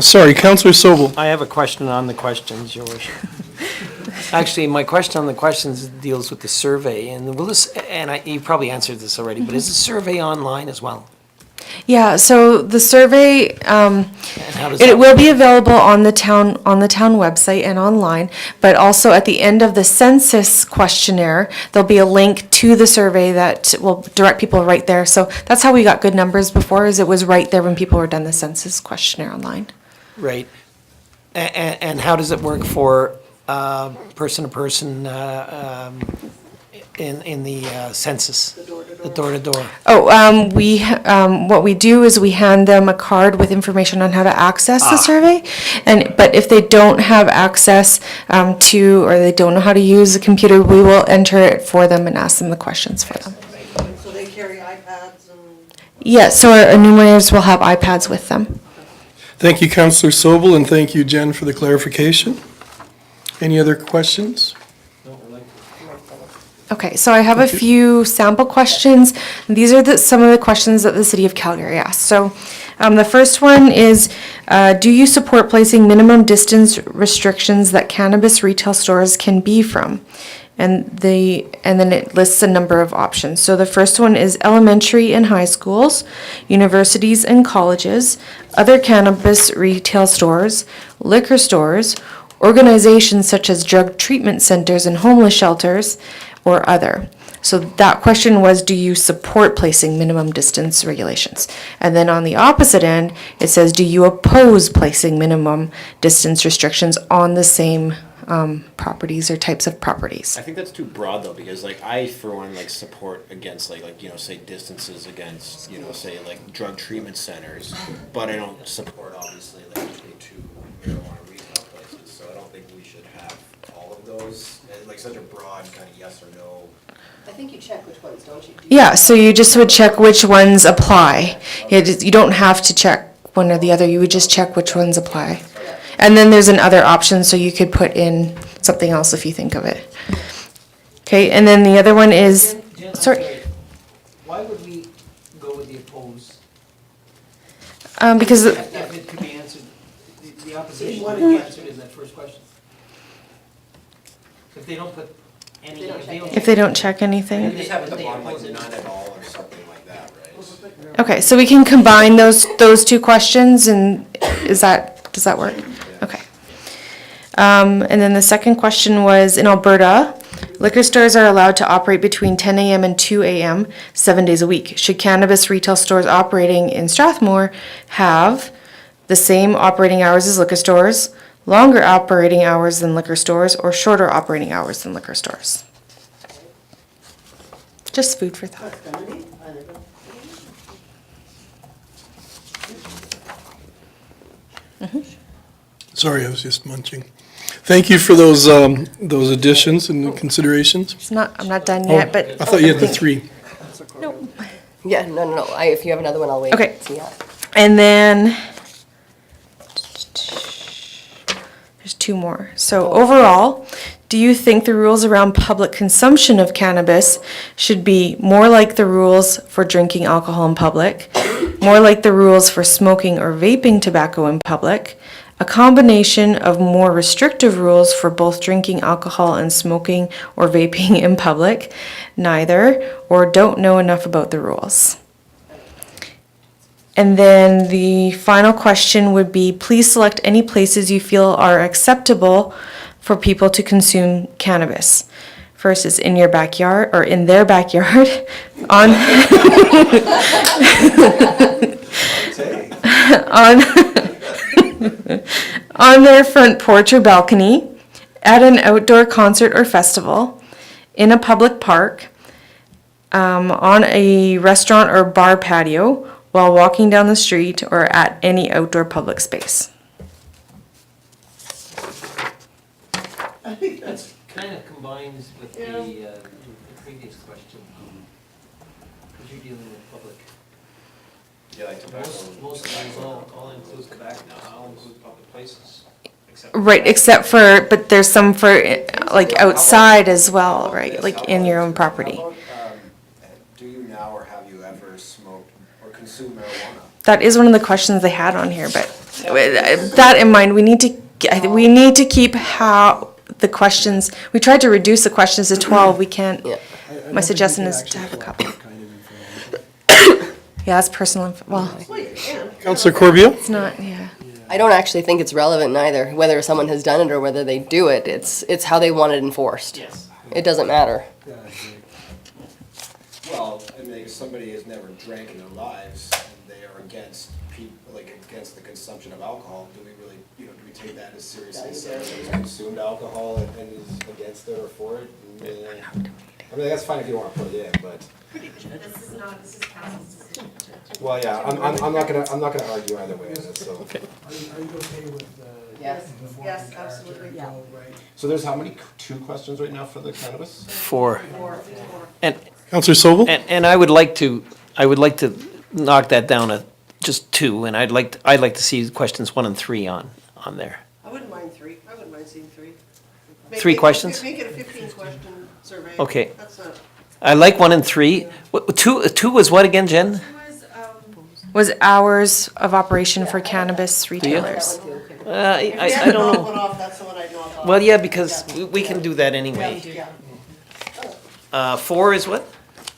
Sorry, Councillor Sobel. I have a question on the questions, Your Worship. Actually, my question on the questions deals with the survey, and will this, you probably answered this already, but is the survey online as well? Yeah, so the survey, And how does it that will be available on the town website and online, but also at the end of the census questionnaire, there'll be a link to the survey that will direct people right there. So that's how we got good numbers before, is it was right there when people were done the census questionnaire online. Right. And how does it work for person-to-person in the census, the door-to-door? Oh, what we do is we hand them a card with information on how to access the survey. But if they don't have access to, or they don't know how to use the computer, we will enter it for them and ask them the questions for them. So they carry iPads and... Yes, so our enumerators will have iPads with them. Thank you, Councillor Sobel, and thank you, Jen, for the clarification. Any other questions? Okay, so I have a few sample questions. These are some of the questions that the City of Calgary asked. So the first one is, do you support placing minimum distance restrictions that cannabis retail stores can be from? And then it lists a number of options. So the first one is elementary and high schools, universities and colleges, other cannabis retail stores, liquor stores, organizations such as drug treatment centers and homeless shelters, or other. So that question was, do you support placing minimum distance regulations? And then on the opposite end, it says, do you oppose placing minimum distance restrictions on the same properties or types of properties? I think that's too broad though, because like I, for one, like support against like, you know, say distances against, you know, say like drug treatment centers, but I don't support obviously like two marijuana retail places, so I don't think we should have all of those, like such a broad kind of yes or no. I think you check which ones, don't you? Yeah, so you just would check which ones apply. You don't have to check one or the other, you would just check which ones apply. And then there's another option, so you could put in something else if you think of it. Okay, and then the other one is, Jen, I'm sorry. Why would we go with the oppose? Because, If it could be answered, the opposition would be answered in that first question. If they don't put any, if they don't check anything. And they haven't, they On like oppose it. none at all or something like that, right? Okay, so we can combine those two questions, and does that work? Okay. And then the second question was, in Alberta, liquor stores are allowed to operate between 10 a.m. and 2 a.m. 7 days a week. Should cannabis retail stores operating in Strathmore have the same operating hours as liquor stores, longer operating hours than liquor stores, or shorter operating hours than liquor stores? Just food for thought. Sorry, I was just munching. Thank you for those additions and considerations. I'm not done yet, but. I thought you had the three. No. Yeah, no. If you have another one, I'll wait. Okay. Yeah. And then there's two more. So overall, Do you think the rules around public consumption of cannabis should be more like the rules for drinking alcohol in public, more like the rules for smoking or vaping tobacco in public, a combination of more restrictive rules for both drinking alcohol and smoking or vaping in public, neither, or don't know enough about the rules? And then the final question would be, please select any places you feel are acceptable for people to consume cannabis. First is in your backyard, or in their backyard, on, on their front porch or balcony, at an outdoor concert or festival, in a public park, on a restaurant or bar patio, while walking down the street, or at any outdoor public space. I think that's kind of combines with the previous question. Because you're dealing with public. Yeah, like tobacco. Most of these all include tobacco now, all include public places. Right, except for, but there's some for, like, outside as well, right, like in your own property. Do you now or have you ever smoked or consumed marijuana? That is one of the questions they had on here, but with that in mind, we need to keep how the questions, we tried to reduce the questions to 12, we can't, my suggestion is to have a couple. Yeah, that's personal, well, Councillor Corbio? it's not, yeah. I don't actually think it's relevant either, whether someone has done it or whether they do it. It's how they want it enforced. Yes. It doesn't matter. Well, I mean, if somebody has never drank in their lives and they are against against the consumption of alcohol, do we really, do we take that as seriously as someone who's consumed alcohol and is against it or for it? I mean, that's fine if you want to put it in, but. This is council's decision. Well, yeah, I'm not gonna argue either way on this, so. Are you okay with Yes. Yes, absolutely. Yeah. Right. So there's how many, 2 questions right now for the cannabis? 4. And Councillor Sobel? and I would like to knock that down to just 2, and I'd like to see questions 1 and 3 on there. I wouldn't mind 3. I wouldn't mind seeing 3. 3 questions? Make it a 15-question survey. Okay. That's not. I like 1 and 3. 2 was what again, Jen? Was hours of operation for cannabis retailers. I don't know. Off, that's the one I'd knock off. Well, yeah, because we can do that anyway. Yeah. 4 is what?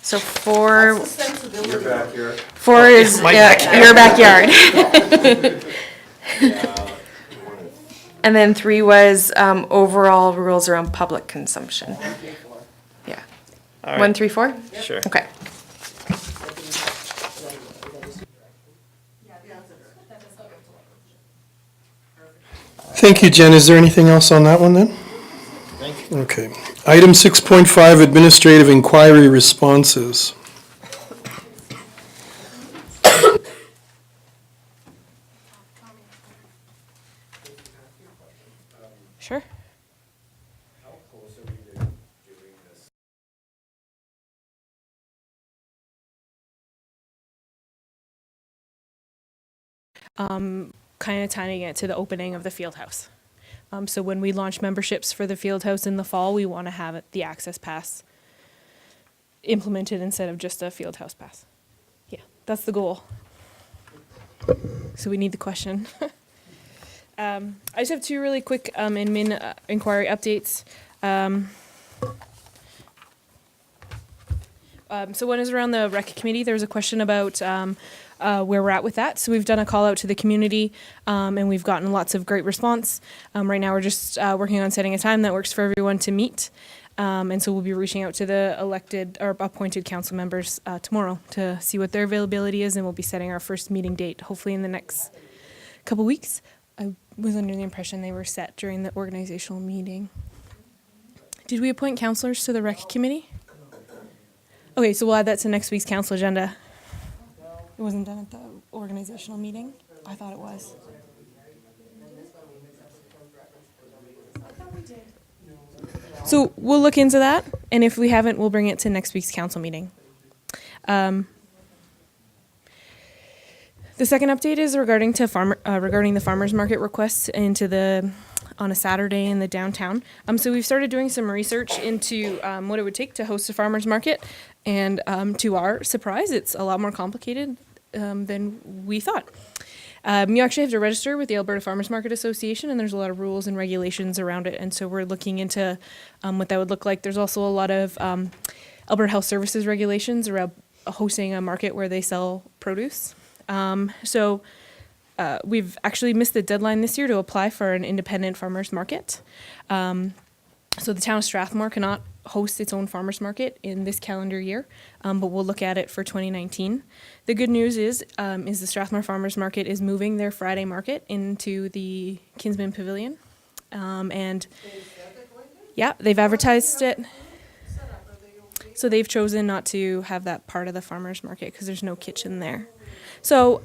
So 4, That's the sensibility. Your backyard. 4 is, my your backyard. And then 3 was overall rules around public consumption. Yeah. All right. 1, 3, 4? Sure. Okay. Thank you, Jen. Is there anything else on that one then? Thank you. Okay. Item 6.5, administrative inquiry responses. Sure. Kind of tying it to the opening of the field house. So when we launch memberships for the field house in the fall, we want to have the access pass implemented instead of just a field house pass. Yeah, that's the goal. So we need the question. I just have 2 really quick admin inquiry updates. So one is around the rec committee. There was a question about where we're at with that. So we've done a call out to the community, and we've gotten lots of great response. Right now, we're just working on setting a time that works for everyone to meet. And so we'll be reaching out to the elected or appointed council members tomorrow to see what their availability is, and we'll be setting our first meeting date, hopefully in the next couple weeks. I was under the impression they were set during the organizational meeting. Did we appoint councillors to the rec committee? Okay, so we'll add that to next week's council agenda. It wasn't done at the organizational meeting? I thought it was. So we'll look into that, and if we haven't, we'll bring it to next week's council meeting. The second update is regarding the farmers market requests into the on a Saturday in the downtown. So we've started doing some research into what it would take to host a farmer's market, and to our surprise, it's a lot more complicated than we thought. You actually have to register with the Alberta Farmers Market Association, and there's a lot of rules and regulations around it, and so we're looking into what that would look like. There's also a lot of Alberta Health Services regulations around hosting a market where they sell produce. We've actually missed the deadline this year to apply for an independent farmers market. So the town of Strathmore cannot host its own farmers market in this calendar year, but we'll look at it for 2019. The good news is the Strathmore Farmers Market is moving their Friday market into the Kinsman Pavilion. And yeah, they've advertised it. So they've chosen not to have that part of the farmers market because there's no kitchen there. So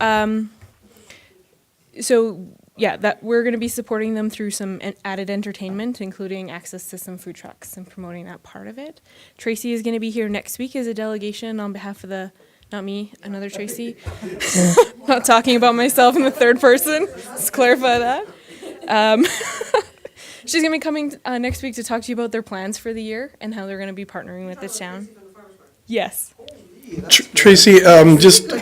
yeah, that we're going to be supporting them through some added entertainment, including access to some food trucks and promoting that part of it. Tracy is going to be here next week as a delegation on behalf of not me, another Tracy. Not talking about myself in the third person. Let's clarify that. She's going to be coming next week to talk to you about their plans for the year and how they're going to be partnering with the town. Yes. Tracy, just...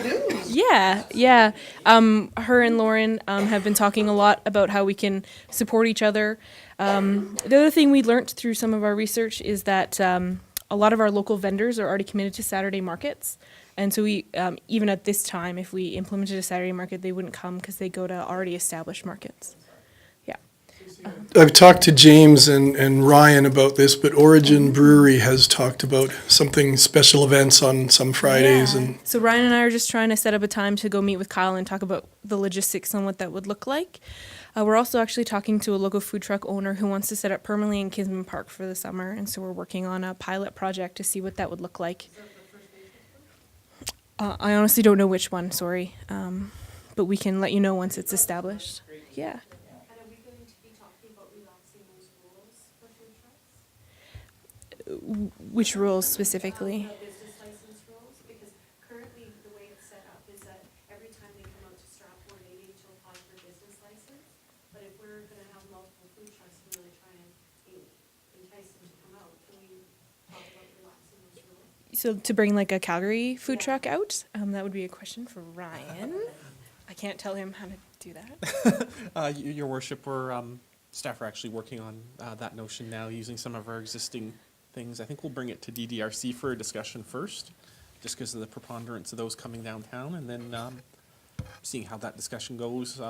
Yeah. Her and Lauren have been talking a lot about how we can support each other. The other thing we learned through some of our research is that a lot of our local vendors are already committed to Saturday markets. And so we, even at this time, if we implemented a Saturday market, they wouldn't come because they go to already established markets. Yeah. I've talked to James and Ryan about this, but Origin Brewery has talked about something, special events on some Fridays. Yeah. And So Ryan and I are just trying to set up a time to go meet with Kyle and talk about the logistics on what that would look like. We're also actually talking to a local food truck owner who wants to set up permanently in Kinsman Park for the summer, and so we're working on a pilot project to see what that would look like. I honestly don't know which one, sorry, but we can let you know once it's established. Yeah. Which rules specifically? Business license rules, because currently the way it's set up is that every time they come out to Strathmore, they need to apply for a business license. But if we're gonna have multiple food trucks and really try and entice them to come out, can we talk about relaxing those rules? So to bring like a Calgary food truck out, that would be a question for Ryan. I can't tell him how to do that. Your worship, staff are actually working on that notion now, using some of our existing things. I think we'll bring it to DDRC for a discussion first, just because of the preponderance of those coming downtown, and then seeing how that discussion goes,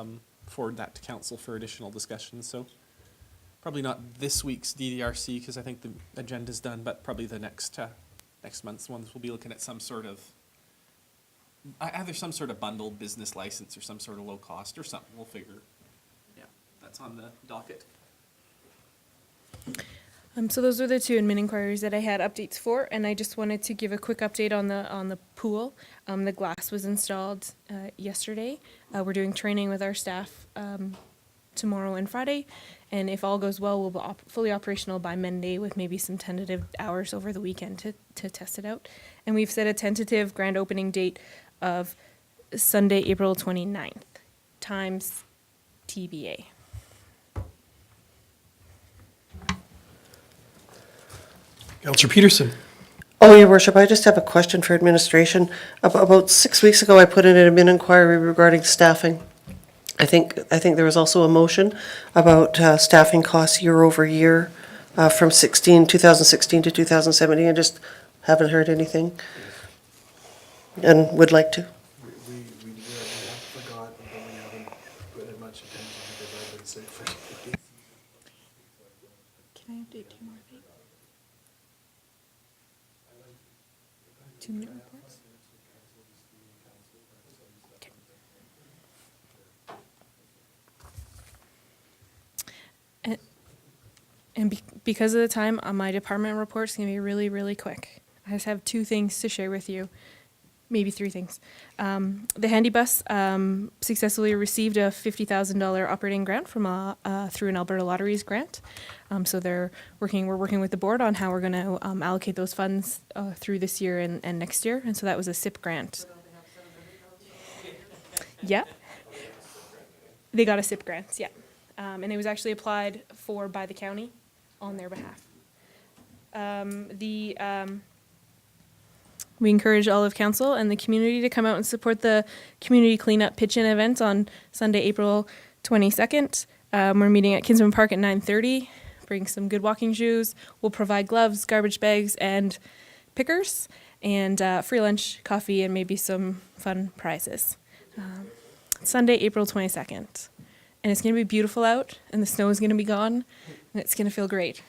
forward that to council for additional discussions. So probably not this week's DDRC, because I think the agenda's done, but probably the next month's ones we'll be looking at some sort of either some sort of bundled business license or some sort of low cost or something. We'll figure. Yeah, that's on the docket. So those are the two admin inquiries that I had updates for, and I just wanted to give a quick update on the pool. The glass was installed yesterday. We're doing training with our staff tomorrow and Friday, and if all goes well, we'll be fully operational by Monday with maybe some tentative hours over the weekend to test it out. And we've set a tentative grand opening date of Sunday, April 29th, times TBA. Councillor Peterson. Oh, Your Worship, I just have a question for administration. About 6 weeks ago, I put in an admin inquiry regarding staffing. I think there was also a motion about staffing costs year over year from 2016 to 2017. I just haven't heard anything and would like to. We have forgotten, but we haven't put in much attention because I've been sick for 2 days. Can I update two more things? 2 minute reports? Okay. And because of the time, my department report's gonna be really, really quick. I just have 2 things to share with you, maybe 3 things. The handy bus successfully received a $50,000 operating grant from through an Alberta Lotteries grant. So we're working with the board on how we're going to allocate those funds through this year and next year. And so that was a SIP grant. Yeah. They got a SIP grant, yeah. and it was actually applied for by the county on their behalf. We encourage all of council and the community to come out and support the community cleanup pitch-in event on Sunday, April 22nd. We're meeting at Kinsman Park at 9:30. Bring some good walking shoes. We'll provide gloves, garbage bags, and pickers, and free lunch, coffee, and maybe some fun prizes. Sunday, April 22nd. And it's going to be beautiful out, and the snow is going to be gone, and it's going to feel great.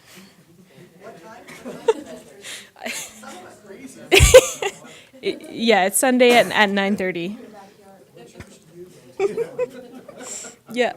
Yeah, it's Sunday at 9:30. Yeah.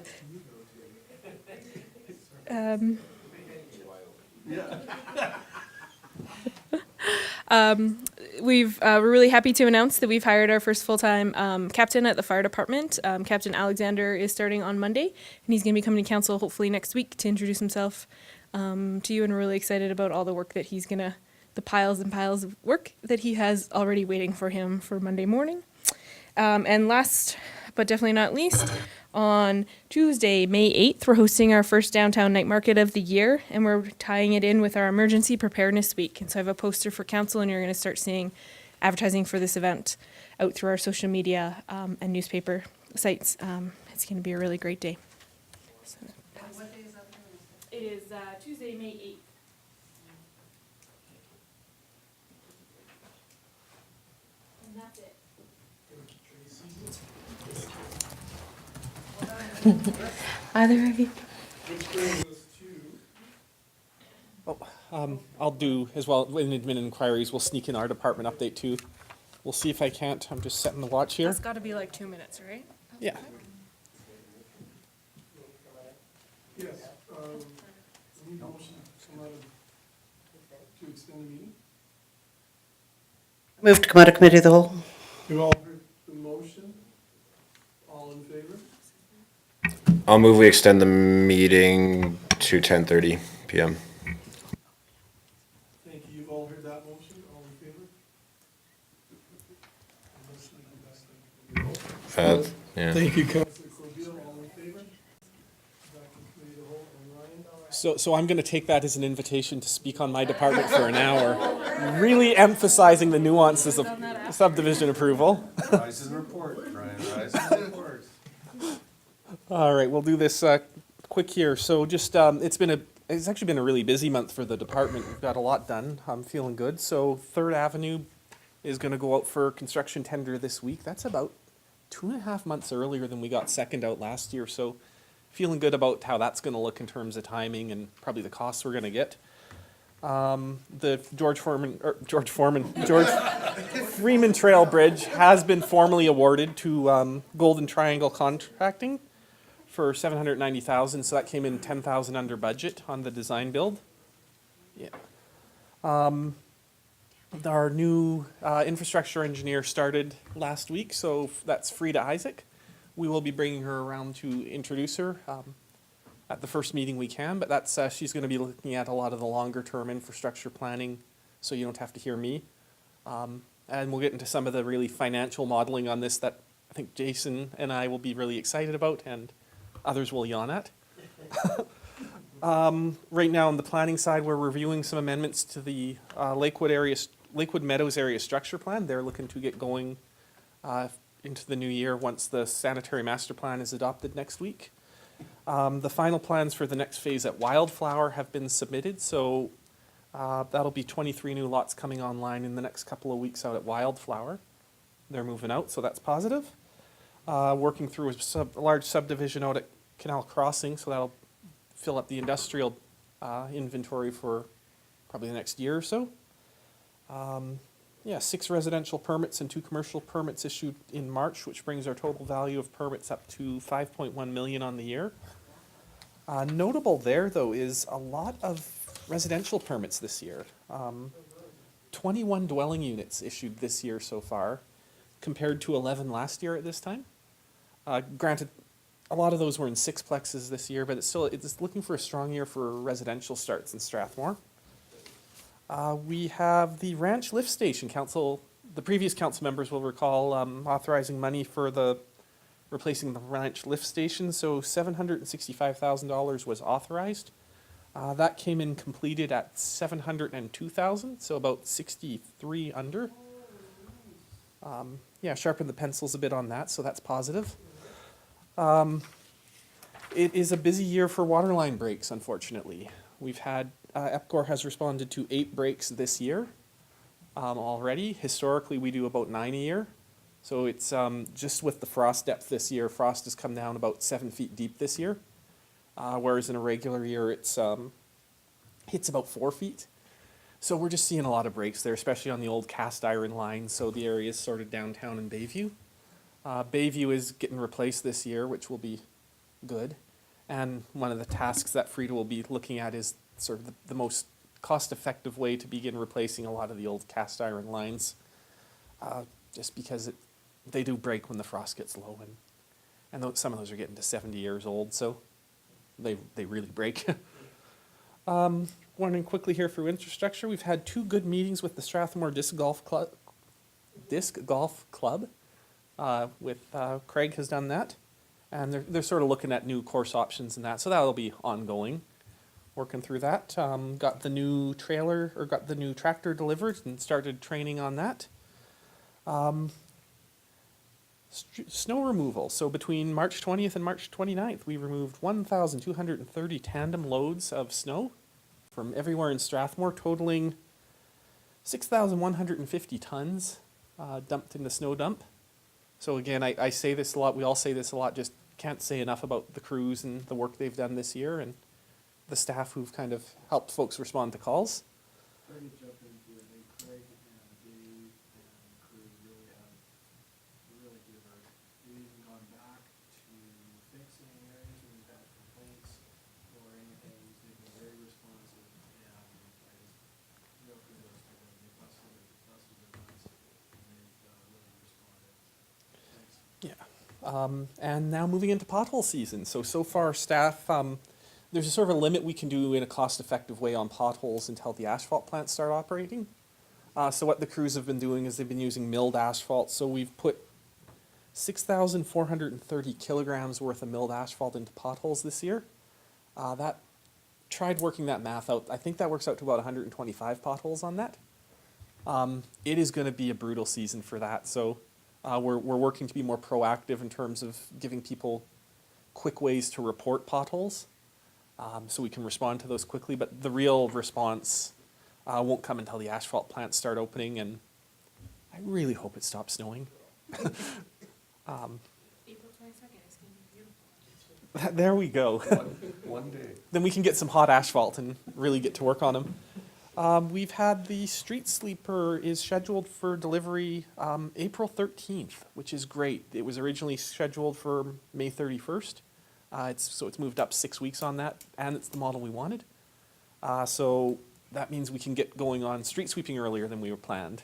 We're really happy to announce that we've hired our first full-time captain at the fire department. Captain Alexander is starting on Monday, and he's going to be coming to council hopefully next week to introduce himself to you, and we're really excited about all the work that he's going to, the piles and piles of work that he has already waiting for him for Monday morning. And last, but definitely not least, on Tuesday, May 8th, we're hosting our first downtown night market of the year, and we're tying it in with our emergency preparedness week. And so I have a poster for council, and you're going to start seeing advertising for this event out through our social media and newspaper sites. It's going to be a really great day. So, what day is that? It is Tuesday, May 8th. And that's it. Either of you? I'll do as well, in admin inquiries, we'll sneak in our department update too. We'll see if I can't, I'm just setting the watch here. That's got to be like 2 minutes, right? Yeah. Yes, we need a motion to extend the meeting. Move to come out of committee of the whole. You all heard the motion? All in favor? I'll move we extend the meeting to 10:30 PM. Thank you, you've all heard that motion, all in favor? Yeah. Thank you, Councilor Corbeil, all in favor? Back to committee of the whole, and Ryan? So I'm going to take that as an invitation to speak on my department for an hour, really emphasizing the nuances of subdivision approval. Rise and report, Brian, rise and report. All right, we'll do this quick here. So just, it's actually been a really busy month for the department. We've got a lot done. I'm feeling good. So 3rd Avenue is going to go out for construction tender this week. That's about 2.5 months earlier than we got second out last year. So feeling good about how that's going to look in terms of timing and probably the costs we're going to get. The George Freeman Trail Bridge has been formally awarded to Golden Triangle Contracting for $790,000, so that came in $10,000 under budget on the design build. Yeah. Our new infrastructure engineer started last week, so that's Frida Isaac. We will be bringing her around to introduce her at the first meeting we can, but that's she's going to be looking at a lot of the longer term infrastructure planning, so you don't have to hear me. And we'll get into some of the really financial modeling on this that I think Jason and I will be really excited about, and others will yawn at. Right now on the planning side, we're reviewing some amendments to the Lakewood Meadows area structure plan. They're looking to get going into the new year once the sanitary master plan is adopted next week. The final plans for the next phase at Wildflower have been submitted, so that'll be 23 new lots coming online in the next couple of weeks out at Wildflower. They're moving out, so that's positive. Working through a large subdivision out at Canal Crossing, so that'll fill up the industrial inventory for probably the next year or so. 6 residential permits and 2 commercial permits issued in March, which brings our total value of permits up to $5.1 million on the year. Notable there, though, is a lot of residential permits this year. 21 dwelling units issued this year so far, compared to 11 last year at this time. Granted, a lot of those were in sixplexes this year, but it's looking for a strong year for residential starts in Strathmore. We have the Ranch Lift Station. The previous council members will recall authorizing money for the replacing the ranch lift station. So $765,000 was authorized. That came in completed at $702,000, so about 63 under. Yeah, sharpen the pencils a bit on that, so that's positive. It is a busy year for waterline breaks, unfortunately. We've had, EPCOR has responded to 8 breaks this year already. Historically, we do about 9 a year. So it's just with the frost depth this year, frost has come down about 7 feet deep this year. Whereas in a regular year, it's hits about 4 feet. So we're just seeing a lot of breaks there, especially on the old cast iron lines. So the area is sort of downtown in Bayview. Bayview is getting replaced this year, which will be good. And one of the tasks that Frida will be looking at is sort of the most cost-effective way to begin replacing a lot of the old cast iron lines, just because they do break when the frost gets low, and some of those are getting to 70 years old, so they really break. Wondering quickly here for infrastructure, we've had 2 good meetings with the Strathmore Disc Golf Club. With Craig has done that, and they're sort of looking at new course options and that, so that'll be ongoing. Working through that, got the new tractor delivered and started training on that. Snow removal. So between March 20th and March 29th, we removed 1,230 tandem loads of snow from everywhere in Strathmore, totaling 6,150 tons dumped in the snow dump. So again, I say this a lot, we all say this a lot, just can't say enough about the crews and the work they've done this year and the staff who've kind of helped folks respond to calls. Sorry to jump in here, Craig and Dave and crew really have really good work. We've even gone back to fixing areas where we've had complaints or anything. They've been very responsive, and I just real kudos to them. They busted their butts, and they've really responded. Thanks. Yeah, and now moving into pothole season. So far staff, there's a sort of a limit we can do in a cost-effective way on potholes until the asphalt plants start operating. So what the crews have been doing is they've been using milled asphalt. So we've put 6,430 kilograms worth of milled asphalt into potholes this year. Tried working that math out. I think that works out to about 125 potholes on that. It is going to be a brutal season for that. So we're working to be more proactive in terms of giving people quick ways to report potholes. So we can respond to those quickly, but the real response won't come until the asphalt plants start opening, and I really hope it stops snowing. April 22nd is going to be beautiful. There we go. One day. Then we can get some hot asphalt and really get to work on them. We've had the street sleeper is scheduled for delivery April 13th, which is great. It was originally scheduled for May 31st. It's moved up 6 weeks on that, and it's the model we wanted. So that means we can get going on street sweeping earlier than we were planned.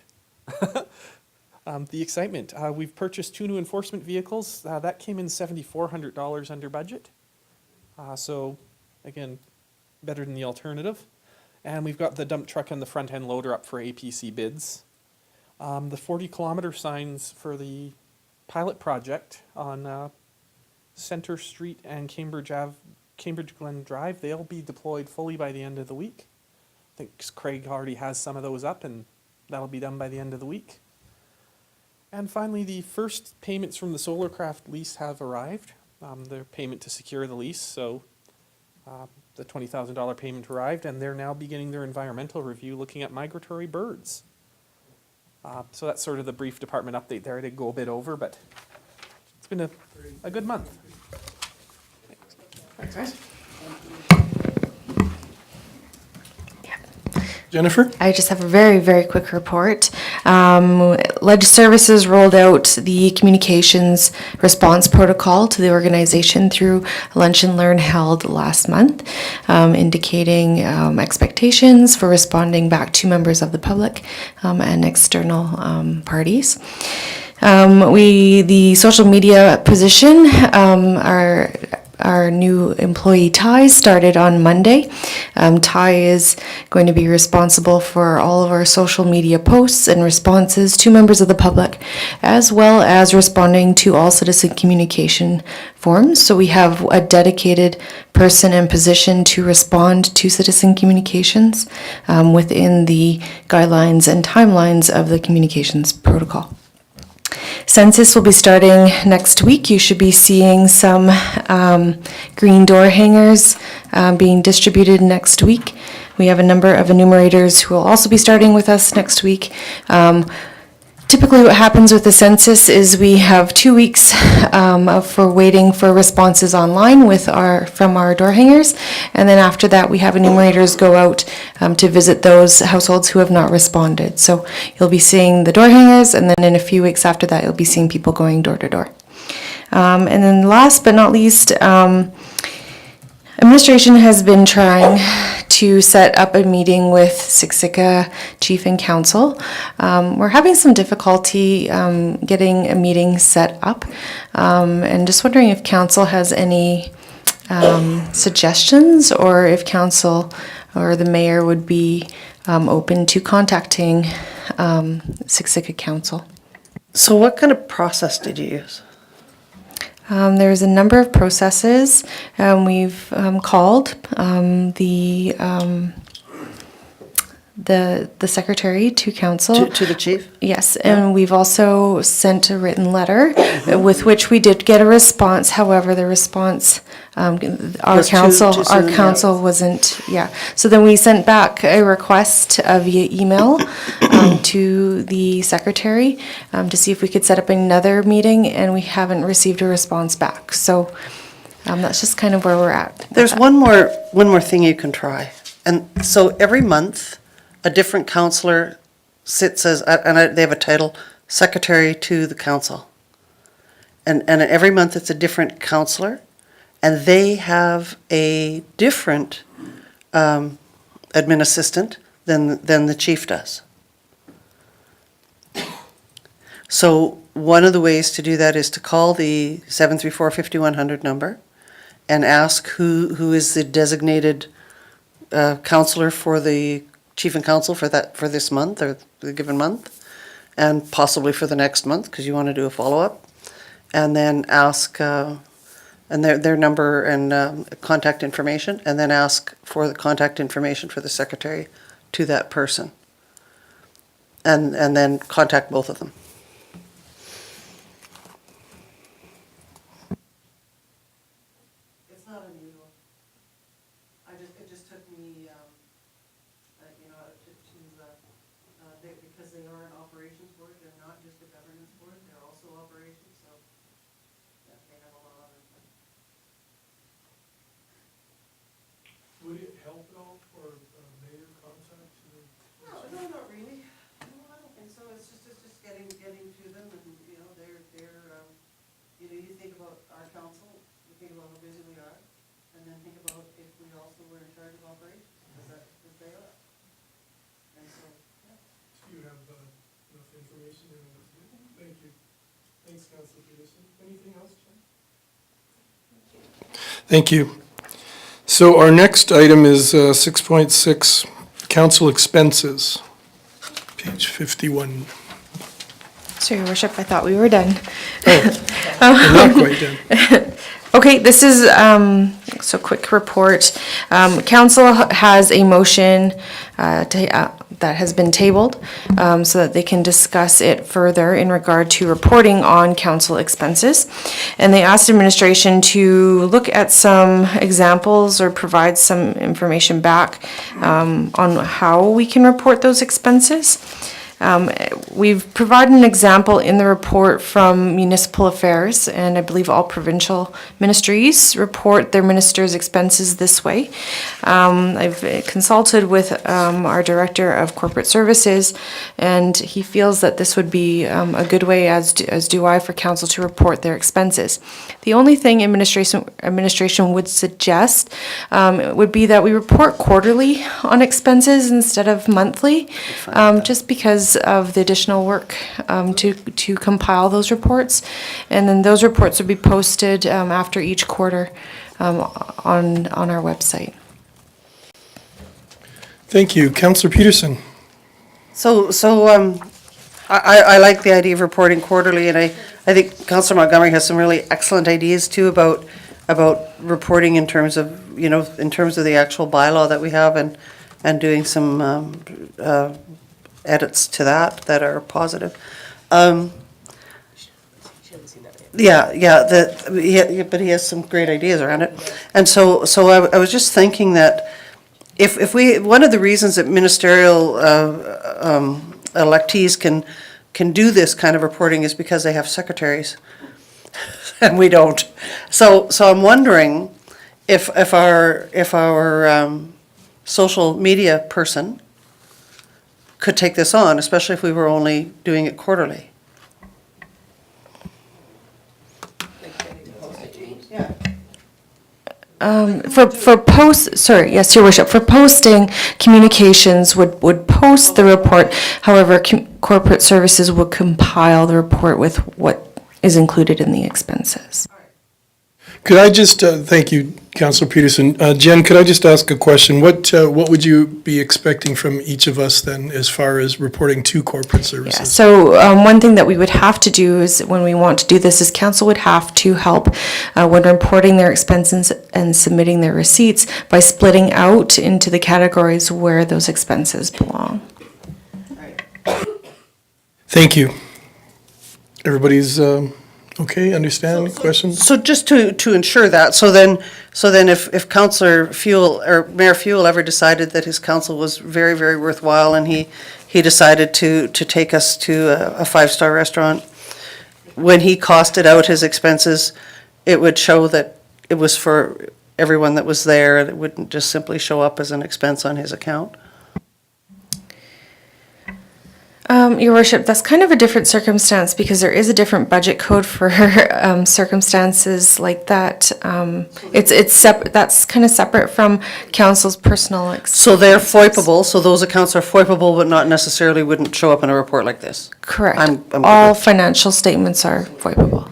The excitement. We've purchased 2 new enforcement vehicles. That came in $7,400 under budget. So again, better than the alternative. And we've got the dump truck and the front end loader up for APC bids. The 40-kilometer signs for the pilot project on Center Street and Cambridge Glen Drive, they'll be deployed fully by the end of the week. I think Craig already has some of those up, and that'll be done by the end of the week. And finally, the first payments from the Solarcraft lease have arrived. Their payment to secure the lease, so the $20,000 payment arrived, and they're now beginning their environmental review looking at migratory birds. So that's sort of the brief department update there. I did go a bit over, but it's been a good month. Thanks, guys. Jennifer? I just have a very, very quick report. Ledge Services rolled out the communications response protocol to the organization through a lunch and learn held last month, indicating expectations for responding back to members of the public and external parties. The social media position, our our new employee Ty started on Monday. Ty is going to be responsible for all of our social media posts and responses to members of the public, as well as responding to all citizen communication forms. So we have a dedicated person and position to respond to citizen communications within the guidelines and timelines of the communications protocol. Census will be starting next week. You should be seeing some green door hangers being distributed next week. We have a number of enumerators who will also be starting with us next week. Typically what happens with the census is we have 2 weeks for waiting for responses online from our door hangers, and then after that we have enumerators go out to visit those households who have not responded. So you'll be seeing the door hangers, and then in a few weeks after that you'll be seeing people going door to door. And then last but not least, administration has been trying to set up a meeting with Siksika Chief and Council. We're having some difficulty getting a meeting set up, and just wondering if Council has any suggestions, or if Council or the Mayor would be open to contacting Siksika Council. So what kind of process did you use? There's a number of processes. We've called the secretary to council. To the chief? Yes, and we've also sent a written letter with which we did get a response. However, the response, our Was too soon, council wasn't, yeah. So then we sent back a request via email to the secretary to see if we could set up another meeting, and we haven't received a response back. So that's just kind of where we're at. There's one more thing you can try. And so every month, a different counselor sits as, they have a title, Secretary to the Council. And every month it's a different counselor, and they have a different admin assistant than the chief does. So one of the ways to do that is to call the 734-5100 number and ask who is the designated counselor for the chief and council for this month or the given month, and possibly for the next month because you want to do a follow-up, and then ask and their number and contact information, and then ask for the contact information for the secretary to that person, and then contact both of them. It's not unusual. It just took me because they are an operations board, they're not just a governance board, they're also operations, so they have a lot of them. Would it help at all for mayor contact? No, not really. No, I don't think so. It's just getting to them, and they're you think about our council, you think about how busy we are, and then think about if we also were in charge of operations, because they are. And so, yeah. Do you have enough information in this? Thank you. Thanks, Councilor Peterson. Anything else, Jen? Thank you. So our next item is 6.6, council expenses, page 51. So, Your Worship, I thought we were done. We're not quite done. Okay, this is, so quick report. Council has a motion that has been tabled so that they can discuss it further in regard to reporting on council expenses. And they asked administration to look at some examples or provide some information back on how we can report those expenses. We've provided an example in the report from Municipal Affairs, and I believe all provincial ministries report their ministers' expenses this way. I've consulted with our Director of Corporate Services, and he feels that this would be a good way, as do I, for council to report their expenses. The only thing administration would suggest would be that we report quarterly on expenses instead of monthly, just because of the additional work to compile those reports, and then those reports would be posted after each quarter on our website. Thank you. Councillor Peterson. I like the idea of reporting quarterly, and I think Councillor Montgomery has some really excellent ideas too about reporting in terms of, in terms of the actual bylaw that we have, and doing some edits to that are positive. But he has some great ideas around it. And so I was just thinking that if we, one of the reasons that ministerial electees can do this kind of reporting is because they have secretaries, and we don't. So I'm wondering if our social media person could take this on, especially if we were only doing it quarterly. Yes, Your Worship, for posting, communications would post the report. However, corporate services would compile the report with what is included in the expenses. Could I just, thank you, Councillor Peterson. Jen, could I just ask a question? What would you be expecting from each of us then as far as reporting to corporate services? Yeah, so one thing that we would have to do is, when we want to do this, is council would have to help when reporting their expenses and submitting their receipts by splitting out into the categories where those expenses belong. Thank you. Everybody's okay, understand, questions? So just to ensure that, so then if Councillor Fuel, or Mayor Fuel ever decided that his council was very, very worthwhile, and he decided to take us to a five-star restaurant, when he costed out his expenses, it would show that it was for everyone that was there, and it wouldn't just simply show up as an expense on his account? Your Worship, that's kind of a different circumstance, because there is a different budget code for circumstances like that. That's kind of separate from council's personal expenses. So they're FOIPable, so those accounts are FOIPable, but not necessarily wouldn't show up in a report like this? Correct. I'm All financial statements are FOIPable.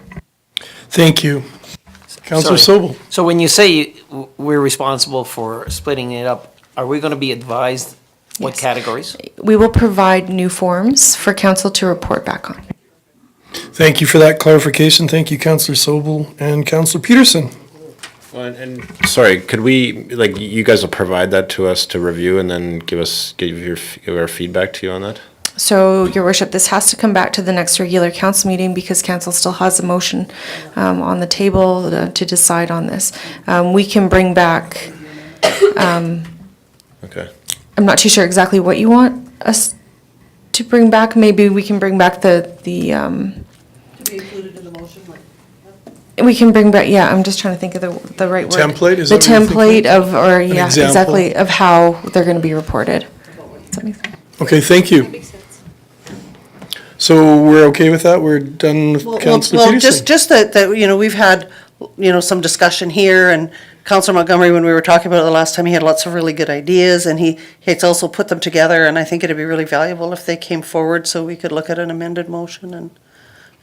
Thank you. Councillor Sorry. Sobel. So when you say we're responsible for splitting it up, are we going to be advised what Yes. categories? We will provide new forms for council to report back on. Thank you for that clarification. Thank you, Councillor Sobel and Councillor Peterson. Well, and sorry, could we, like, you guys will provide that to us to review and then give our feedback to you on that? So, Your Worship, this has to come back to the next regular council meeting, because council still has a motion on the table to decide on this. We can bring back, Okay. I'm not too sure exactly what you want us to bring back. Maybe we can bring back To be included in the motion, we can bring back, yeah, I'm just trying to think of the right word. Template, is The that what you're template thinking? of, or, An yeah, example? exactly, of how they're gonna be reported. Does that make sense? Okay, thank you. So we're okay with that? We're done with Councillor Peterson? Just that, we've had, some discussion here, and Councillor Montgomery, when we were talking about it the last time, he had lots of really good ideas, and he's also put them together, and I think it'd be really valuable if they came forward so we could look at an amended motion,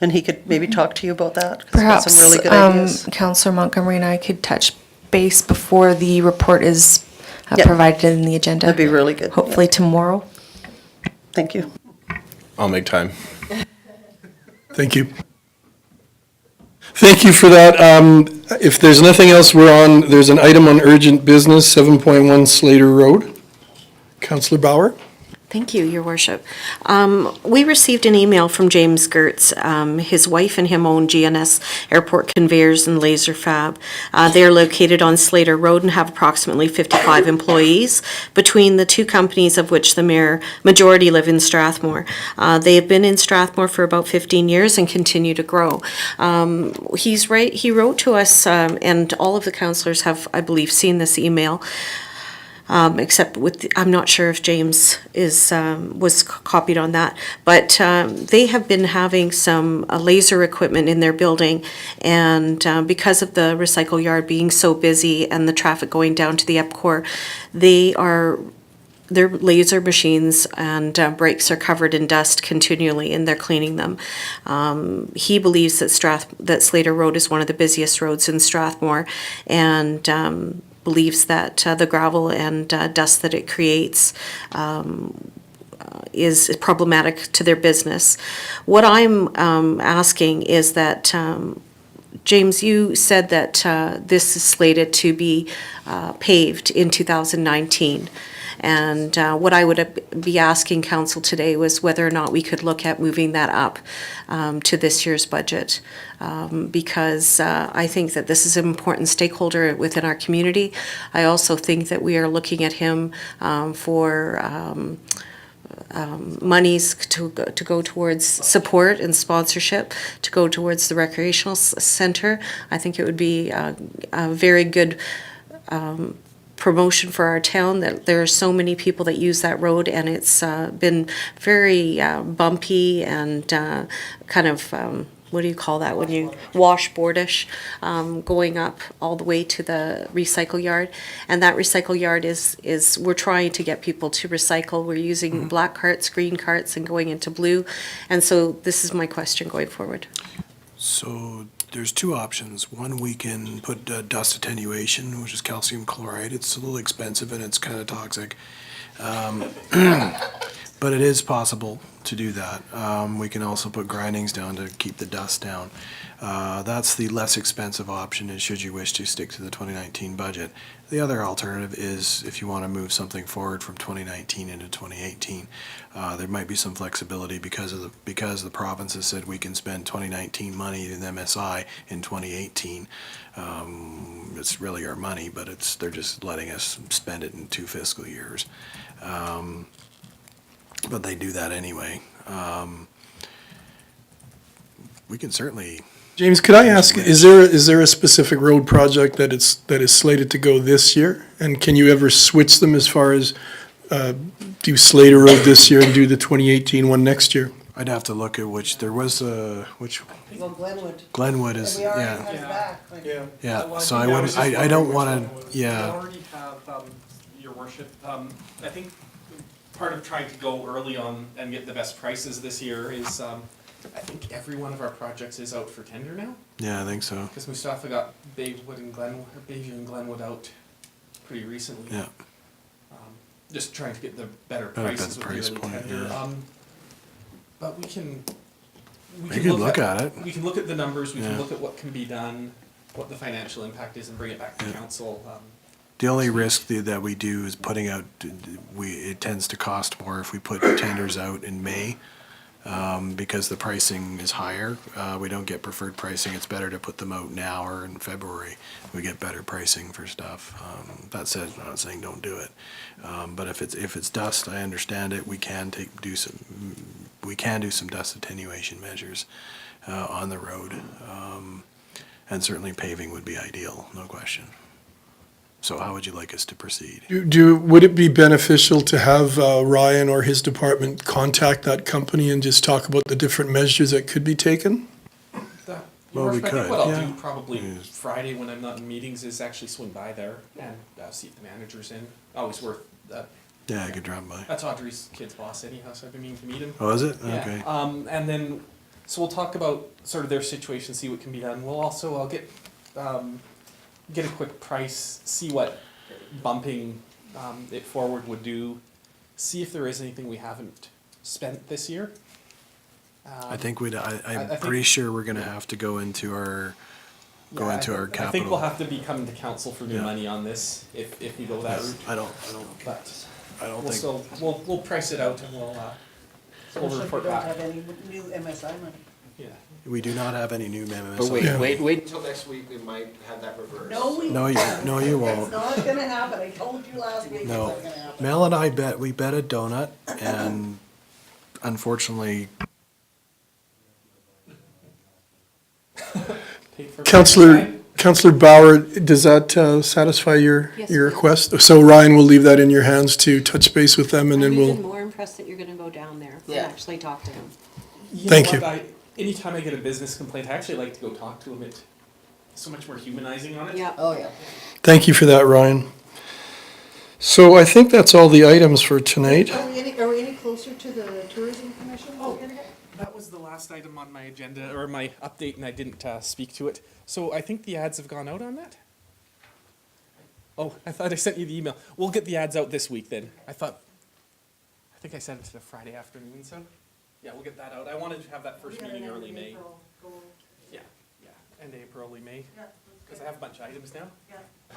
and he could maybe talk to you about that. 'cause he's got Perhaps, some really good ideas. Councillor Montgomery and I could touch base before the report is Yeah. provided in the agenda. That'd be really good. Hopefully tomorrow. Thank you. I'll make time. Thank you. Thank you for that. If there's nothing else, there's an item on urgent business, 7.1 Slater Road. Councillor Bauer? Thank you, Your Worship. We received an email from James Gertz. His wife and him own GNS Airport Conveyors and Laser Fab. They are located on Slater Road and have approximately 55 employees between the two companies, of which the majority live in Strathmore. They have been in Strathmore for about 15 years and continue to grow. He wrote to us, and all of the councillors have, I believe, seen this email. Except I'm not sure if James was copied on that, but they have been having some laser equipment in their building, and because of the recycle yard being so busy and the traffic going down to the EPCOR, they are their laser machines and brakes are covered in dust continually, and they're cleaning them. He believes that Slater Road is one of the busiest roads in Strathmore, and believes that the gravel and dust that it creates is problematic to their business. What I'm asking is that, James, you said that this is slated to be paved in 2019. And what I would be asking council today was whether or not we could look at moving that up to this year's budget. Because I think that this is an important stakeholder within our community. I also think that we are looking at him for monies to go towards support and sponsorship, to go towards the recreational center. I think it would be a very good promotion for our town, that there are so many people that use that road, and it's been very bumpy and kind of what do you call that when you washboardish, going up all the way to the recycle yard. And that recycle yard is we're trying to get people to recycle. We're using black carts, green carts, and going into blue. And so this is my question going forward. So there's two options. One, we can put dust attenuation, which is calcium chloride. It's a little expensive and it's kind of toxic. But it is possible to do that. We can also put grindings down to keep the dust down. That's the less expensive option, and should you wish to stick to the 2019 budget. The other alternative is if you want to move something forward from 2019 into 2018. There might be some flexibility because the province has said we can spend 2019 money in MSI in 2018. It's really our money, but they're just letting us spend it in 2 fiscal years. But they do that anyway. We can certainly. James, could I ask, is there a specific road project that is slated to go this year? And can you ever switch them as far as do Slater Road this year and do the 2018 one next year? I'd have to look at which, there was which. Well, Glenwood. Glenwood is, And we already yeah. have it back. Like- Yeah, Well, so I I think wouldn't, was just I don't wondering, want to, We yeah. already have, your worship, I think part of trying to go early on and get the best prices this year is, I think every one of our projects is out for tender now. Yeah, I think so. Because Mustafa got Bayview and Glenwood out pretty recently. Yeah. Just trying to get the better Better prices with price the early point, tender. yeah. But we can look at it. We can look at the numbers, we Yeah. can look at what can be done, what the financial impact is, and bring it back to council. The only risk that we do is putting out, it tends to cost more if we put tenders out in May, because the pricing is higher. We don't get preferred pricing. It's better to put them out now or in February. We get better pricing for stuff. That said, I'm not saying don't do it. But if it's dust, I understand it. We can do some dust attenuation measures on the road. And certainly paving would be ideal, no question. So how would you like us to proceed? Would it be beneficial to have Ryan or his department contact that company and just talk about the different measures that could be taken? Well, we I think could, what I'll yeah. do probably Friday when I'm not in meetings is actually swing by there and see if the manager's in. Always worth that. Yeah, I could drop by. That's Audrey's kid's boss anyhow, so I've been meaning to meet him. Oh, is it? Yeah. Okay. And then, so we'll talk about sort of their situation, see what can be done. I'll get a quick price, see what bumping it forward would do, see if there is anything we haven't spent this year. I think I'm think- pretty sure we're gonna have to go into our capital. I think we'll have to be coming to council for new Yeah. money on this if we go that route. I don't We'll think. still, we'll price it out and we'll report We don't back. have any new MSI money. Yeah. We do not have any new MMS. But wait until next week, we might have that reversed. No, you won't. It's not gonna happen. I told you last week it's No. not gonna happen. Mel and I bet a donut, and unfortunately, Councillor Bauer, does that satisfy your Yes, your ma'am. request? So Ryan will leave that in your hands to touch base with them, and then I'm we'll. even more impressed that you're gonna go down there and actually talk to him. Thank you. Anytime I get a business complaint, I actually like to go talk to them. It's so much more humanizing on it. Yeah. Oh, yeah. Thank you for that, Ryan. So I think that's all the items for tonight. Are we any closer to the tourism commission? That was the last item on my agenda, or my update, and I didn't speak to it. So I think the ads have gone out on that? Oh, I thought I sent you the email. We'll get the ads out this week then. I think I sent it to the Friday afternoon, so, yeah, we'll get that out. I wanted to have that first meeting early May. Yeah, end of April, early May, because I have a bunch of items now.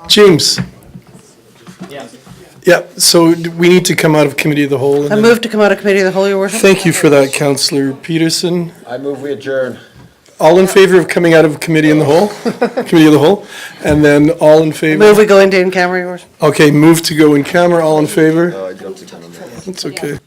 James? Yeah. Yeah, so we need to come out of committee of the whole. and I then- move to come out of committee of the whole, your worship. Thank you for that, Councillor Peterson. I move we adjourn. All in favor of coming out of committee in the whole? Committee of the whole? And then all in favor? Move we go into in camera, your worship. Okay, move to go in camera, all in favor? Oh, I jumped the gun on that. That's okay.